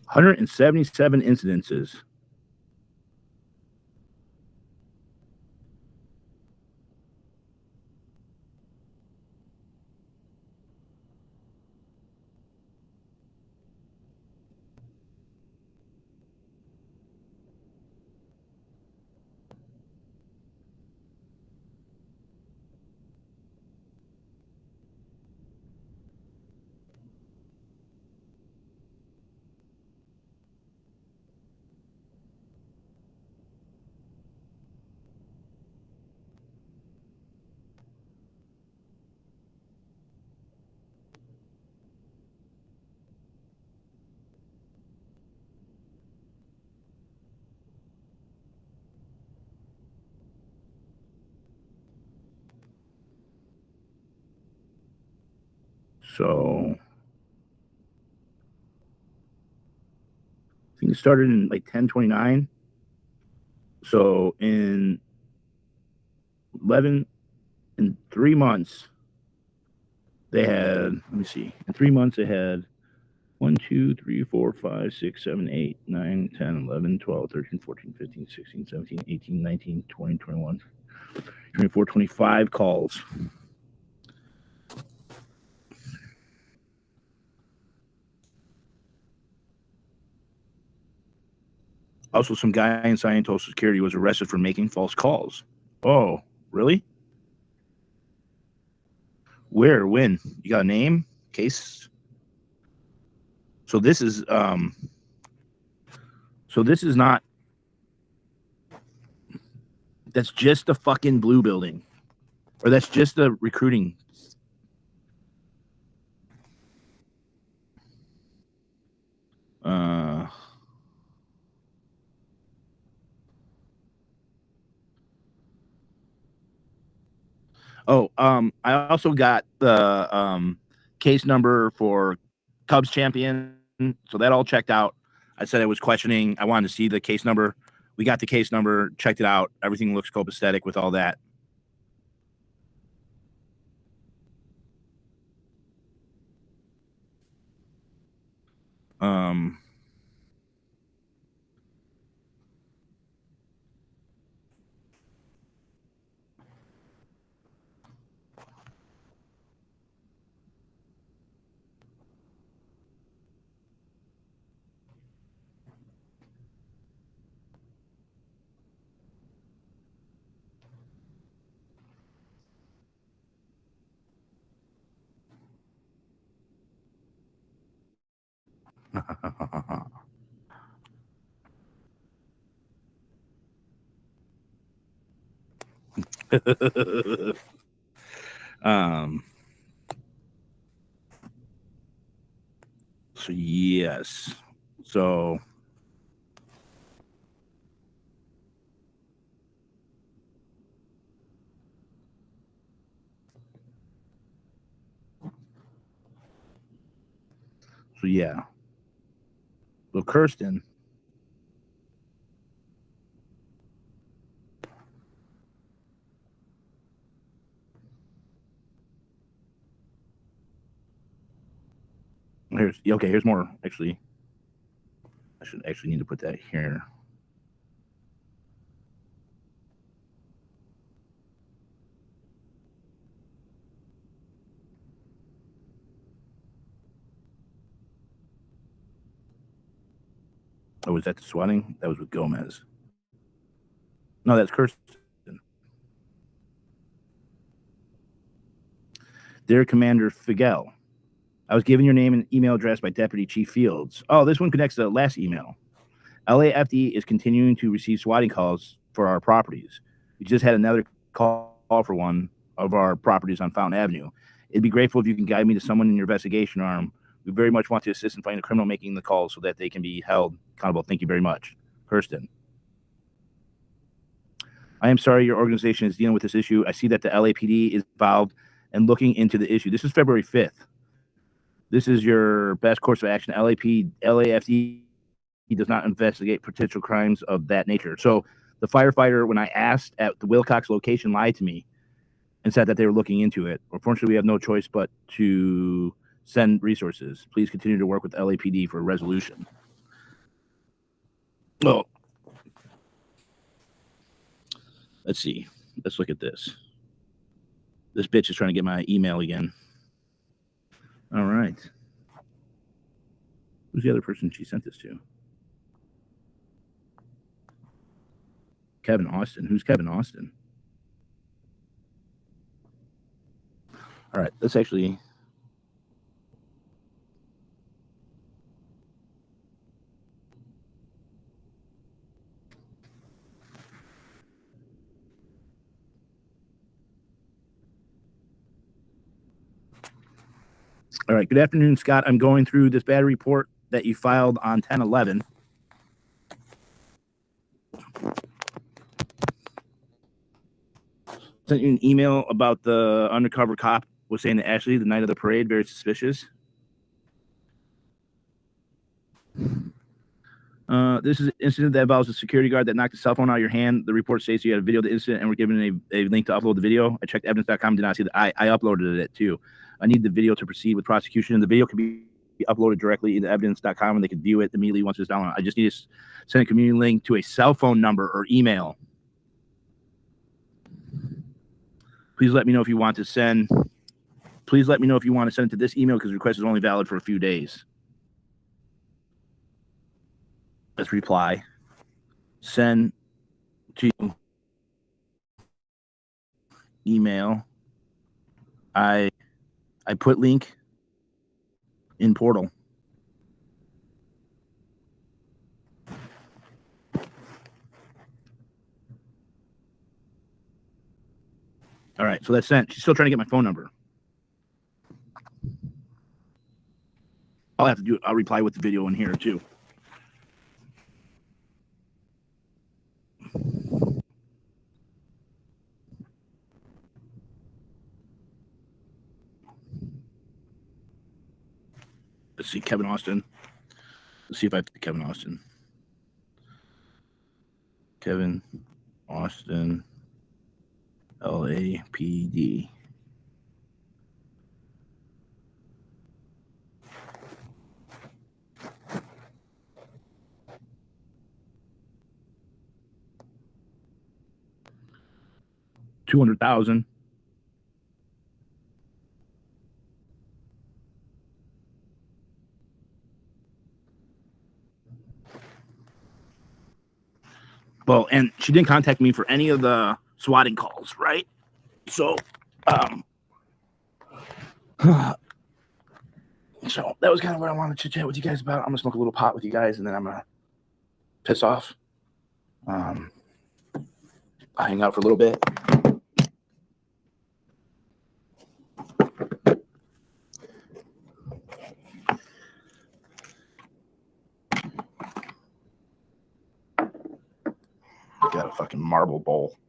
Hundred and 77 incidences. So I think it started in like 1029. So in 11 in 3 months they had, let me see, in 3 months they had 1, 2, 3, 4, 5, 6, 7, 8, 9, 10, 11, 12, 13, 14, 15, 16, 17, 18, 19, 20, 21, 24, 25 calls. Also, some guy in Scientology security was arrested for making false calls. Oh, really? Where? When? You got a name? Case? So this is not, that's just the fucking blue building. Or that's just the recruiting. I also got the case number for Cubs champion, so that all checked out. I said I was questioning. I wanted to see the case number. We got the case number, checked it out. Everything looks copacetic with all that. So yes. So So yeah. So Kirsten. Here's more. Actually, I should actually need to put that here. Oh, was that the swatting? That was with Gomez. No, that's Kirsten. Dear Commander Figel, I was given your name and email address by Deputy Chief Fields. Oh, this one connects to the last email. LAFD is continuing to receive swatting calls for our properties. We just had another call for one of our properties on Fountain Avenue. It'd be grateful if you can guide me to someone in your investigation arm. We very much want to assist in finding the criminal making the calls so that they can be held accountable. Thank you very much. Kirsten. I am sorry your organization is dealing with this issue. I see that the LAPD is involved and looking into the issue. This is February 5th. This is your best course of action. LAFD does not investigate potential crimes of that nature. So the firefighter, when I asked at the Wilcox location, lied to me and said that they were looking into it. Unfortunately, we have no choice but to send resources. Please continue to work with LAPD for a resolution. Well, let's see. Let's look at this. This bitch is trying to get my email again. All right. Who's the other person she sent this to? Kevin Austin. Who's Kevin Austin? All right, let's actually. All right, good afternoon, Scott. I'm going through this bad report that you filed on 10/11. Sent you an email about the undercover cop was saying to Ashley the night of the parade, very suspicious. This is an incident that involves a security guard that knocked a cell phone out of your hand. The report states you had a video of the incident and were given a link to upload the video. I checked evidence.com, did not see that. I uploaded it too. I need the video to proceed with prosecution. The video can be uploaded directly into evidence.com and they can view it immediately once it's downloaded. I just need to send a community link to a cell phone number or email. Please let me know if you want to send. Please let me know if you want to send it to this email because the request is only valid for a few days. Let's reply. Send to email. I put link in portal. All right, so that's sent. She's still trying to get my phone number. I'll have to do it. I'll reply with the video in here too. Let's see, Kevin Austin. Let's see if I have Kevin Austin. Kevin Austin, LAPD. $200,000. Well, and she didn't contact me for any of the swatting calls, right? So, so that was kind of what I wanted to chat with you guys about. I'm gonna smoke a little pot with you guys, and then I'm gonna piss off. I'll hang out for a little bit. Got a fucking marble bowl.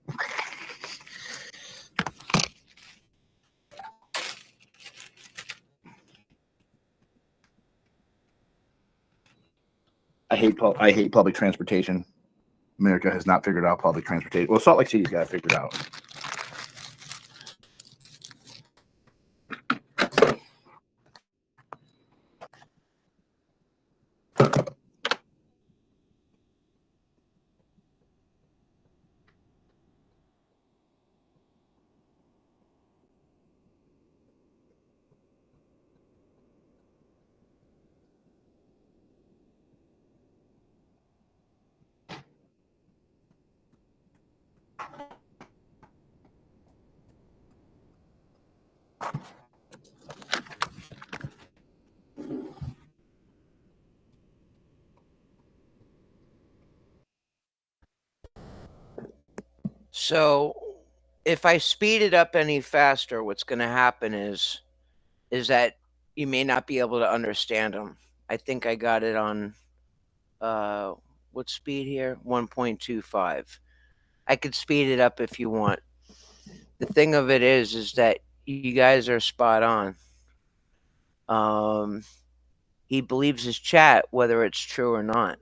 I hate public transportation. America has not figured out public transportation. Well, Salt Lake City's got it figured out. So if I speed it up any faster, what's going to happen is that you may not be able to understand them. I think I got it on uh what speed here? 1.25. I could speed it up if you want. The thing of it is that you guys are spot on. Um he believes his chat whether it's true or not.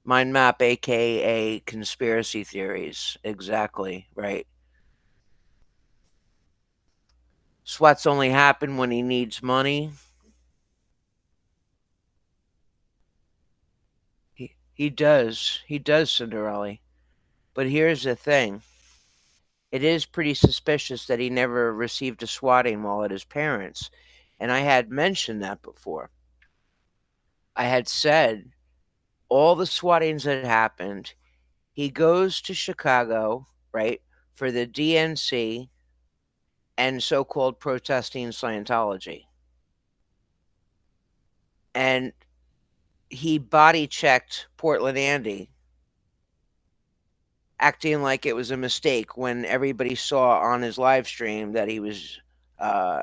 Mind map aka conspiracy theories. Exactly, right. SWATs only happen when he needs money. He does. He does, Cinderella. But here's the thing. It is pretty suspicious that he never received a swatting while at his parents'. And I had mentioned that before. I had said all the swattings that happened, he goes to Chicago, right, for the DNC and so called protesting Scientology. And he body checked Portland Andy, acting like it was a mistake when everybody saw on his live stream that he was, uh,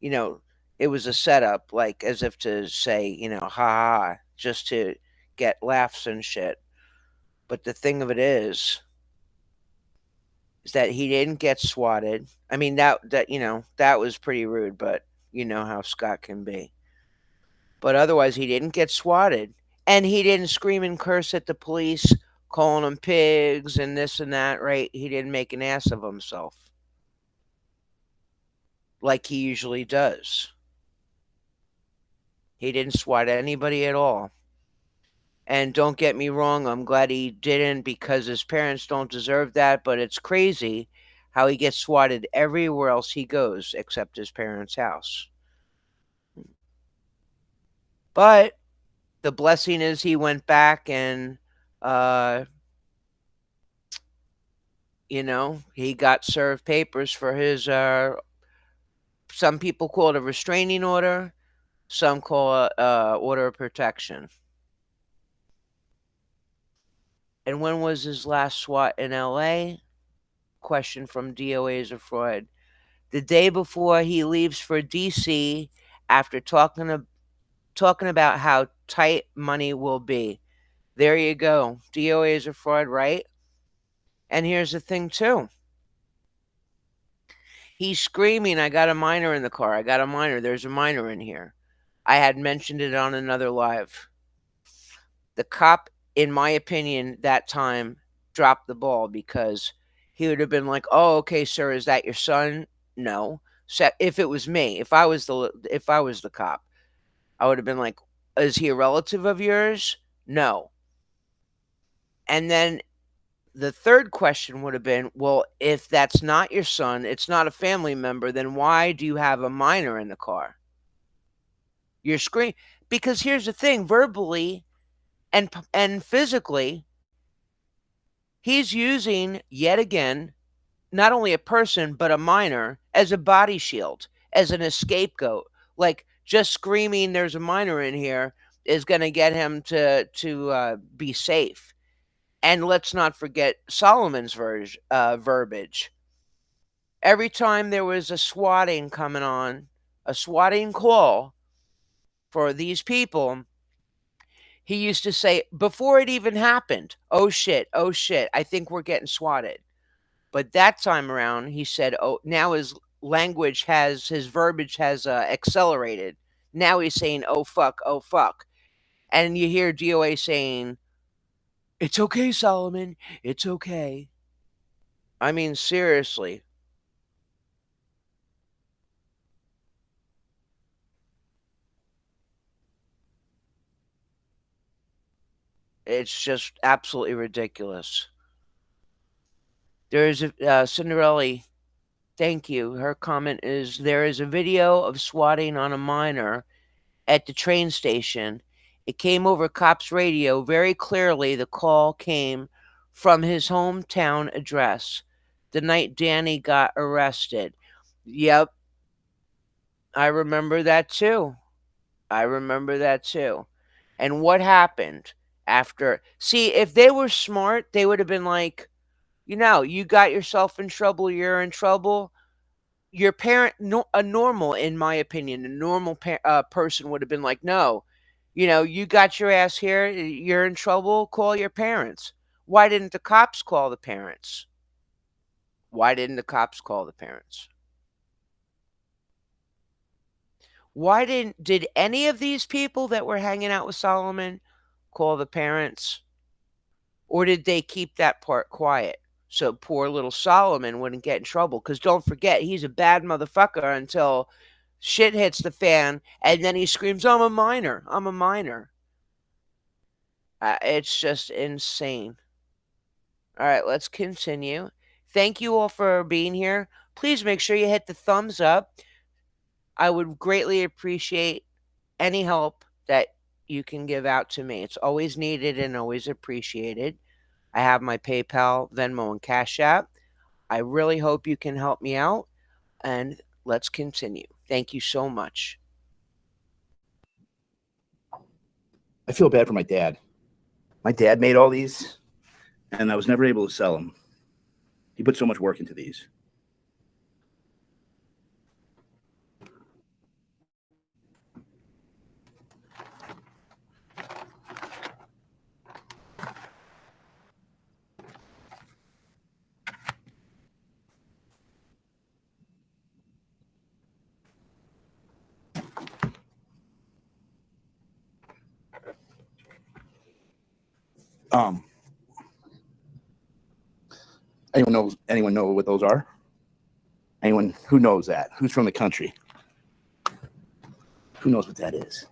you know, it was a setup, like as if to say, ha ha, just to get laughs and shit. But the thing of it is that he didn't get swatted. I mean, that was pretty rude, but you know how Scott can be. But otherwise, he didn't get swatted. And he didn't scream and curse at the police, calling them pigs and this and that, right? He didn't make an ass of himself like he usually does. He didn't swat anybody at all. And don't get me wrong, I'm glad he didn't because his parents don't deserve that, but it's crazy how he gets swatted everywhere else he goes except his parents' house. But the blessing is he went back and he got served papers for his some people call it a restraining order, some call it order of protection. And when was his last SWAT in LA? Question from DOA's of Freud. The day before he leaves for DC after talking about how tight money will be. There you go. DOA's of Freud, right? And here's the thing too. He's screaming, I got a minor in the car. I got a minor. There's a minor in here. I had mentioned it on another live. The cop, in my opinion, that time dropped the ball because he would have been like, "Oh, okay, sir, is that your son?" No. So if it was me, if I was the cop, I would have been like, "Is he a relative of yours?" No. And then the third question would have been, well, if that's not your son, it's not a family member, then why do you have a minor in the car? You're screaming because here's the thing, verbally and physically, he's using yet again not only a person but a minor as a body shield, as an scapegoat. Like just screaming, "There's a minor in here," is going to get him to be safe. And let's not forget Solomon's verbiage. Every time there was a swatting coming on, a swatting call for these people, he used to say, before it even happened, oh shit, I think we're getting swatted. But that time around, he said, oh, now his verbiage has accelerated. Now he's saying, oh, fuck, oh, fuck. And you hear DOA saying, it's okay, Solomon. It's okay. I mean, seriously. It's just absolutely ridiculous. There's a Cinderella. Thank you. Her comment is there is a video of swatting on a minor at the train station. It came over cops' radio very clearly. The call came from his hometown address the night Danny got arrested. Yep, I remember that too. I remember that too. And what happened after? See, if they were smart, they would have been like, you got yourself in trouble, you're in trouble. Your parent, no, a normal, in my opinion, a normal person would have been like, no, you got your ass here, you're in trouble, call your parents. Why didn't the cops call the parents? Why didn't the cops call the parents? Why did any of these people that were hanging out with Solomon call the parents? Or did they keep that part quiet so poor little Solomon wouldn't get in trouble? Because don't forget, he's a bad motherfucker until shit hits the fan, and then he screams, I'm a minor. I'm a minor. It's just insane. All right, let's continue. Thank you all for being here. Please make sure you hit the thumbs up. I would greatly appreciate any help that you can give out to me. It's always needed and always appreciated. I have my PayPal, Venmo, and Cash App. I really hope you can help me out, and let's continue. Thank you so much. I feel bad for my dad. My dad made all these, and I was never able to sell them. He put so much work into these. Anyone know what those are? Anyone who knows that? Who's from the country? Who knows what that is?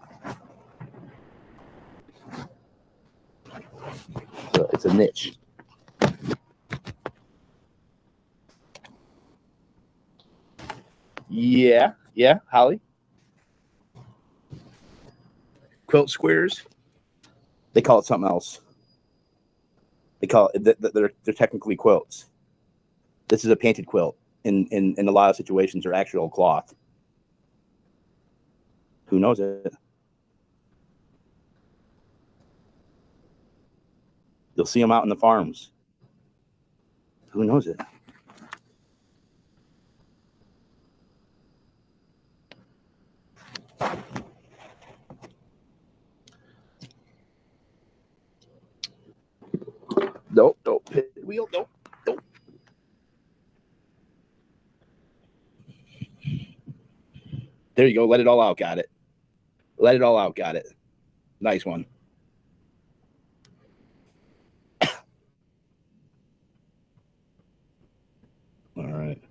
So it's a niche. Yeah, Holly. Quilt squares. They call it something else. They call it they're technically quilts. This is a painted quilt. In a lot of situations, they're actual cloth. Who knows it? You'll see them out in the farms. Who knows it? Nope. Pit wheel. Nope. There you go. Let it all out. Got it. Let it all out. Got it. Nice one. All right.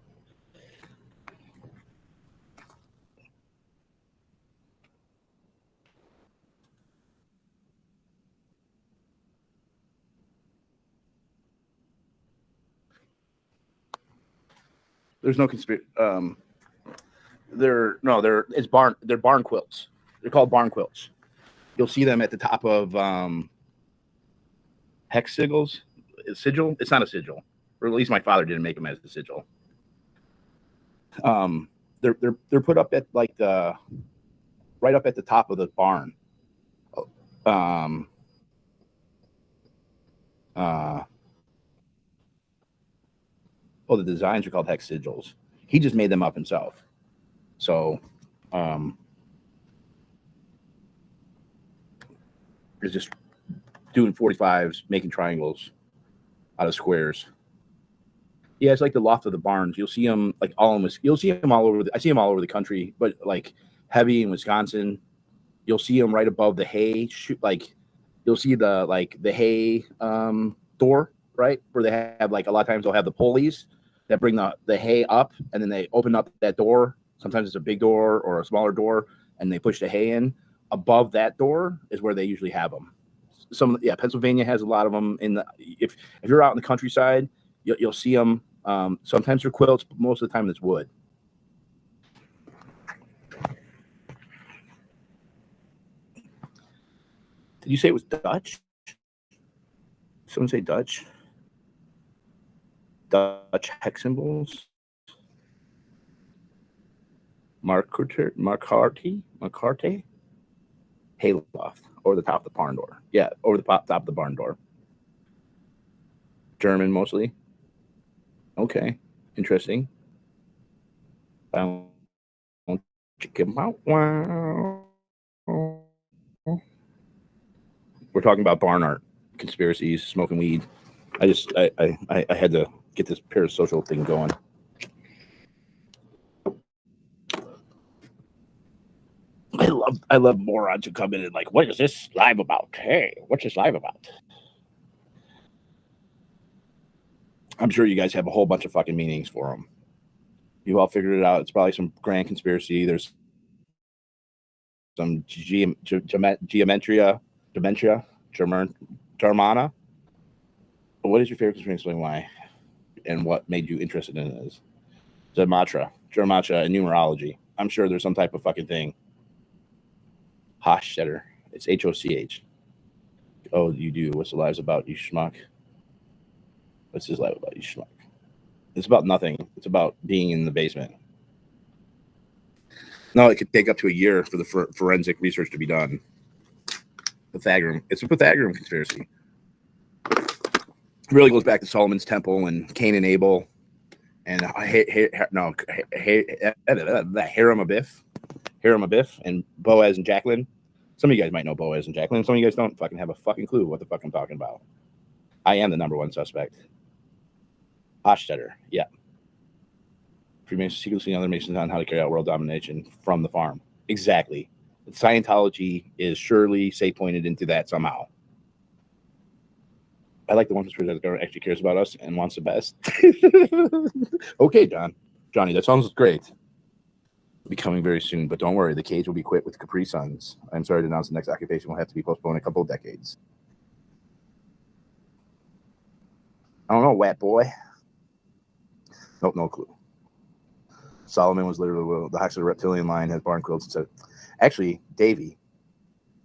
There's no conspiracy. They're barn quilts. They're called barn quilts. You'll see them at the top of hex sigils. Sigil. It's not a sigil, or at least my father didn't make them as a sigil. They're put up at like the right up at the top of the barn. The designs are called hex sigils. He just made them up himself. So, it's just doing 45s, making triangles out of squares. Yeah, it's like the loft of the barns. You'll see them like you'll see them all over. I see them all over the country, but like heavy in Wisconsin. You'll see them right above the hay. You'll see the hay door, right, where they have like a lot of times they'll have the pulleys that bring the hay up, and then they open up that door. Sometimes it's a big door or a smaller door, and they push the hay in. Above that door is where they usually have them. Pennsylvania has a lot of them. If you're out in the countryside, you'll see them. Sometimes they're quilts, but most of the time it's wood. Did you say it was Dutch? Someone say Dutch? Dutch hex symbols? Marcarte? Hayloft. Over the top of the barn door. Yeah, over the top of the barn door. German mostly. Okay, interesting. We're talking about barn art, conspiracies, smoking weed. I had to get this parasocial thing going. I love morons who come in and like, what is this live about? Hey, what's this live about? I'm sure you guys have a whole bunch of fucking meanings for them. You all figured it out. It's probably some grand conspiracy. There's some Germana. What is your favorite conspiracy and why? And what made you interested in it is Gematria and numerology. I'm sure there's some type of fucking thing. Hochstetter. It's Hoch. Oh, you do. What's the lives about, you schmuck? What's his life about, you schmuck? It's about nothing. It's about being in the basement. No, it could take up to a year for the forensic research to be done. Pythagorean. It's a Pythagorean conspiracy. It really goes back to Solomon's Temple and Cain and Abel and Hiram Abiff and Boaz and Jacqueline. Some of you guys might know Boaz and Jacqueline. Some of you guys don't fucking have a fucking clue what the fuck I'm talking about. I am the number one suspect. Hochstetter, yeah. Freemasons secretly other Masons on how to carry out world domination from the farm. Exactly. Scientology is surely pointed into that somehow. I like the one that the government actually cares about us and wants the best. Okay, Johnny, that sounds great. Be coming very soon, but don't worry, the cage will be quit with Capri Suns. I'm sorry to announce the next occupation will have to be postponed a couple of decades. I don't know, wet boy. Nope, no clue. Solomon was literally the Hochstetter reptilian line has barn quilts. So, actually, Davey,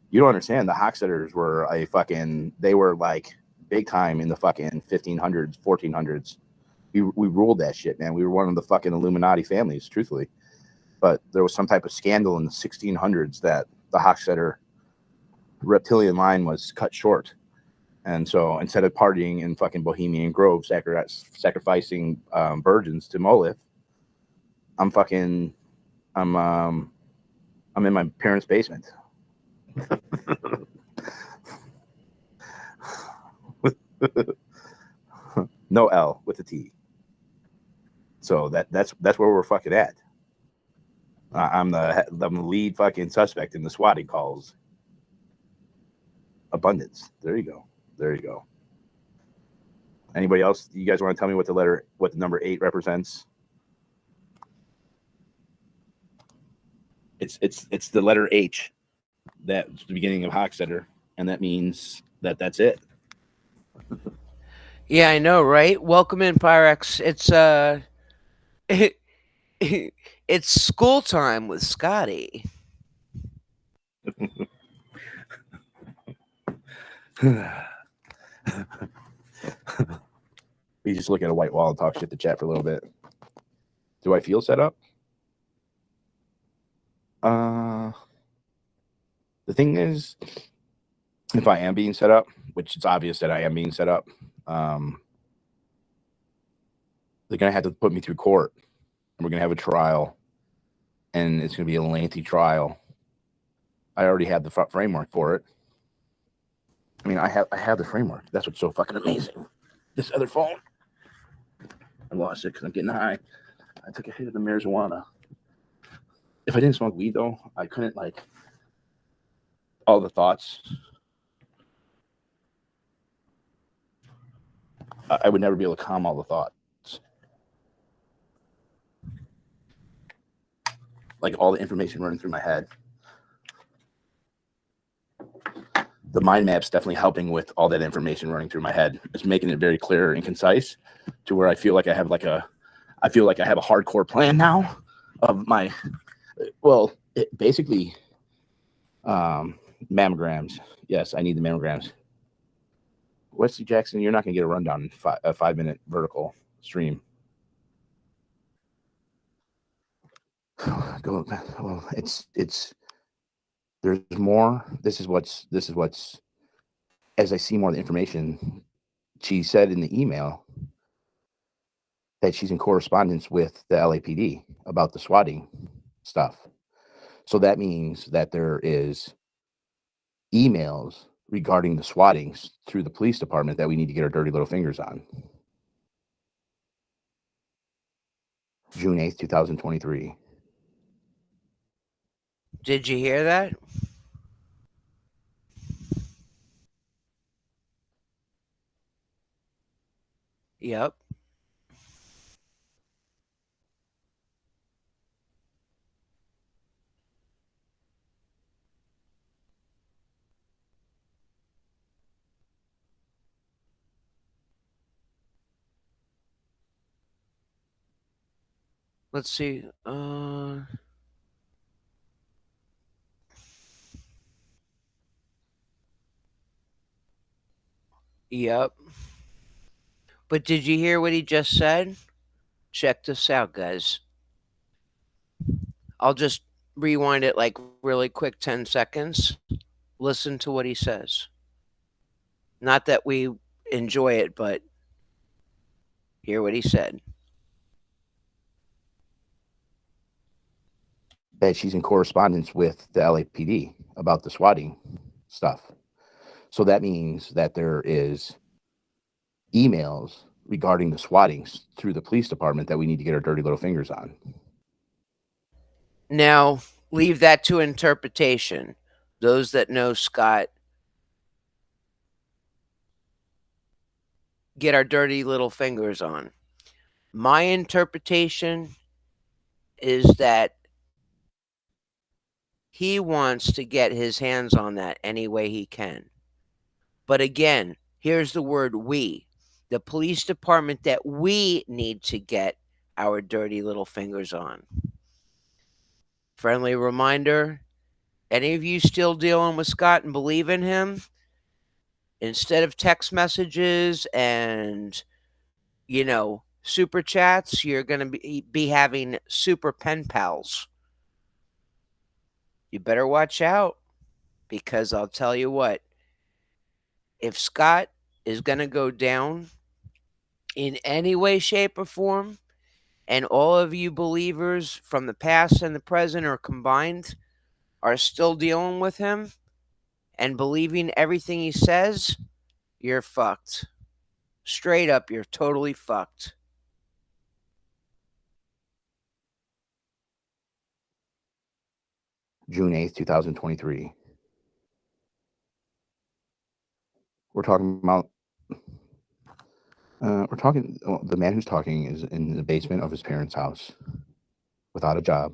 you don't understand. The Hochstetters were they were like big time in the fucking 1500s, 1400s. We ruled that shit, man. We were one of the fucking Illuminati families, truthfully. But there was some type of scandal in the 1600s that the Hochstetter reptilian line was cut short. And so instead of partying in fucking Bohemian Grove, sacrificing virgins to Molech, I'm in my parents' basement. No L with a T. So that's where we're fucking at. I'm the lead fucking suspect in the swatting calls. Abundance. There you go. Anybody else? You guys want to tell me what the number 8 represents? It's the letter H. That's the beginning of Hochstetter, and that means that's it. Yeah, I know, right? Welcome in, Pyrex. It's school time with Scotty. We just look at a white wall and talk shit to chat for a little bit. Do I feel set up? The thing is, if I am being set up, which it's obvious that I am being set up, they're gonna have to put me through court, and we're gonna have a trial, and it's gonna be a lengthy trial. I already have the framework for it. I mean, I have the framework. That's what's so fucking amazing. This other phone, I lost it because I'm getting high. I took a hit of the marijuana. if I didn't smoke weed though, I couldn't like all the thoughts. I would never be able to calm all the thoughts. Like all the information running through my head. The mind map's definitely helping with all that information running through my head. It's making it very clear and concise to where I feel like I have a hardcore plan now of my, well, basically mammograms. Yes, I need the mammograms. Wesley Jackson, you're not going to get a rundown in a 5-minute vertical stream. Well, it's there's more. This is what's as I see more of the information. She said in the email that she's in correspondence with the LAPD about the swatting stuff. So that means that there is emails regarding the swattings through the police department that we need to get our dirty little fingers on. June 8th, 2023. Did you hear that? Yep. Let's see. Yep. But did you hear what he just said? Check this out, guys. I'll just rewind it like really quick 10 seconds. Listen to what he says. Not that we enjoy it, but hear what he said. That she's in correspondence with the LAPD about the swatting stuff. So that means that there is emails regarding the swattings through the police department that we need to get our dirty little fingers on. Now, leave that to interpretation. Those that know Scott, get our dirty little fingers on. My interpretation is that he wants to get his hands on that any way he can. But again, here's the word we. The police department that we need to get our dirty little fingers on. Friendly reminder, any of you still dealing with Scott and believe in him, instead of text messages and, super chats, you're going to be having super pen pals. You better watch out, because I'll tell you what, if Scott is going to go down in any way, shape, or form, and all of you believers from the past and the present are combined are still dealing with him and believing everything he says, you're fucked. Straight up, you're totally fucked. June 8th, 2023. We're talking about the man who's talking is in the basement of his parents' house without a job.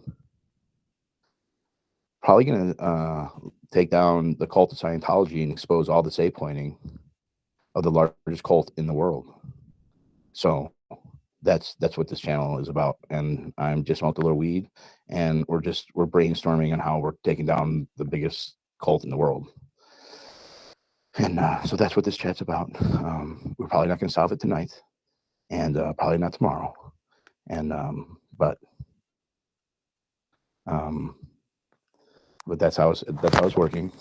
Probably going to take down the cult of Scientology and expose all the say pointing of the largest cult in the world. So that's what this channel is about. And I'm just smoked a little weed, and we're brainstorming on how we're taking down the biggest cult in the world. And so that's what this chat's about. We're probably not going to solve it tonight, and probably not tomorrow. And but that's how it's working.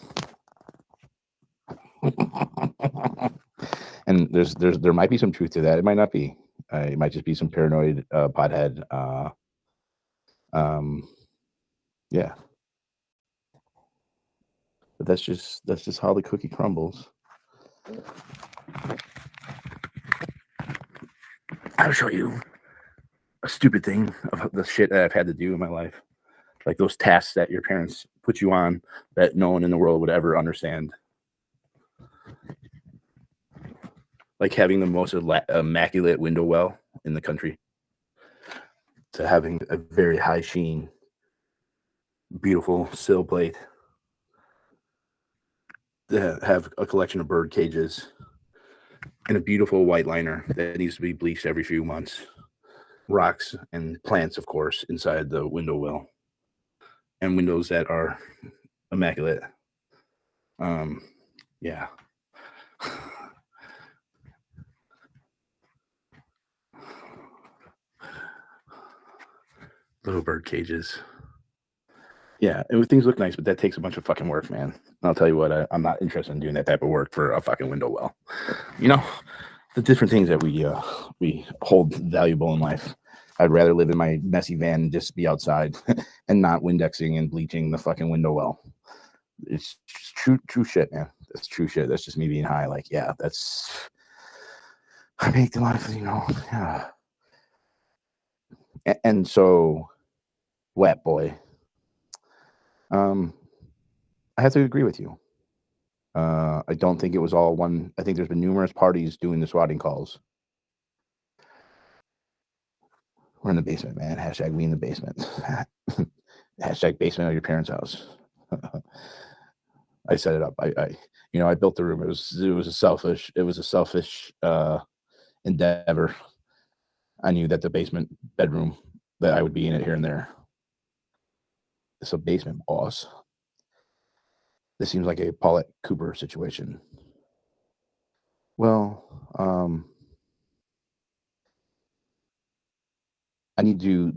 And there might be some truth to that. It might not be. It might just be some paranoid pothead. Yeah. But that's just how the cookie crumbles. I'll show you a stupid thing of the shit that I've had to do in my life. like those tasks that your parents put you on that no one in the world would ever understand. Like having the most immaculate window well in the country, to having a very high sheen, beautiful sill plate, to have a collection of bird cages, and a beautiful white liner that needs to be bleached every few months. Rocks and plants, of course, inside the window well, and windows that are immaculate. Yeah. Little bird cages. Yeah, things look nice, but that takes a bunch of fucking work, man. I'll tell you what, I'm not interested in doing that type of work for a fucking window well. You know, the different things that we hold valuable in life. I'd rather live in my messy van and just be outside and not Windexing and bleaching the fucking window well. It's true shit, man. That's true shit. That's just me being high. Like, yeah, I make the life, yeah. And so, wet boy. I have to agree with you. I don't think it was all one. I think there's been numerous parties doing the swatting calls. We're in the basement, man. Hashtag we in the basement. Hashtag basement of your parents' house. I set it up. I built the room. It was a selfish endeavor. I knew that the basement bedroom that I would be in it here and there. It's a basement, boss. This seems like a Paulette Cooper situation. Well, I need to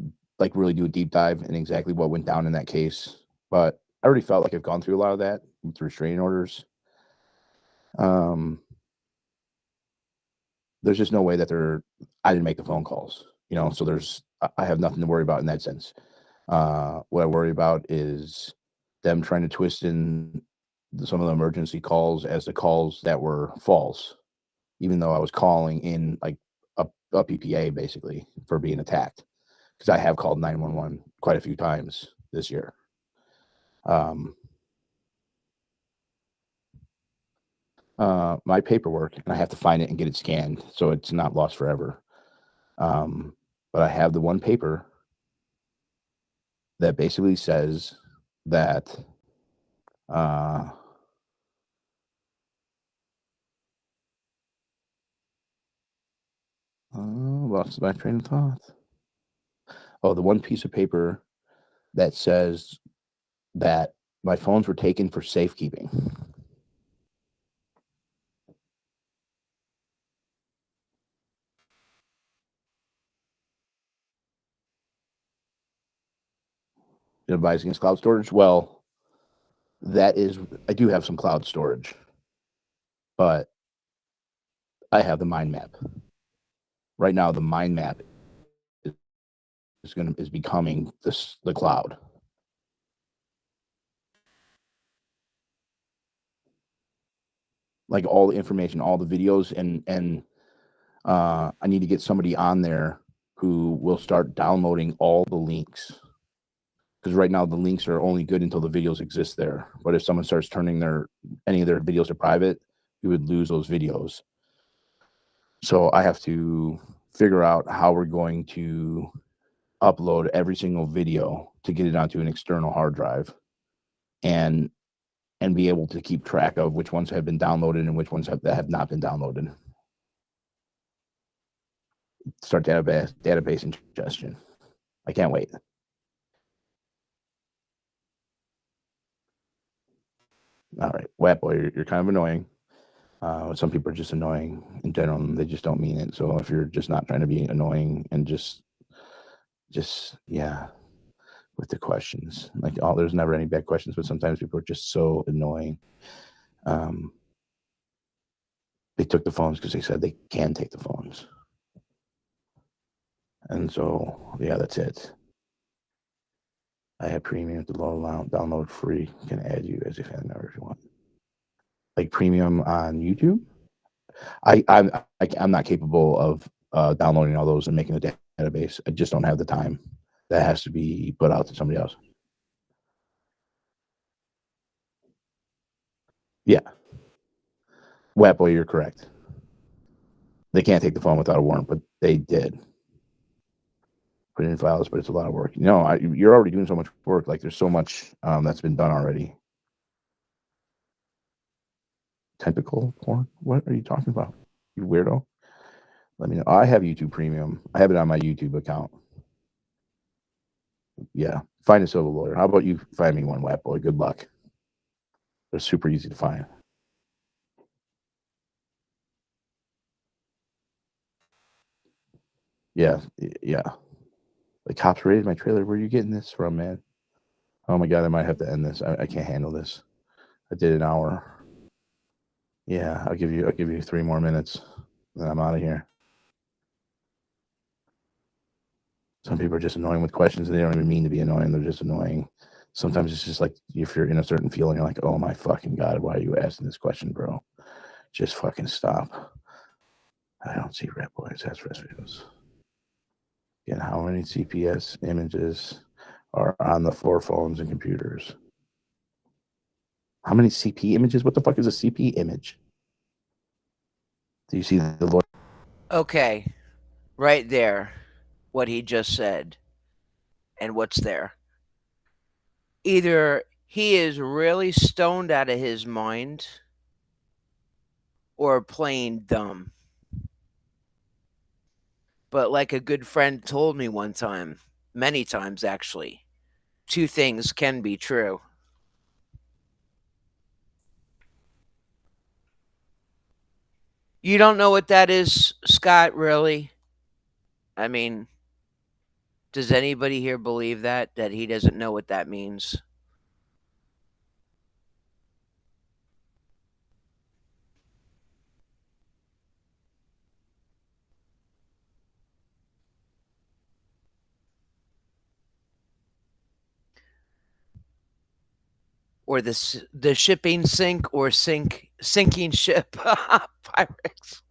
really do a deep dive in exactly what went down in that case. But I already felt like I've gone through a lot of that with restraining orders. There's just no way that I didn't make the phone calls, so I have nothing to worry about in that sense. What I worry about is them trying to twist in some of the emergency calls as the calls that were false, even though I was calling in like a PPA basically for being attacked, because I have called 911 quite a few times this year. My paperwork, and I have to find it and get it scanned so it's not lost forever. But I have the one paper that basically says that lost my train of thought. Oh, the one piece of paper that says that my phones were taken for safekeeping. It advises against cloud storage. Well, I do have some cloud storage, but I have the mind map. Right now, the mind map is becoming the cloud. Like all the information, all the videos, and I need to get somebody on there who will start downloading all the links. Because right now the links are only good until the videos exist there. But if someone starts turning any of their videos to private, we would lose those videos. So I have to figure out how we're going to upload every single video to get it onto an external hard drive, and be able to keep track of which ones have been downloaded and which ones that have not been downloaded. Start database ingestion. I can't wait. All right, wet boy, you're kind of annoying. Some people are just annoying in general, and they just don't mean it. So if you're just not trying to be annoying and just yeah, with the questions, like there's never any bad questions, but sometimes people are just so annoying. They took the phones because they said they can take the phones, and so yeah, that's it. I have premium to download free. Can add you as a fan member if you want. Like premium on YouTube. I'm not capable of downloading all those and making a database. I just don't have the time. That has to be put out to somebody else. Yeah. Wet boy, you're correct. They can't take the phone without a warrant, but they did. Put it in files, but it's a lot of work. You're already doing so much work. Like there's so much that's been done already. Tentacle porn? What are you talking about? You weirdo. Let me know. I have YouTube Premium. I have it on my YouTube account. Yeah. Find a civil lawyer. How about you find me one, Wet boy? Good luck. They're super easy to find. Yeah. Yeah. The cops raided my trailer. Where are you getting this from, man? Oh my God, I might have to end this. I can't handle this. I did an hour. Yeah, I'll give you 3 more minutes, then I'm out of here. Some people are just annoying with questions, and they don't even mean to be annoying. They're just annoying. Sometimes it's just like if you're in a certain feeling, you're like, oh my fucking God, why are you asking this question, bro? Just fucking stop. I don't see Red Boys as videos. Again, how many CPS images are on the 4 phones and computers? How many CP images? What the fuck is a CP image? Do you see the lawyer? Okay, right there, what he just said, and what's there. Either he is really stoned out of his mind or plain dumb. But like a good friend told me one time, many times actually, 2 things can be true. You don't know what that is, Scott, really? I mean, does anybody here believe that he doesn't know what that means? Or the shipping sink or sinking ship pirates.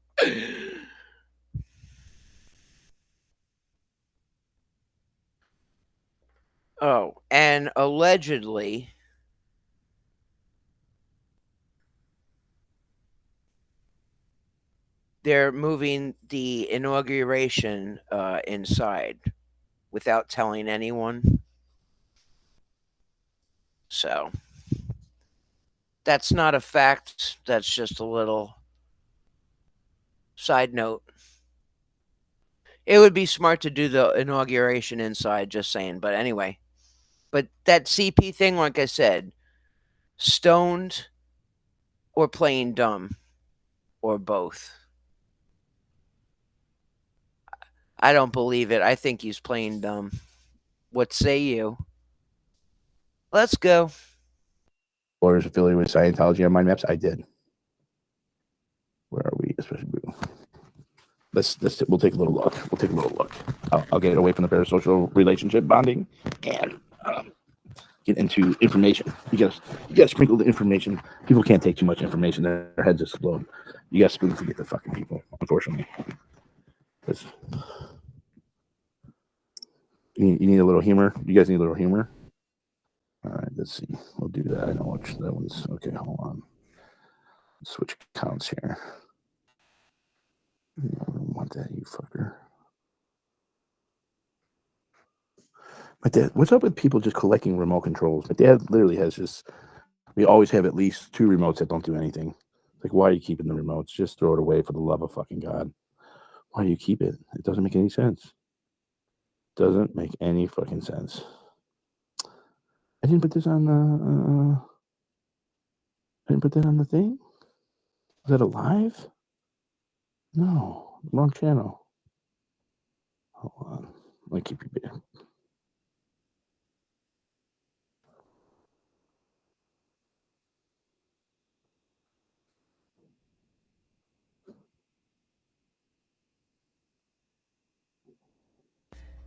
Oh, and allegedly they're moving the inauguration inside without telling anyone. So that's not a fact. That's just a little side note. It would be smart to do the inauguration inside, just saying. But anyway, but that CP thing, like I said, stoned or playing dumb or both. I don't believe it. I think he's playing dumb. What say you? Let's go. Lawyers affiliated with Scientology on mind maps? I did. Where are we? Especially, we'll take a little look. We'll take a little look. I'll get away from the parasocial relationship bonding and get into information. You gotta sprinkle the information. People can't take too much information; their heads explode. You gotta spoon to get the fucking people. Unfortunately, you need a little humor. You guys need a little humor. All right, let's see. We'll do that. I know which that one's okay. Hold on. Switch accounts here. I don't want that, you fucker. My dad, what's up with people just collecting remote controls? My dad literally has just, we always have at least 2 remotes that don't do anything. Like, why are you keeping the remotes? Just throw it away for the love of fucking God. Why do you keep it? It doesn't make any sense. Doesn't make any fucking sense. I didn't put this on the, I didn't put that on the thing? Was that a live? No, wrong channel. Hold on. Let me keep you there.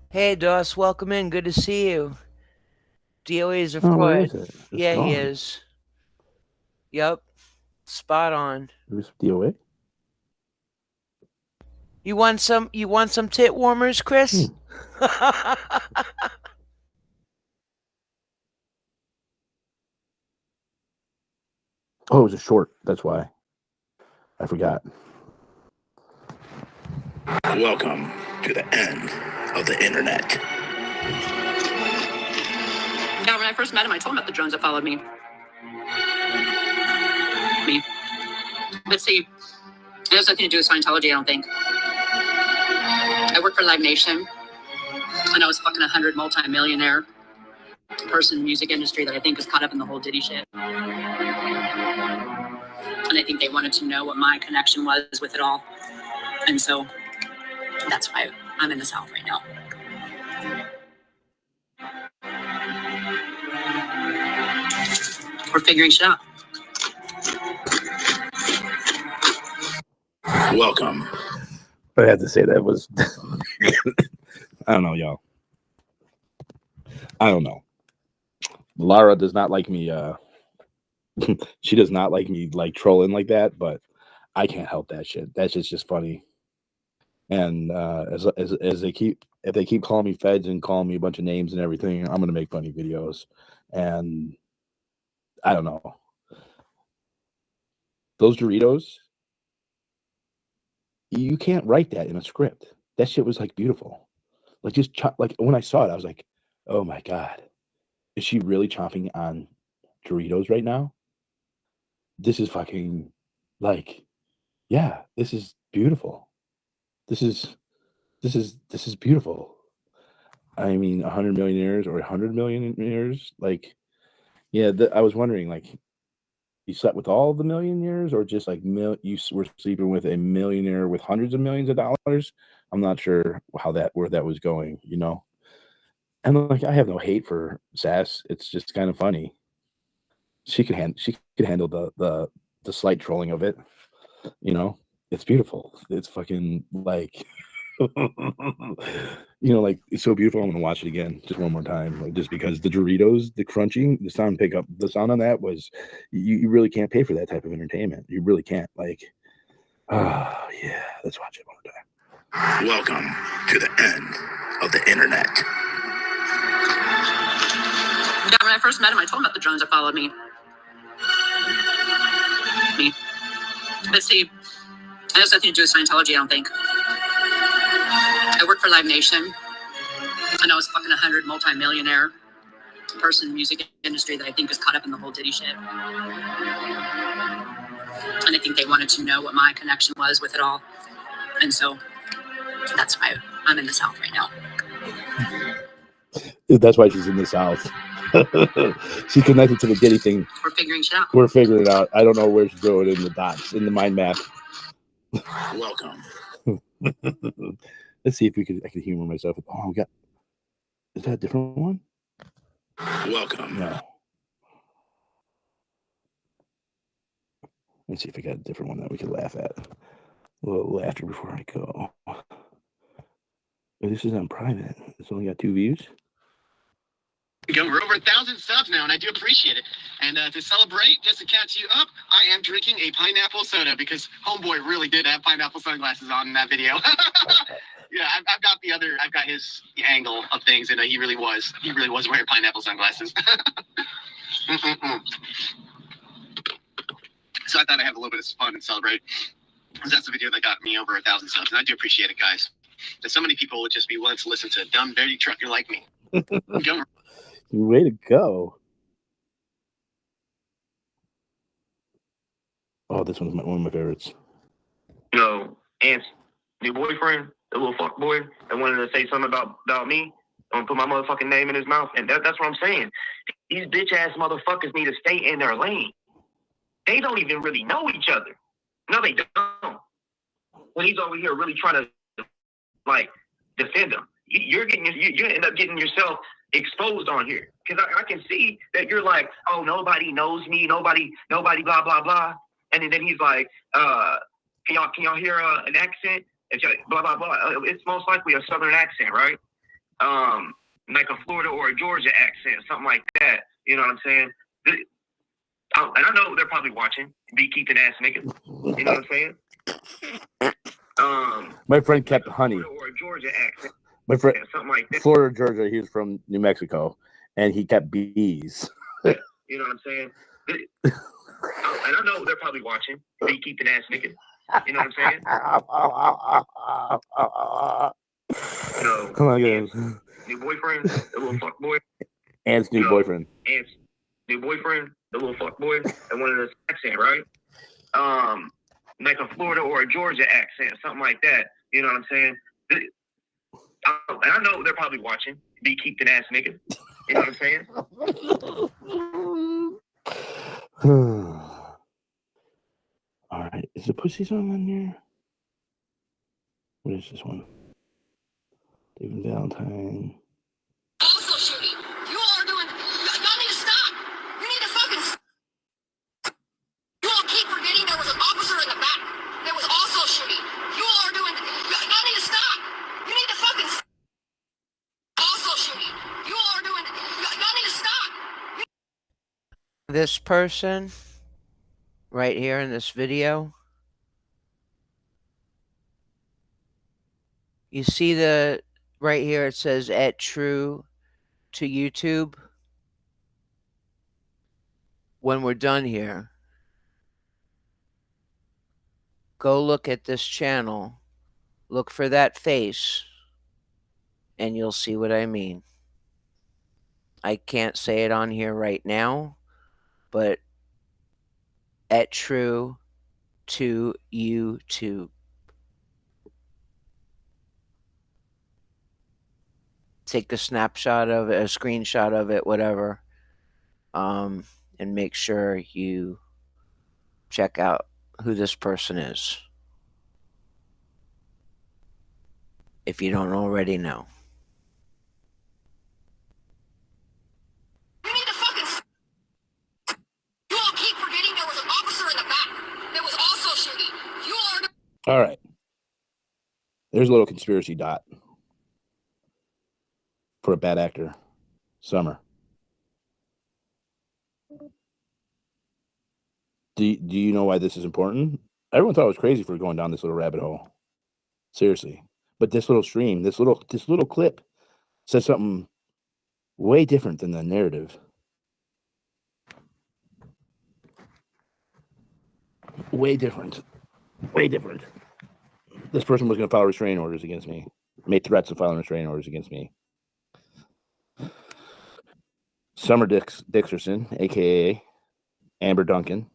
Hey, Doss, welcome in. Good to see you. DOA is a Oh, where fraud. is it? It's Yeah, he gone. is. Yep. Spot on. It was DOA? You want some tit warmers, Chris? Oh, it was a short. That's why. I forgot. Welcome to the end of the internet. Yeah, when I first met him, I told him about the drones that followed me. But see, it has nothing to do with Scientology, I don't think. I work for Live Nation, and I was fucking 100 multi-millionaire person in the music industry that I think is caught up in the whole Diddy shit. And I think they wanted to know what my connection was with it all. And so that's why I'm in the South right now. We're figuring shit out. Welcome. I had to say that was. I don't know, y'all. I don't know. Lara does not like me. She does not like me like trolling like that, but I can't help that shit. That shit's just funny. And as they keep, if they keep calling me feds and calling me a bunch of names and everything, I'm gonna make funny videos. And I don't know. Those Doritos, you can't write that in a script. That shit was like beautiful. Like just like when I saw it, I was like, oh my God, is she really chomping on Doritos right now? This is fucking like, yeah, this is beautiful. This is beautiful. I mean, 100 millionaires or 100 millionaires, like, yeah, I was wondering, like, you slept with all the millionaires or just like you were sleeping with a millionaire with hundreds of millions of dollars? I'm not sure where that was going, you know? And like, I have no hate for Sass. It's just kind of funny. She could handle the slight trolling of it, you know? It's beautiful. It's fucking like, you know, like it's so beautiful. I'm gonna watch it again just one more time, like, just because the Doritos, the crunching, the sound on that was, you really can't pay for that type of entertainment. You really can't. Like, oh yeah, let's watch it one more time. Welcome to the end of the internet. Yeah, when I first met him, I told him about the drones that followed me. But see, it has nothing to do with Scientology, I don't think. I work for Live Nation, and I was fucking 100 multi-millionaire person in the music industry that I think is caught up in the whole Diddy shit. And I think they wanted to know what my connection was with it all. And so that's why I'm in the South right now. That's why she's in the South. She's connected to the Diddy thing. We're figuring shit out. We're figuring it out. I don't know where to throw it in the dots, in the mind map. Welcome. Let's see if I can humor myself. Oh, we got. Is that a different one? Welcome. No. Let's see if I got a different one that we can laugh at. A little laughter before I go. This is on private. It's only got 2 views. We're over 1,000 subs now, and I do appreciate it. And to celebrate, just to catch you up, I am drinking a pineapple soda because Homeboy really did have pineapple sunglasses on in that video. Yeah, I've got his angle of things, and he really was wearing pineapple sunglasses. So I thought I'd have a little bit of fun and celebrate, because that's the video that got me over 1,000 subs, and I do appreciate it, guys. That so many people would just be willing to listen to a dumb, dirty trucker like me. Way to go. Oh, this one's one of my favorites. You know, Ant's new boyfriend, the little fuck boy, that wanted to say something about me. I'm gonna put my motherfucking name in his mouth. And that's what I'm saying. These bitch ass motherfuckers need to stay in their lane. They don't even really know each other. No, they don't. When he's over here really trying to like defend them, you end up getting yourself exposed on here, because I can see that you're like, oh, nobody knows me, nobody, blah blah blah, and then he's like, can y'all hear an accent? It's like, blah blah blah. It's most likely a southern accent, right? Like a Florida or a Georgia accent, something like that. You know what I'm saying? And I know they're probably watching. Beekeeping ass niggas. You know what I'm saying? My friend kept honey. Or a Georgia accent. My friend, something like that. Florida, Georgia. He was from New Mexico, and he kept bees. You know what I'm saying? And I know they're probably watching. They keeping ass niggas. You know what I'm saying? Come on, Ant's guys. new boyfriend, the little fuck boy. Ant's new boyfriend. Ant's new boyfriend, the little fuck boy, and one of the accent, right? Like a Florida or a Georgia accent, something like that. You know what I'm saying? And I know they're probably watching. Be keeping ass niggas. You know what I'm saying? All right, is the pussy song on here? What is this one? David Valentine. Also shooting. You all are doing. Y'all need to stop. You need to fucking. You all keep forgetting there was an officer in the back. There was also shooting. You all are doing. Y'all need to stop. You need to fucking. Also shooting. You all are doing. Y'all need to stop. This person right here in this video, you see the right here it says at true to YouTube. When we're done here, go look at this channel, look for that face, and you'll see what I mean. I can't say it on here right now, but at true to YouTube. Take a snapshot of it, a screenshot of it, whatever, and make sure you check out who this person is, if you don't already know. You need to fucking. You all keep forgetting there was an officer in the back. There was also shooting. You all are. All right. There's a little conspiracy dot for a bad actor. Summer. Do you know why this is important? Everyone thought I was crazy for going down this little rabbit hole. Seriously. But this little stream, this little clip says something way different than the narrative. Way different. Way different. This person was going to file restraining orders against me. Made threats of filing restraining orders against me. Summer Dixerson, a.k.a. Amber Duncan.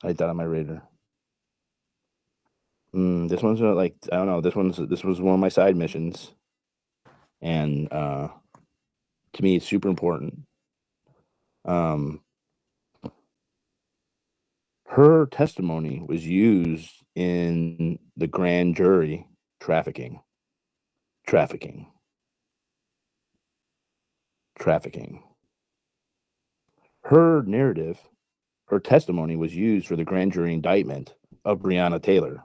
I had that on my radar. This one's like, I don't know. This was one of my side missions. And to me, it's super important. Her testimony was used in the grand jury trafficking. Her narrative, her testimony was used for the grand jury indictment of Breonna Taylor.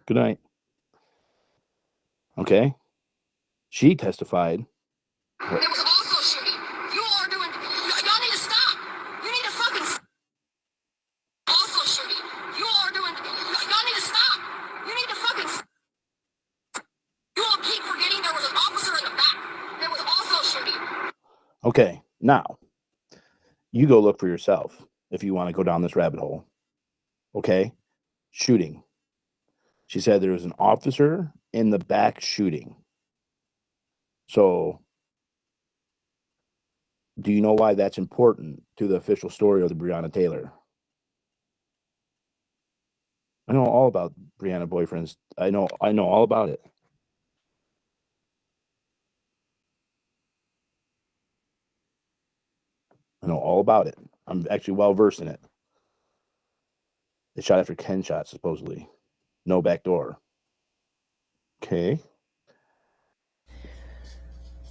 Good night. Okay. She testified. There was also shooting. You all are doing. Y'all need to stop. You need to fucking. Also shooting. You all are doing. Y'all need to stop. You need to fucking. You all keep forgetting there was an officer in the back. There was also shooting. Okay. Now, you go look for yourself if you want to go down this rabbit hole. Okay? Shooting. She said there was an officer in the back shooting. So, do you know why that's important to the official story of the Breonna Taylor? I know all about Breonna boyfriends. I know all about it. I know all about it. I'm actually well versed in it. They shot after 10 shots, supposedly. No back door. Okay.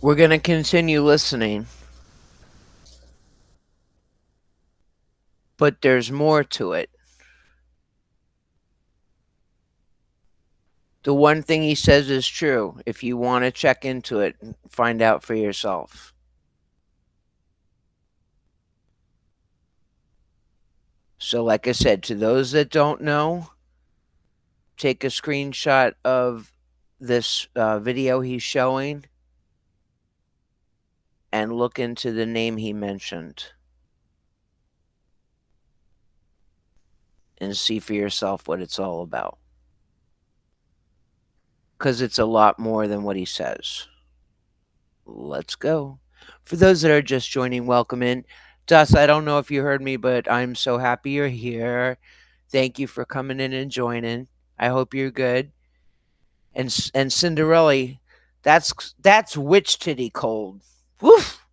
We're going to continue listening, but there's more to it. The one thing he says is true. If you want to check into it, find out for yourself. So, like I said, to those that don't know, take a screenshot of this video he's showing and look into the name he mentioned and see for yourself what it's all about. Because it's a lot more than what he says. Let's go. For those that are just joining, welcome in. Dus, I don't know if you heard me, but I'm so happy you're here. Thank you for coming in and joining. I hope you're good. And Cinderella, that's witch titty cold. Woof.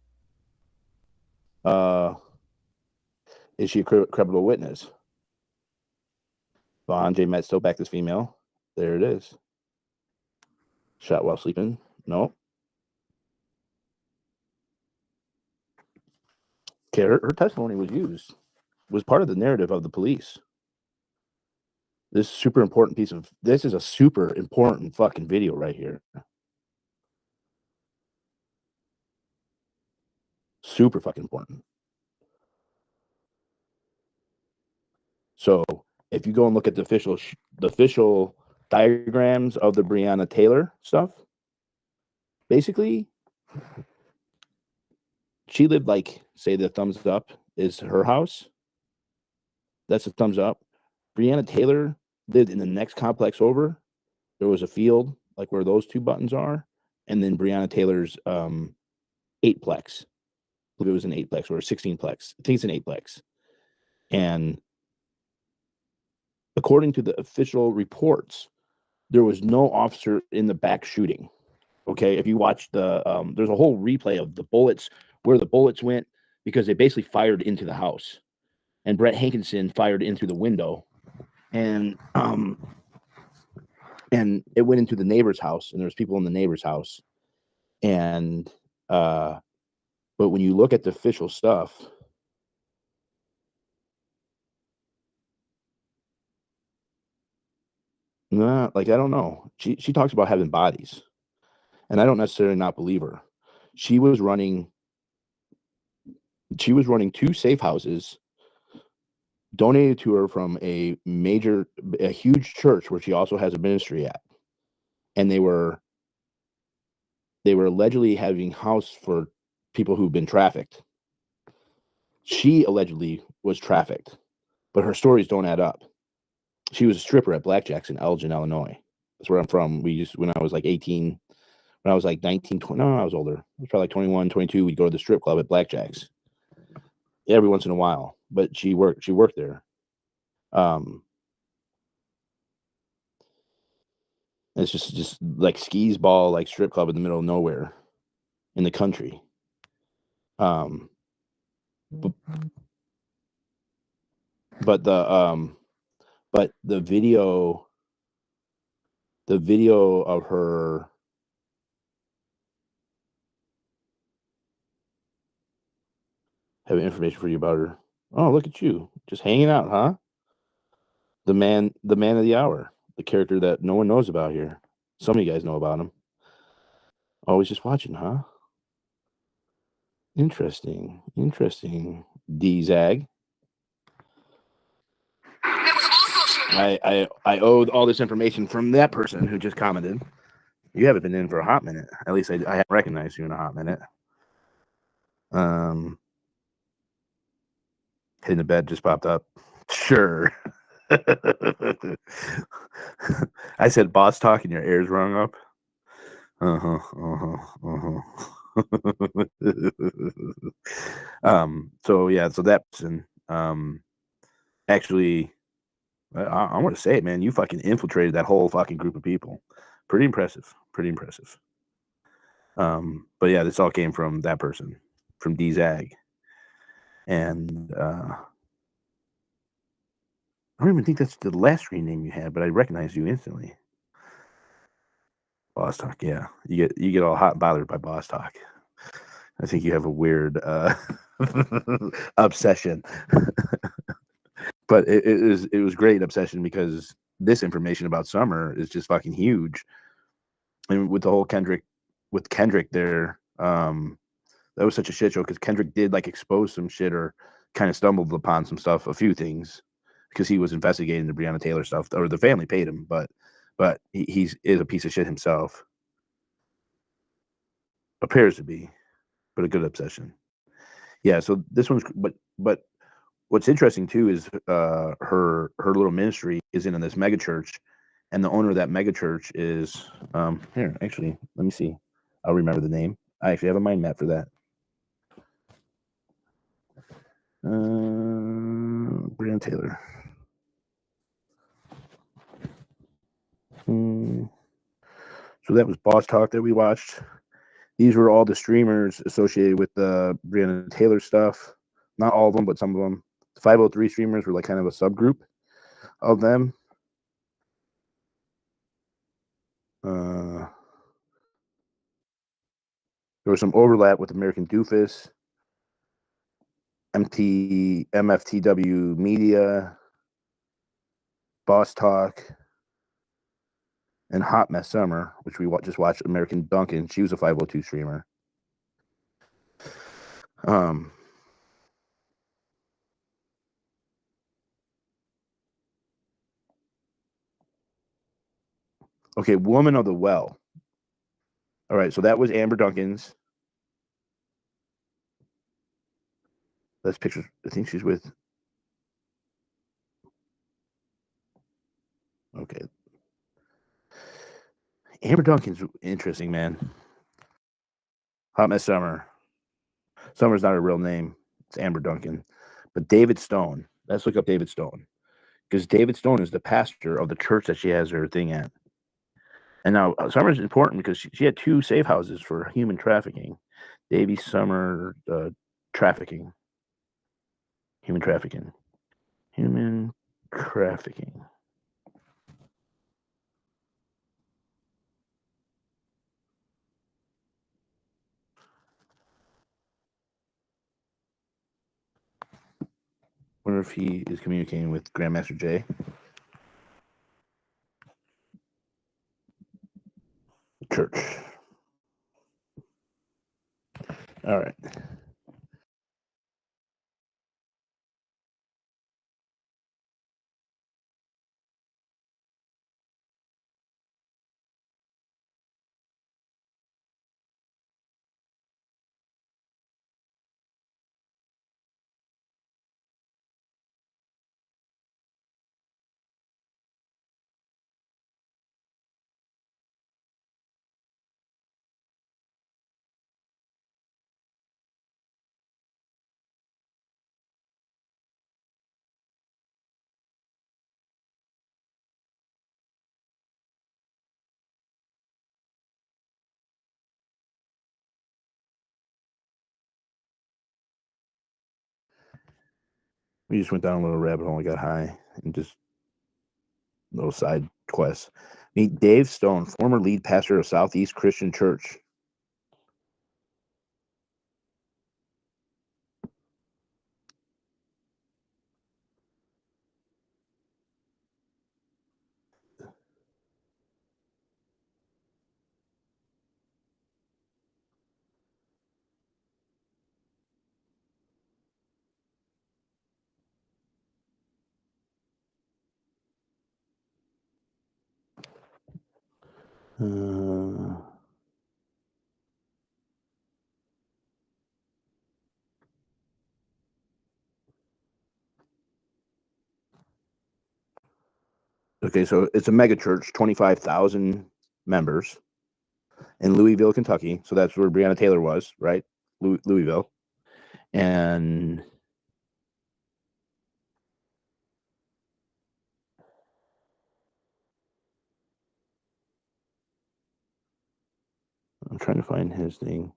Is she a credible witness? Vaughn J. Met still back this female. There it is. Shot while sleeping. No. Okay, her testimony was used, was part of the narrative of the police. This is a super important fucking video right here. Super fucking important. So if you go and look at the official diagrams of the Breonna Taylor stuff, basically, she lived like, say the thumbs up is her house. That's a thumbs up. Breonna Taylor lived in the next complex over. There was a field like where those two buttons are, and then Breonna Taylor's 8plex. I believe it was an 8plex or a 16plex. I think it's an 8plex. And according to the official reports, there was no officer in the back shooting. Okay, if you watch there's a whole replay of the bullets, where the bullets went, because they basically fired into the house, and Brett Hankinson fired in through the window, and it went into the neighbor's house, and there's people in the neighbor's house, and but when you look at the official stuff, nah, like I don't know. She talks about having bodies, and I don't necessarily not believe her. She was running 2 safe houses donated to her from a huge church where she also has a ministry at, and they were allegedly having house for people who've been trafficked. She allegedly was trafficked, but her stories don't add up. She was a stripper at Blackjack's in Elgin, Illinois. That's where I'm from. When I was like 18, when I was like 19, 20, no, I was older. I was probably like 21, 22. We'd go to the strip club at Blackjack's every once in a while, but she worked there. It's just like skis ball, like strip club in the middle of nowhere in the country. But the video of her having information for you about her. Oh, look at you, just hanging out, huh? The man of the hour, the character that no one knows about here. Some of you guys know about him. Always just watching, huh? Interesting. D-Zag. I owed all this information from that person who just commented. You haven't been in for a hot minute. At least I haven't recognized you in a hot minute. Hitting the bed just popped up. Sure. I said boss talk and your ears rung up. So yeah, so that person actually, I want to say it, man, you fucking infiltrated that whole fucking group of people. Pretty impressive. But yeah, this all came from that person, from D-Zag. And I don't even think that's the last screen name you had, but I recognized you instantly. Boss Talk, yeah. You get all hot and bothered by Boss Talk. I think you have a weird obsession. But it was great obsession because this information about Summer is just fucking huge. And with the whole Kendrick there, that was such a shit show because Kendrick did like expose some shit or kind of stumbled upon some stuff, a few things, because he was investigating the Breonna Taylor stuff, or the family paid him, but he is a piece of shit himself. Appears to be. but a good obsession. Yeah. So this one's, but what's interesting too is her little ministry is in this mega church, and the owner of that mega church is here. Actually, let me see. I'll remember the name. I actually have a mind map for that. Brian Taylor. So that was Boss Talk that we watched. These were all the streamers associated with the Breonna Taylor stuff. Not all of them, but some of them. 503 streamers were like kind of a subgroup of them. There was some overlap with American Doofus, MFTW Media, Boss Talk, and Hot Mess Summer, which we just watched. American Duncan, she was a 502 streamer. Okay, Woman of the Well. All right, so that was Amber Duncan's. That's pictures. I think she's with. Okay. Amber Duncan's interesting, man. Hot Mess Summer. Summer's not her real name. It's Amber Duncan. But David Stone. Let's look up David Stone. Because David Stone is the pastor of the church that she has her thing at. And now Summer's important because she had 2 safe houses for human trafficking. Davy Summer trafficking. Human trafficking. Human trafficking. Wonder if he is communicating with Grandmaster Jay. Church. All right. We just went down a little rabbit hole and got high and just little side quests. Meet Dave Stone, former lead pastor of Southeast Christian Church. Okay, so it's a mega church, 25,000 members in Louisville, Kentucky. So that's where Breonna Taylor was, right? Louisville. And I'm trying to find his thing.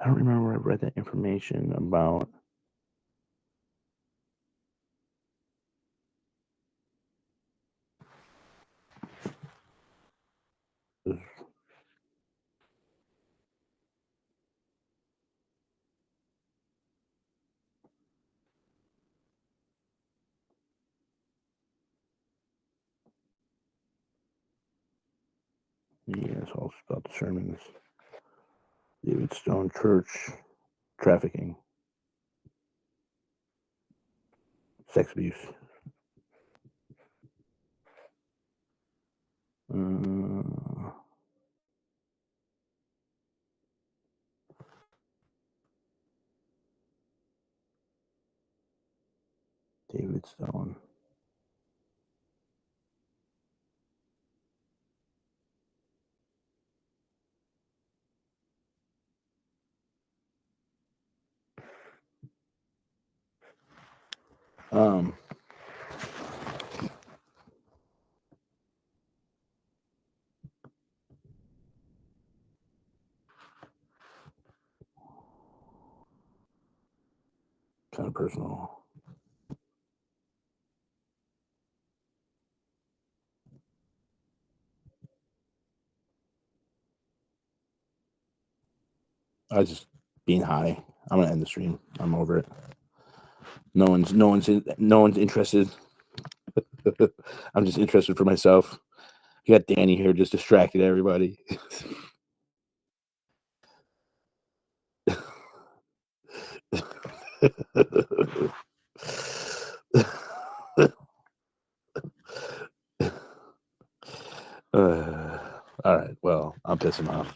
I don't remember where I read that information about. Yeah, it's all about the sermons. David Stone Church trafficking. sex abuse. David Stone. Kind of personal. I was just being high. I'm gonna end the stream. I'm over it. No one's interested. I'm just interested for myself. You got Danny here, just distracted everybody. All right. Well, I'm pissing off.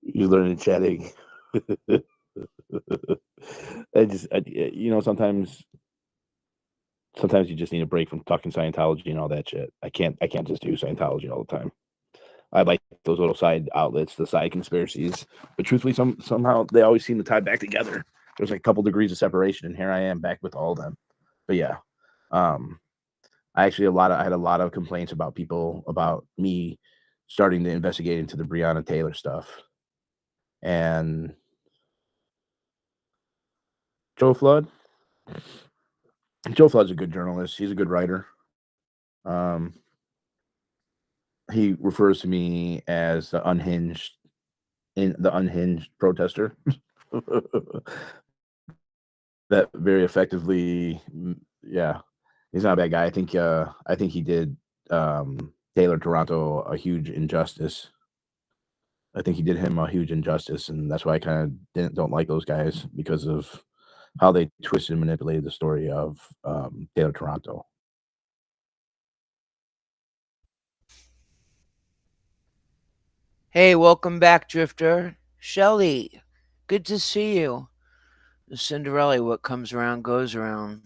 You learning chatting. Sometimes you just need a break from talking Scientology and all that shit. I can't just do Scientology all the time. I like those little side outlets, the side conspiracies, but truthfully, somehow they always seem to tie back together. There's like a couple degrees of separation, and here I am back with all of them. But yeah, I had a lot of complaints about me starting to investigate into the Breonna Taylor stuff, and Joe Flood's a good journalist. He's a good writer. He refers to me as the unhinged protester. That very effectively, yeah. He's not a bad guy. I think he did Taylor Toronto a huge injustice. I think he did him a huge injustice, and that's why I kind of don't like those guys, because of how they twisted and manipulated the story of Taylor Toronto. Hey, welcome back, Drifter. Shelly, good to see you. The Cinderella, what comes around goes around.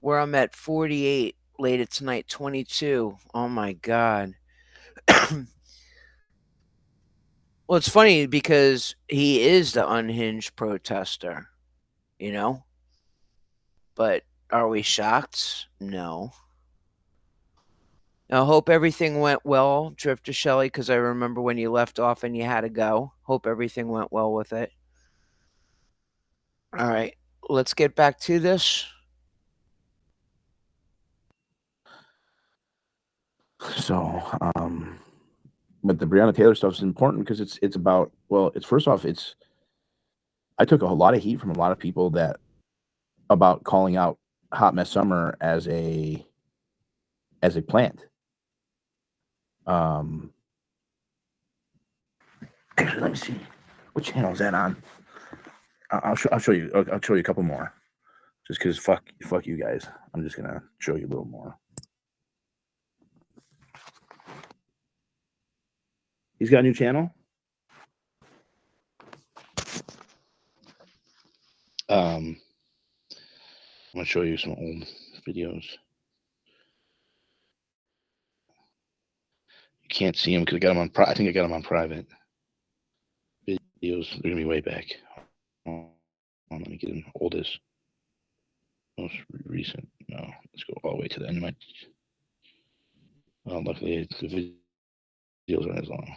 Where I'm at 48, late at tonight, 22. Oh my God. Well, it's funny because he is the unhinged protester, you know? But are we shocked? No. I hope everything went well, Drifter Shelley, because I remember when you left off and you had to go. Hope everything went well with it. All right, let's get back to this. So, but the Breonna Taylor stuff is important because it's about, well, it's first off, I took a lot of heat from a lot of people about calling out Hot Mess Summer as a plant. Actually, let me see, what channel is that on? I'll show you. I'll show you a couple more, just because fuck you guys. I'm just gonna show you a little more. He's got a new channel. I'm gonna show you some old videos. You can't see them because I got them on. I think I got them on private videos. They're gonna be way back. Let me get an oldest, most recent. No, let's go all the way to the end of my. Well, luckily the videos aren't as long.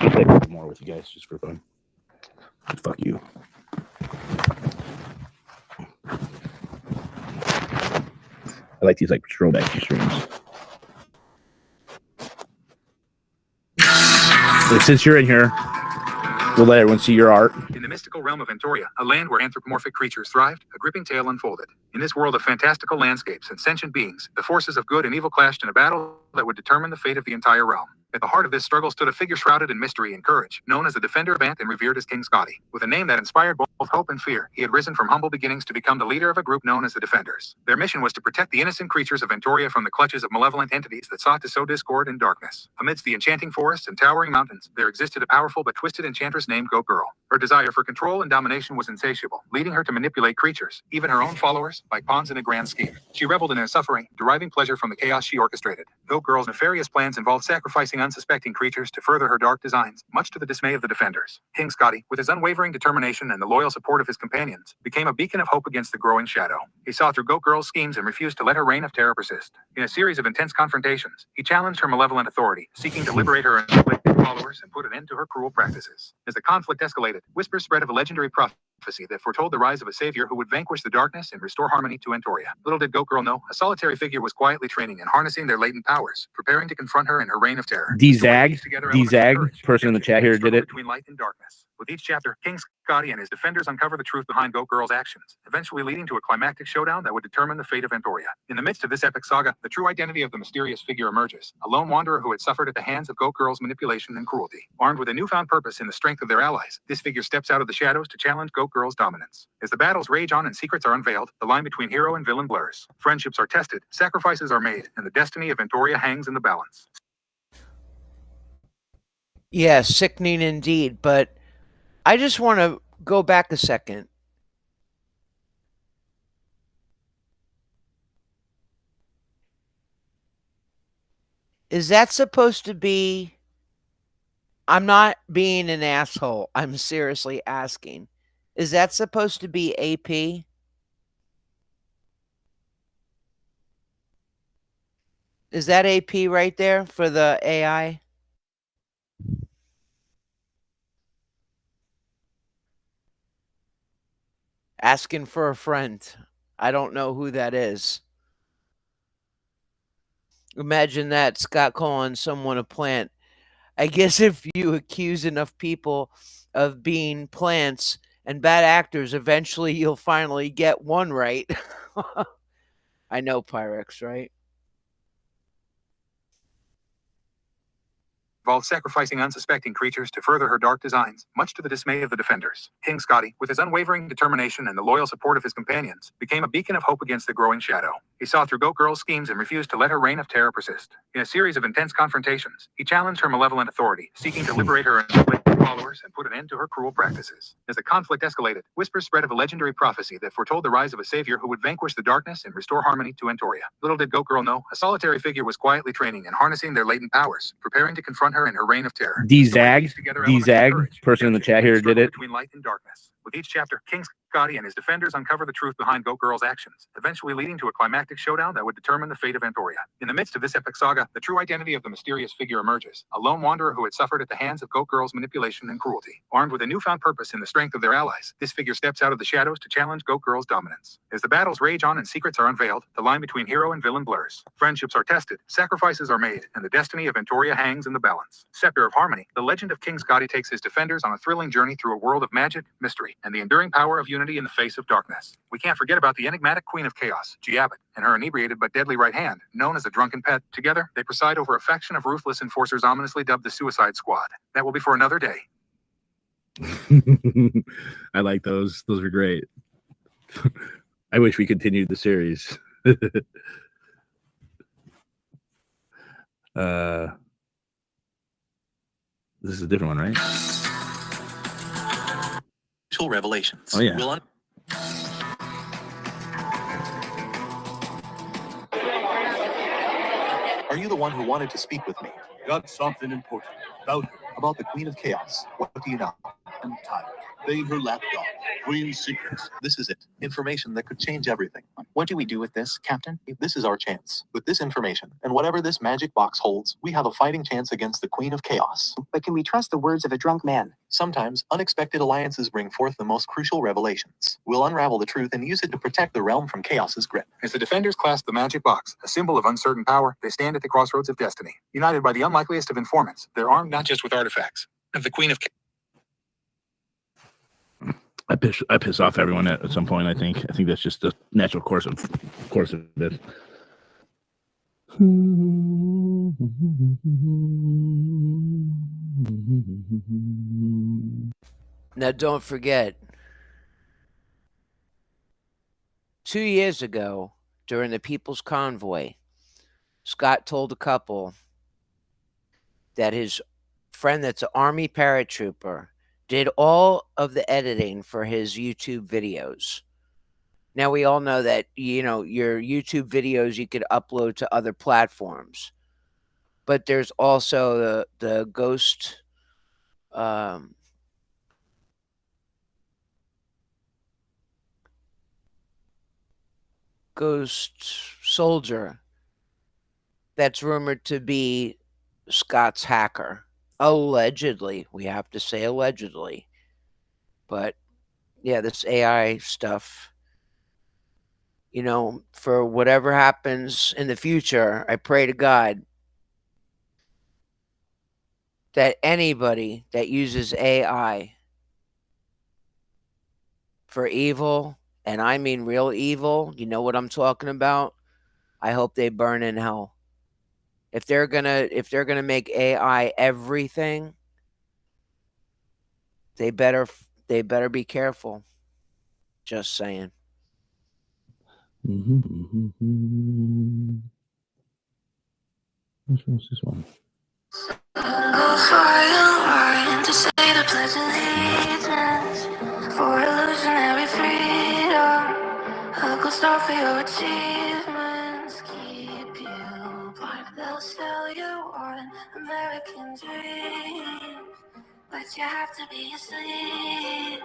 I'll play a couple more with you guys just for fun. Fuck you. I like these like throwback streams. So since you're in here, we'll let everyone see your art. In the mystical realm of Antoria, a land where anthropomorphic creatures thrived, a gripping tale unfolded. In this world of fantastical landscapes and sentient beings, the forces of good and evil clashed in a battle that would determine the fate of the entire realm. At the heart of this struggle stood a figure shrouded in mystery and courage, known as the Defender of Ant and revered as King Scotty. With a name that inspired both hope and fear, he had risen from humble beginnings to become the leader of a group known as the Defenders. Their mission was to protect the innocent creatures of Antoria from the clutches of malevolent entities that sought to sow discord and darkness. Amidst the enchanting forests and towering mountains, there existed a powerful but twisted enchantress named Goat Girl. Her desire for control and domination was insatiable, leading her to manipulate creatures, even her own followers, like pawns in a grand scheme. She reveled in their suffering, deriving pleasure from the chaos she orchestrated. Goat Girl's nefarious plans involved sacrificing unsuspecting creatures to further her dark designs, much to the dismay of the Defenders. King Scotty, with his unwavering determination and the loyal support of his companions, became a beacon of hope against the growing shadow. He saw through Goat Girl's schemes and refused to let her reign of terror persist. In a series of intense confrontations, he challenged her malevolent authority, seeking to liberate her followers and put an end to her cruel practices. As the conflict escalated, whispers spread of a legendary prophecy that foretold the rise of a savior who would vanquish the darkness and restore harmony to Antoria. Little did Goat Girl know, a solitary figure was quietly training and harnessing their latent powers, preparing to confront her in her reign of terror. D-Zag, person in the chat here did it. Between light and darkness. With each chapter, King Scotty and his defenders uncover the truth behind Goat Girl's actions, eventually leading to a climactic showdown that would determine the fate of Antoria. In the midst of this epic saga, the true identity of the mysterious figure emerges, a lone wanderer who had suffered at the hands of Goat Girl's manipulation and cruelty. Armed with a newfound purpose in the strength of their allies, this figure steps out of the shadows to challenge Goat Girl's dominance. As the battles rage on and secrets are unveiled, the line between hero and villain blurs. Friendships are tested, sacrifices are made, and the destiny of Antoria hangs in the balance. Yeah, sickening indeed, but I just want to go back a second. Is that supposed to be... I'm not being an asshole. I'm seriously asking. Is that supposed to be AP? Is that AP right there for the AI? Asking for a friend. I don't know who that is. Imagine that, Scott calling someone a plant. I guess if you accuse enough people of being plants and bad actors, eventually you'll finally get one right. I know, Pyrex, right? Involved sacrificing unsuspecting creatures to further her dark designs, much to the dismay of the Defenders. King Scotty, with his unwavering determination and the loyal support of his companions, became a beacon of hope against the growing shadow. He saw through Goat Girl's schemes and refused to let her reign of terror persist. In a series of intense confrontations, he challenged her malevolent authority, seeking to liberate her followers and put an end to her cruel practices. As the conflict escalated, whispers spread of a legendary prophecy that foretold the rise of a savior who would vanquish the darkness and restore harmony to Antoria. Little did Goat Girl know, a solitary figure was quietly training and harnessing their latent powers, preparing to confront her in her reign of terror. D-Zag, person in the chat here did it. Between light and darkness. With each chapter, King Scotty and his defenders uncover the truth behind Goat Girl's actions, eventually leading to a climactic showdown that would determine the fate of Antoria. In the midst of this epic saga, the true identity of the mysterious figure emerges, a lone wanderer who had suffered at the hands of Goat Girl's manipulation and cruelty. Armed with a newfound purpose in the strength of their allies, this figure steps out of the shadows to challenge Goat Girl's dominance. As the battles rage on and secrets are unveiled, the line between hero and villain blurs. Friendships are tested, sacrifices are made, and the destiny of Antoria hangs in the balance. Scepter of Harmony, the legend of King Scotty takes his defenders on a thrilling journey through a world of magic, mystery, and the enduring power of unity in the face of darkness. We can't forget about the enigmatic Queen of Chaos, Giabbat, and her inebriated but deadly right hand, known as the Drunken Pet. Together, they preside over a faction of ruthless enforcers ominously dubbed the Suicide Squad. That will be for another day. I like those. Those are great. I wish we continued the series. This is a different one, right? Revelations. Oh, yeah. Are you the one who wanted to speak with me? Got something important about her. About the Queen of Chaos. What do you know? I'm tired. Playing her lapdog. Queen's secrets. This is it. Information that could change everything. What do we do with this, Captain? This is our chance. With this information, and whatever this magic box holds, we have a fighting chance against the Queen of Chaos. But can we trust the words of a drunk man? Sometimes, unexpected alliances bring forth the most crucial revelations. We'll unravel the truth and use it to protect the realm from Chaos's grip. As the defenders clasp the magic box, a symbol of uncertain power, they stand at the crossroads of destiny. United by the unlikeliest of informants, they're armed not just with artifacts of the Queen of Chaos. I piss off everyone at some point. I think that's just the natural course of it. Now, don't forget, 2 years ago, during the People's Convoy, Scott told a couple that his friend that's an Army paratrooper did all of the editing for his YouTube videos. Now, we all know that, your YouTube videos you could upload to other platforms. But there's also the ghost soldier that's rumored to be Scott's hacker. Allegedly. We have to say allegedly. But yeah, this AI stuff, for whatever happens in the future, I pray to God that anybody that uses AI for evil, and I mean real evil, you know what I'm talking about, I hope they burn in hell. If they're gonna make AI everything, they better be careful. Just saying. Which one's this one? To say the pledge of allegiance for illusionary freedom. A good star for your achievements. Keep you blind. They'll sell you on American dream, but you have to be asleep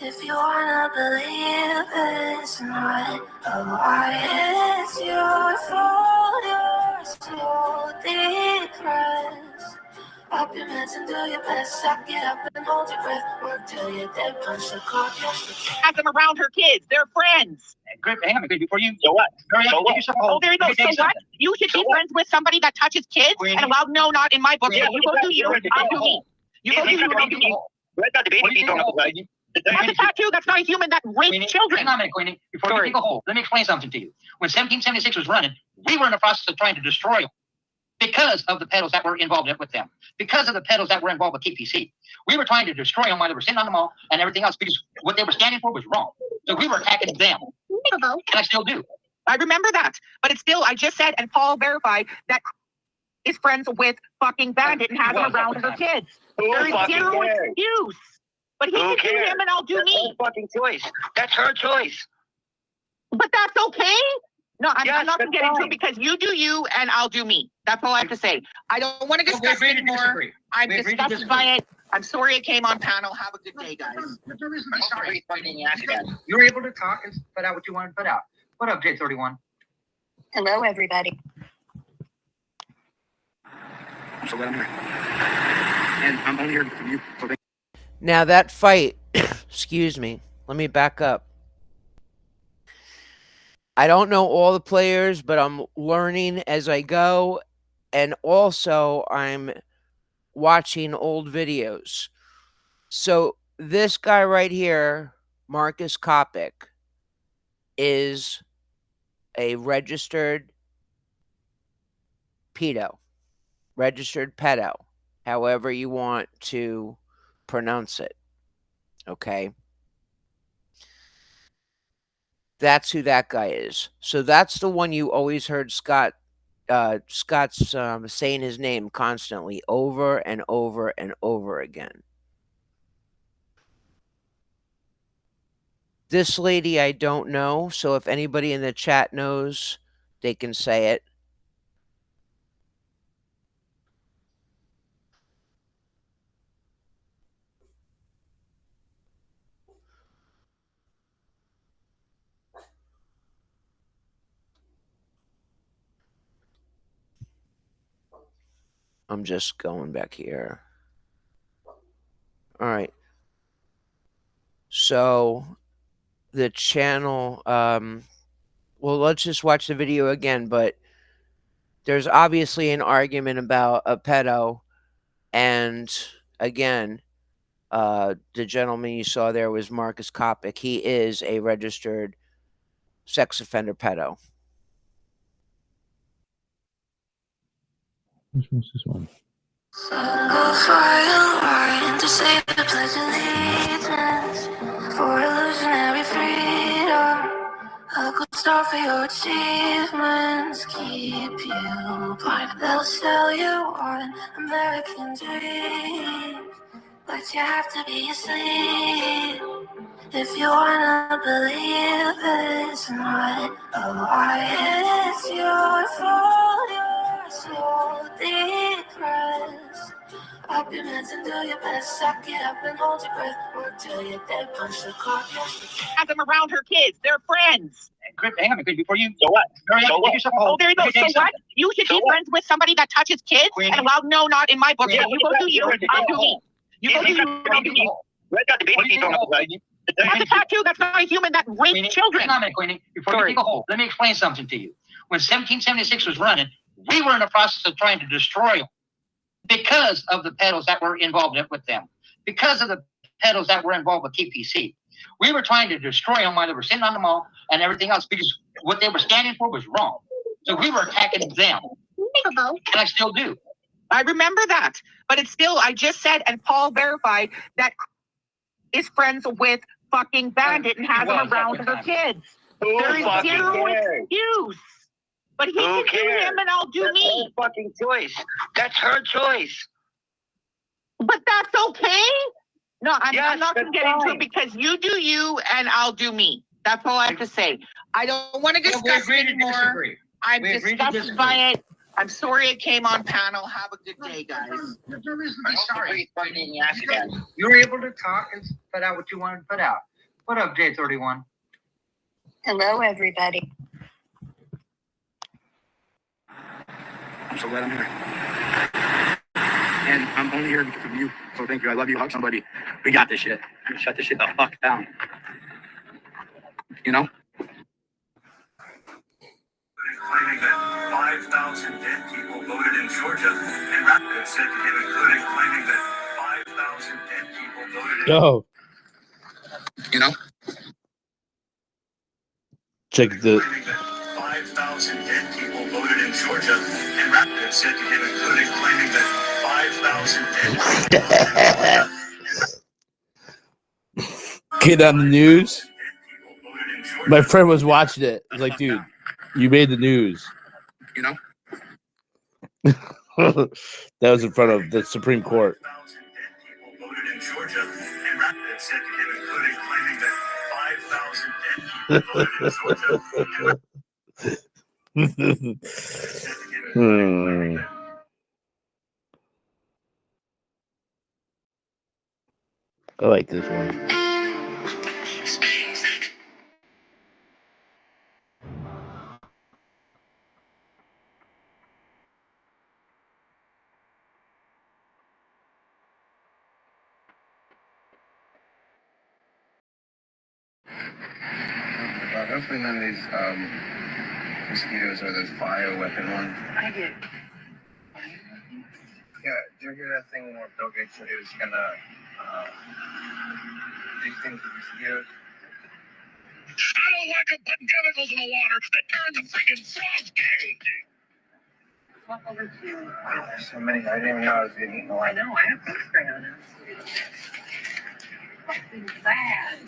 if you wanna believe it's not a lie. It's your fault. You're so depressed. Up your meds and do your best. Suck it up and hold your breath. Work till you're dead. Punch the clock. Have them around her kids. They're friends. Hang on, before you. So what? Oh, there you go. So what? You should be friends with somebody that touches kids and allow, no, not in my book. You go do you. I'll do me. You go do you. I'll do me. That's a tattoo. That's not a human that raped children. Hang on a minute, Queenie. Before you dig a hole, let me explain something to you. When 1776 was running, we were in the process of trying to destroy them because of the pedals that were involved with them, because of the pedals that were involved with TPC. We were trying to destroy them while they were sitting on the mall and everything else because what they were standing for was wrong. So we were attacking them. And I still do. I remember that. But it's still, I just said, and Paul verified, that is friends with fucking Bandit and has him around her kids. There is zero excuse. But he can do him and I'll do me. Fucking choice. That's her choice. But that's okay. No, I'm not going to get into it because you do you and I'll do me. That's all I have to say. I don't want to discuss it anymore. I'm disgusted by it. I'm sorry it came on panel. Have a good day, guys. I'm sorry. You were able to talk and put out what you wanted to put out. What up, J31? Hello, everybody. I'm so glad I'm here. And I'm only here for you. So Now that fight, excuse me, let me back up. I don't know all the players, but I'm learning as I go. And also I'm watching old videos. So this guy right here, Marcus Kopic, is a registered pedo, however you want to pronounce it. Okay. That's who that guy is. So that's the one you always heard Scott's saying his name constantly over and over and over again. This lady I don't know, so if anybody in the chat knows, they can say it. I'm just going back here. All right. So the channel, well, let's just watch the video again, but there's obviously an argument about a pedo. And again, the gentleman you saw there was Marcus Kopic. He is a registered sex offender pedo. Which one's this one? Go far and wide to say the pledge of allegiance for illusionary freedom. A good start for your achievements, keep you blind. They'll sell you on American dreams, but you have to be asleep if you wanna believe it's not a lie. It's your fault, you're so depressed. Up your hands and do your best. Suck it up and hold your breath. Work till you're dead. Punch the clock. Have them around her kids. They're friends. Hang on, before you. So what? Oh, there you go. So what? You should be friends with somebody that touches kids? And allow, no, not in my book. Yeah, You go do you. I'll do me. You go do you. I'll do me. Got the baby That's a tattoo. That's not a human that raped children. Hang on a minute, Queenie. Before you dig a hole, let me explain something to you. When 1776 was running, we were in the process of trying to destroy them because of the pedals that were involved with them, because of the pedals that were involved with TPC. We were trying to destroy them while they were sitting on the mall and everything else because what they were standing for was wrong. So we were attacking them. And I still do. I remember that. But it's still, I just said, and Paul verified, that is friends with fucking Bandit and has them around her kids. There is zero excuse. But he can do him and I'll do me. Her fucking choice. That's her choice. But that's okay. No, I'm not going to get into it because you do you and I'll do me. That's all I have to say. I don't want to discuss it anymore. I'm disgusted by it. I'm sorry it came on panel. Have a good day, guys. There's no reason to be sorry. You were able to talk and put out what you wanted to put out. What up, J31? Hello, everybody. I'm so glad I'm here. And I'm only here because of you. So thank you. I love you. Hug somebody. We got this shit. Shut this shit the fuck down. You know? Claiming that 5,000 dead people voted in Georgia, and Rapid said to him, including claiming that 5,000 dead people voted in. Yo. You know? Check the. 5,000 dead people voted in Georgia, and Rapid said to him, including claiming that 5,000 dead people. Kid on the news. My friend was watching it. I was like, dude, you made the news. You know? That was in front of the Supreme Court. 5,000 dead people voted in Georgia, and Rapid said to him, including claiming that 5,000 dead people voted in Georgia. I like this one. Hopefully none of these mosquitoes are those bioweapon ones. I get. Yeah, did you hear that thing where Bill Gates said he was gonna extinct the mosquitoes? I don't like them putting chemicals in the water that turn the freaking frogs gay. There's so many. I didn't even know I was getting eaten alive. I know, I have food spray on this. Fucking bad.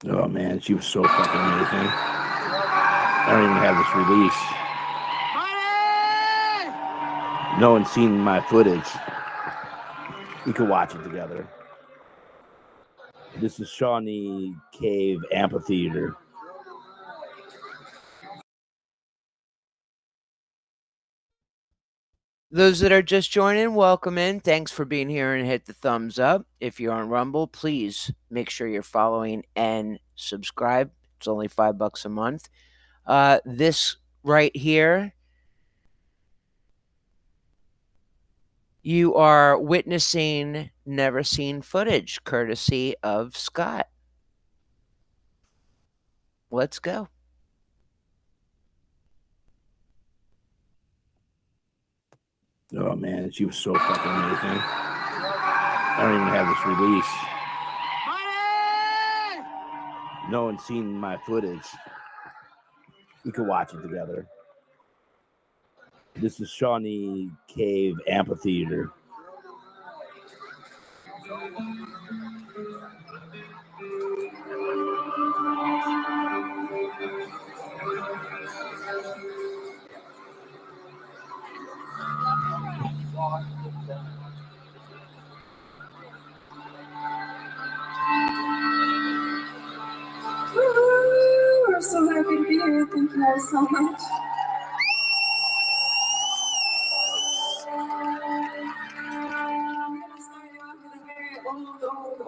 Oh man, she was so fucking amazing. I don't even have this release. No one's seen my footage. We could watch it together. This is Shawnee Cave Amphitheater. Those that are just joining, welcome in. Thanks for being here and hit the thumbs up. If you're on Rumble, please make sure you're following and subscribe. It's only $5 a month. This right here, you are witnessing never seen footage courtesy of Scott. Let's go. Oh man, she was so fucking amazing. I don't even have this release. No one's seen my footage. We could watch it together. This is Shawnee Cave Amphitheater. We're so happy to be here. Thank you guys so much.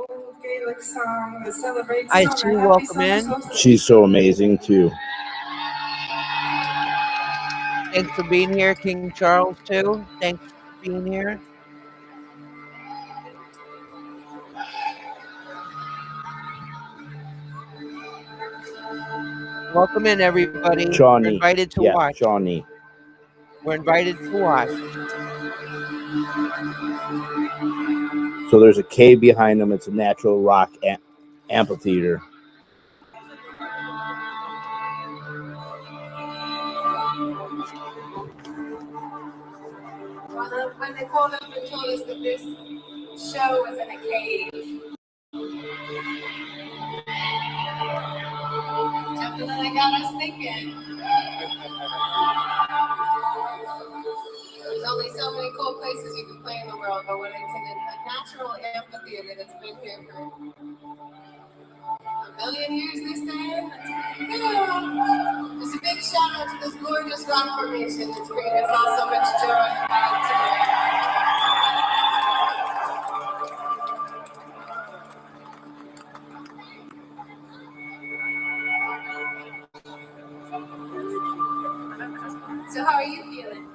Old Gaelic song that celebrates I summer. see. Happy Welcome summer in. solstice. She's so amazing too. Thanks for being here, King Charles, too. Thanks for being here. Welcome in, everybody. We're Shawnee. invited to Yeah, watch. Shawnee. We're invited to watch. So there's a cave behind them. It's a natural rock amphitheater. When they called up and told us that this show was in a cave. Definitely got us thinking. There's only so many cool places you can play in the world, but when it's in a natural amphitheater that's been here for a million years, they say. Yeah. Just a big shout out to this gorgeous rock formation that's bringing us all so much joy and pride today. So how are you feeling?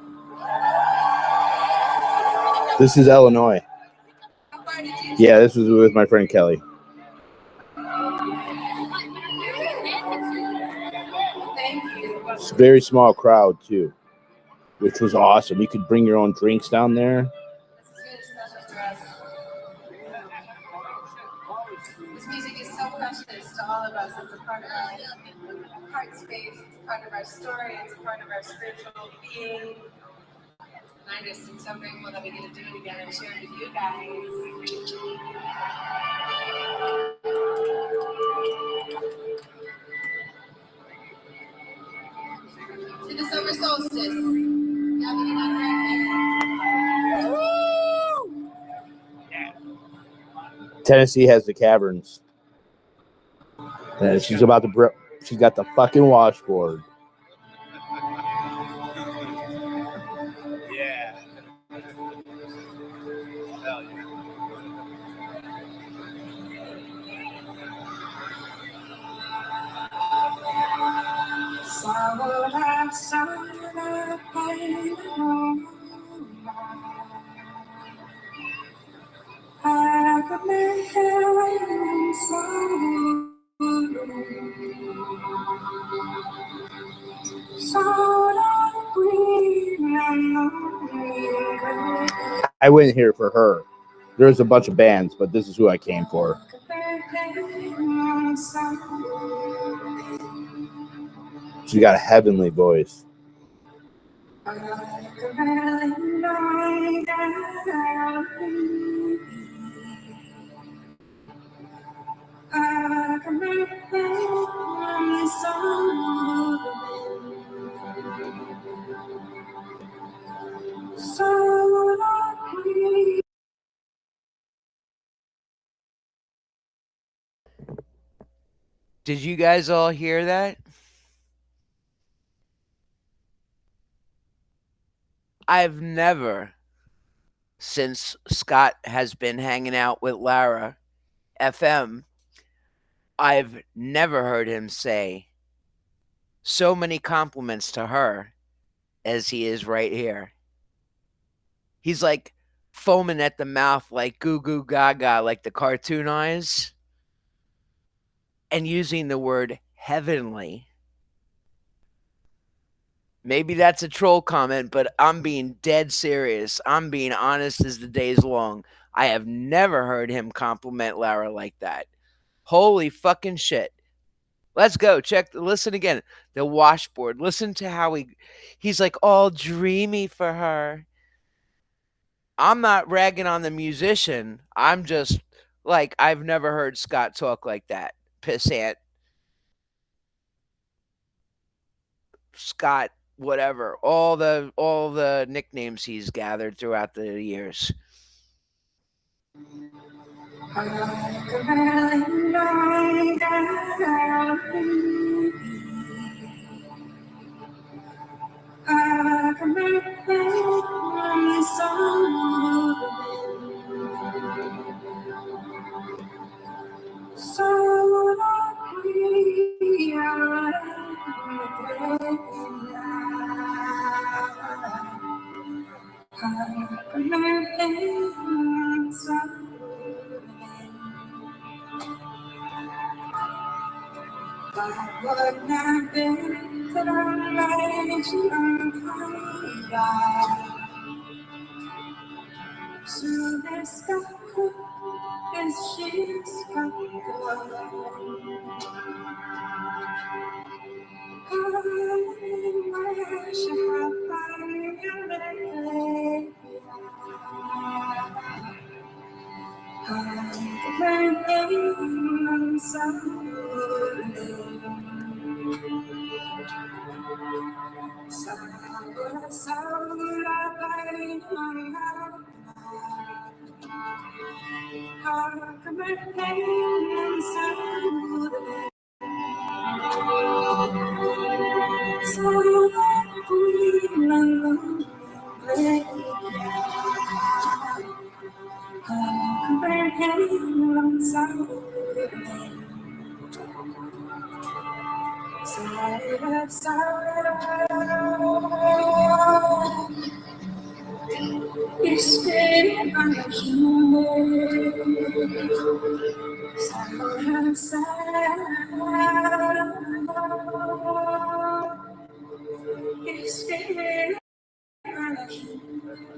This is Illinois. How far did you Yeah, this was with my friend Kelly. Thank you. It's a very small crowd too, which was awesome. You could bring your own drinks down there. This music is so precious to all of us. It's a part of our heart space. It's a part of our story. It's a part of our spiritual being. And I just am so grateful that we get to do it again and share it with you guys. To the summer solstice. Now that you're not Tennessee has the caverns. And she's about to. She's got the fucking washboard. Yeah. Hell yeah. I went here for her. There's a bunch of bands, but this is who I came for. She got a heavenly voice. Did you guys all hear that? I've never, since Scott has been hanging out with Lara FM, I've never heard him say so many compliments to her as he is right here. He's like foaming at the mouth like goo goo gaga, like the cartoon eyes, and using the word heavenly. Maybe that's a troll comment, but I'm being dead serious. I'm being honest as the day's long. I have never heard him compliment Lara like that. Holy fucking shit. Let's go. Listen again. The washboard. Listen to how he's like all dreamy for her. I'm not ragging on the musician. I'm just like, I've never heard Scott talk like that. Pissant. Scott, whatever. All the nicknames he's gathered throughout the years.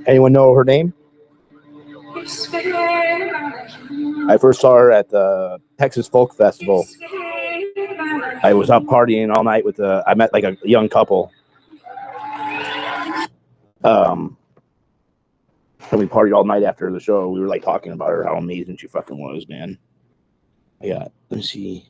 Anyone know her name? I first saw her at the Texas Folk Festival. I was up partying all night with I met like a young couple. And we partied all night after the show. We were like talking about her, how amazing she fucking was, man. Yeah, let me see.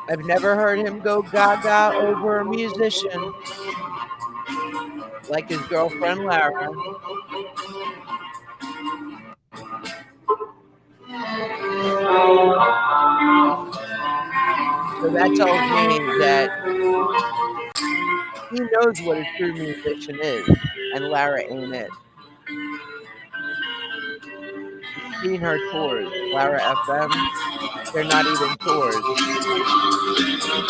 I've never heard him go gaga over a musician like his girlfriend Lara. So that tells me that he knows what a true musician is, and Lara ain't it. You've seen her tours, Lara FM. They're not even tours.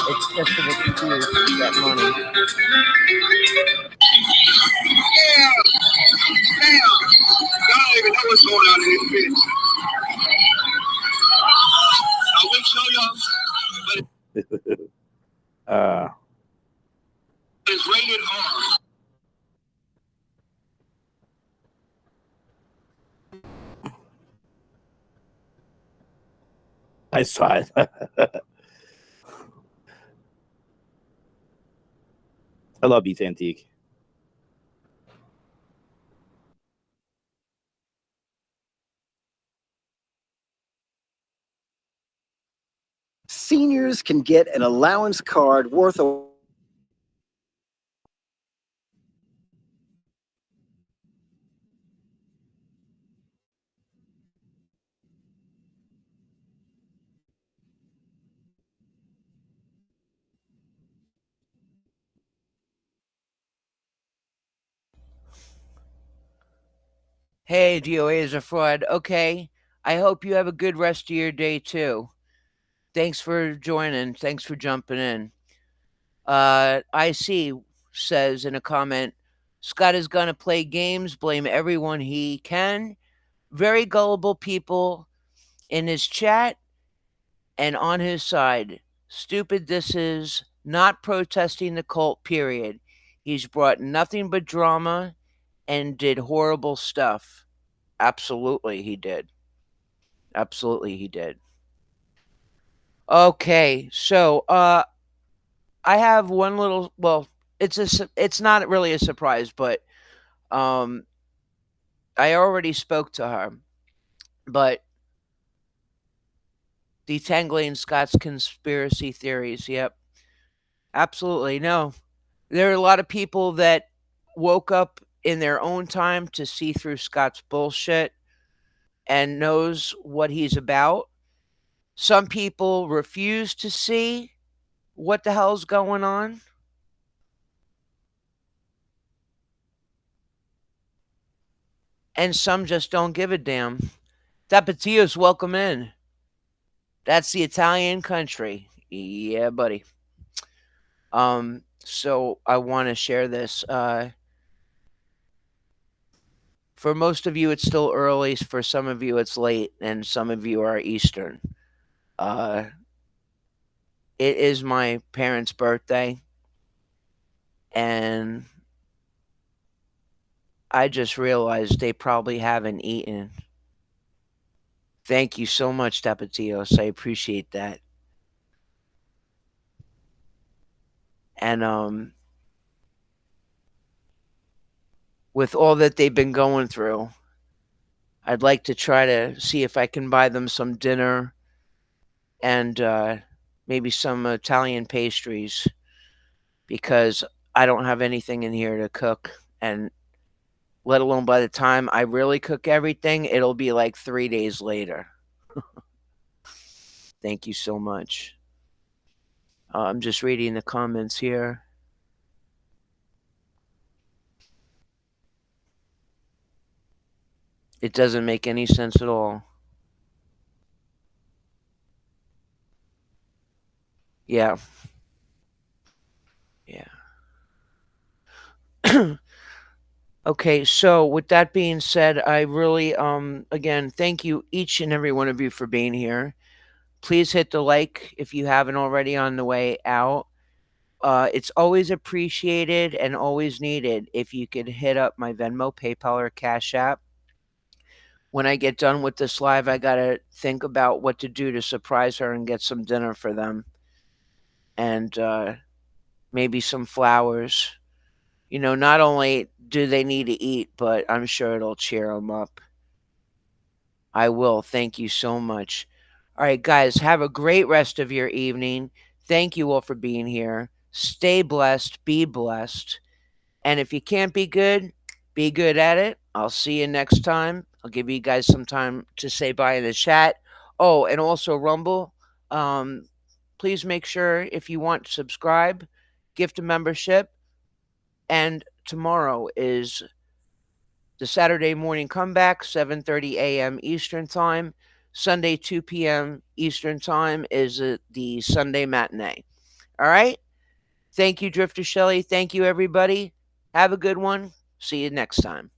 It's just an excuse to get money. Damn! Y'all don't even know what's going on in this bitch. I will show y'all, but it's rated R. I saw it. I love Beats Antique. Seniors can get an allowance card worth a Hey, DOA is a fraud. Okay. I hope you have a good rest of your day too. Thanks for joining. Thanks for jumping in. IC says in a comment, Scott is going to play games, blame everyone he can. Very gullible people in his chat and on his side. Stupid this is, not protesting the cult, period. He's brought nothing but drama and did horrible stuff. Absolutely, he did. Absolutely, he did. Okay, so I have one little. Well, it's not really a surprise, but um, I already spoke to her, but detangling Scott's conspiracy theories. Yep, absolutely. No, there are a lot of people that woke up in their own time to see through Scott's bullshit and knows what he's about. Some people refuse to see what the hell's going on. And some just don't give a damn. Tapatio's welcome in. That's the Italian country. Yeah, buddy. So I want to share this. For most of you, it's still early. For some of you, it's late, and some of you are Eastern. Uh, it is my parents' birthday, and I just realized they probably haven't eaten. Thank you so much, Tapatios. I appreciate that. And with all that they've been going through, I'd like to try to see if I can buy them some dinner and maybe some Italian pastries because I don't have anything in here to cook. And let alone by the time I really cook everything, it'll be like 3 days later. Thank you so much. I'm just reading the comments here. It doesn't make any sense at all. Yeah. Yeah. Okay, so with that being said, I really again thank you each and every one of you for being here. Please hit the like if you haven't already on the way out. It's always appreciated and always needed if you could hit up my Venmo, PayPal, or Cash App. When I get done with this live, I gotta think about what to do to surprise her and get some dinner for them, and maybe some flowers. You know, not only do they need to eat, but I'm sure it'll cheer them up. I will. Thank you so much. All right, guys, have a great rest of your evening. Thank you all for being here. Stay blessed, be blessed. And if you can't be good at it. I'll see you next time. I'll give you guys some time to say bye in the chat. Oh, and also Rumble. Um, please make sure if you want to subscribe, gift a membership. And tomorrow is the Saturday morning comeback, 7:30 a.m. Eastern Time. Sunday, 2 p.m. Eastern Time is the Sunday matinee. All right? Thank you, Drifter Shelley. Thank you, everybody. Have a good one. See you next time.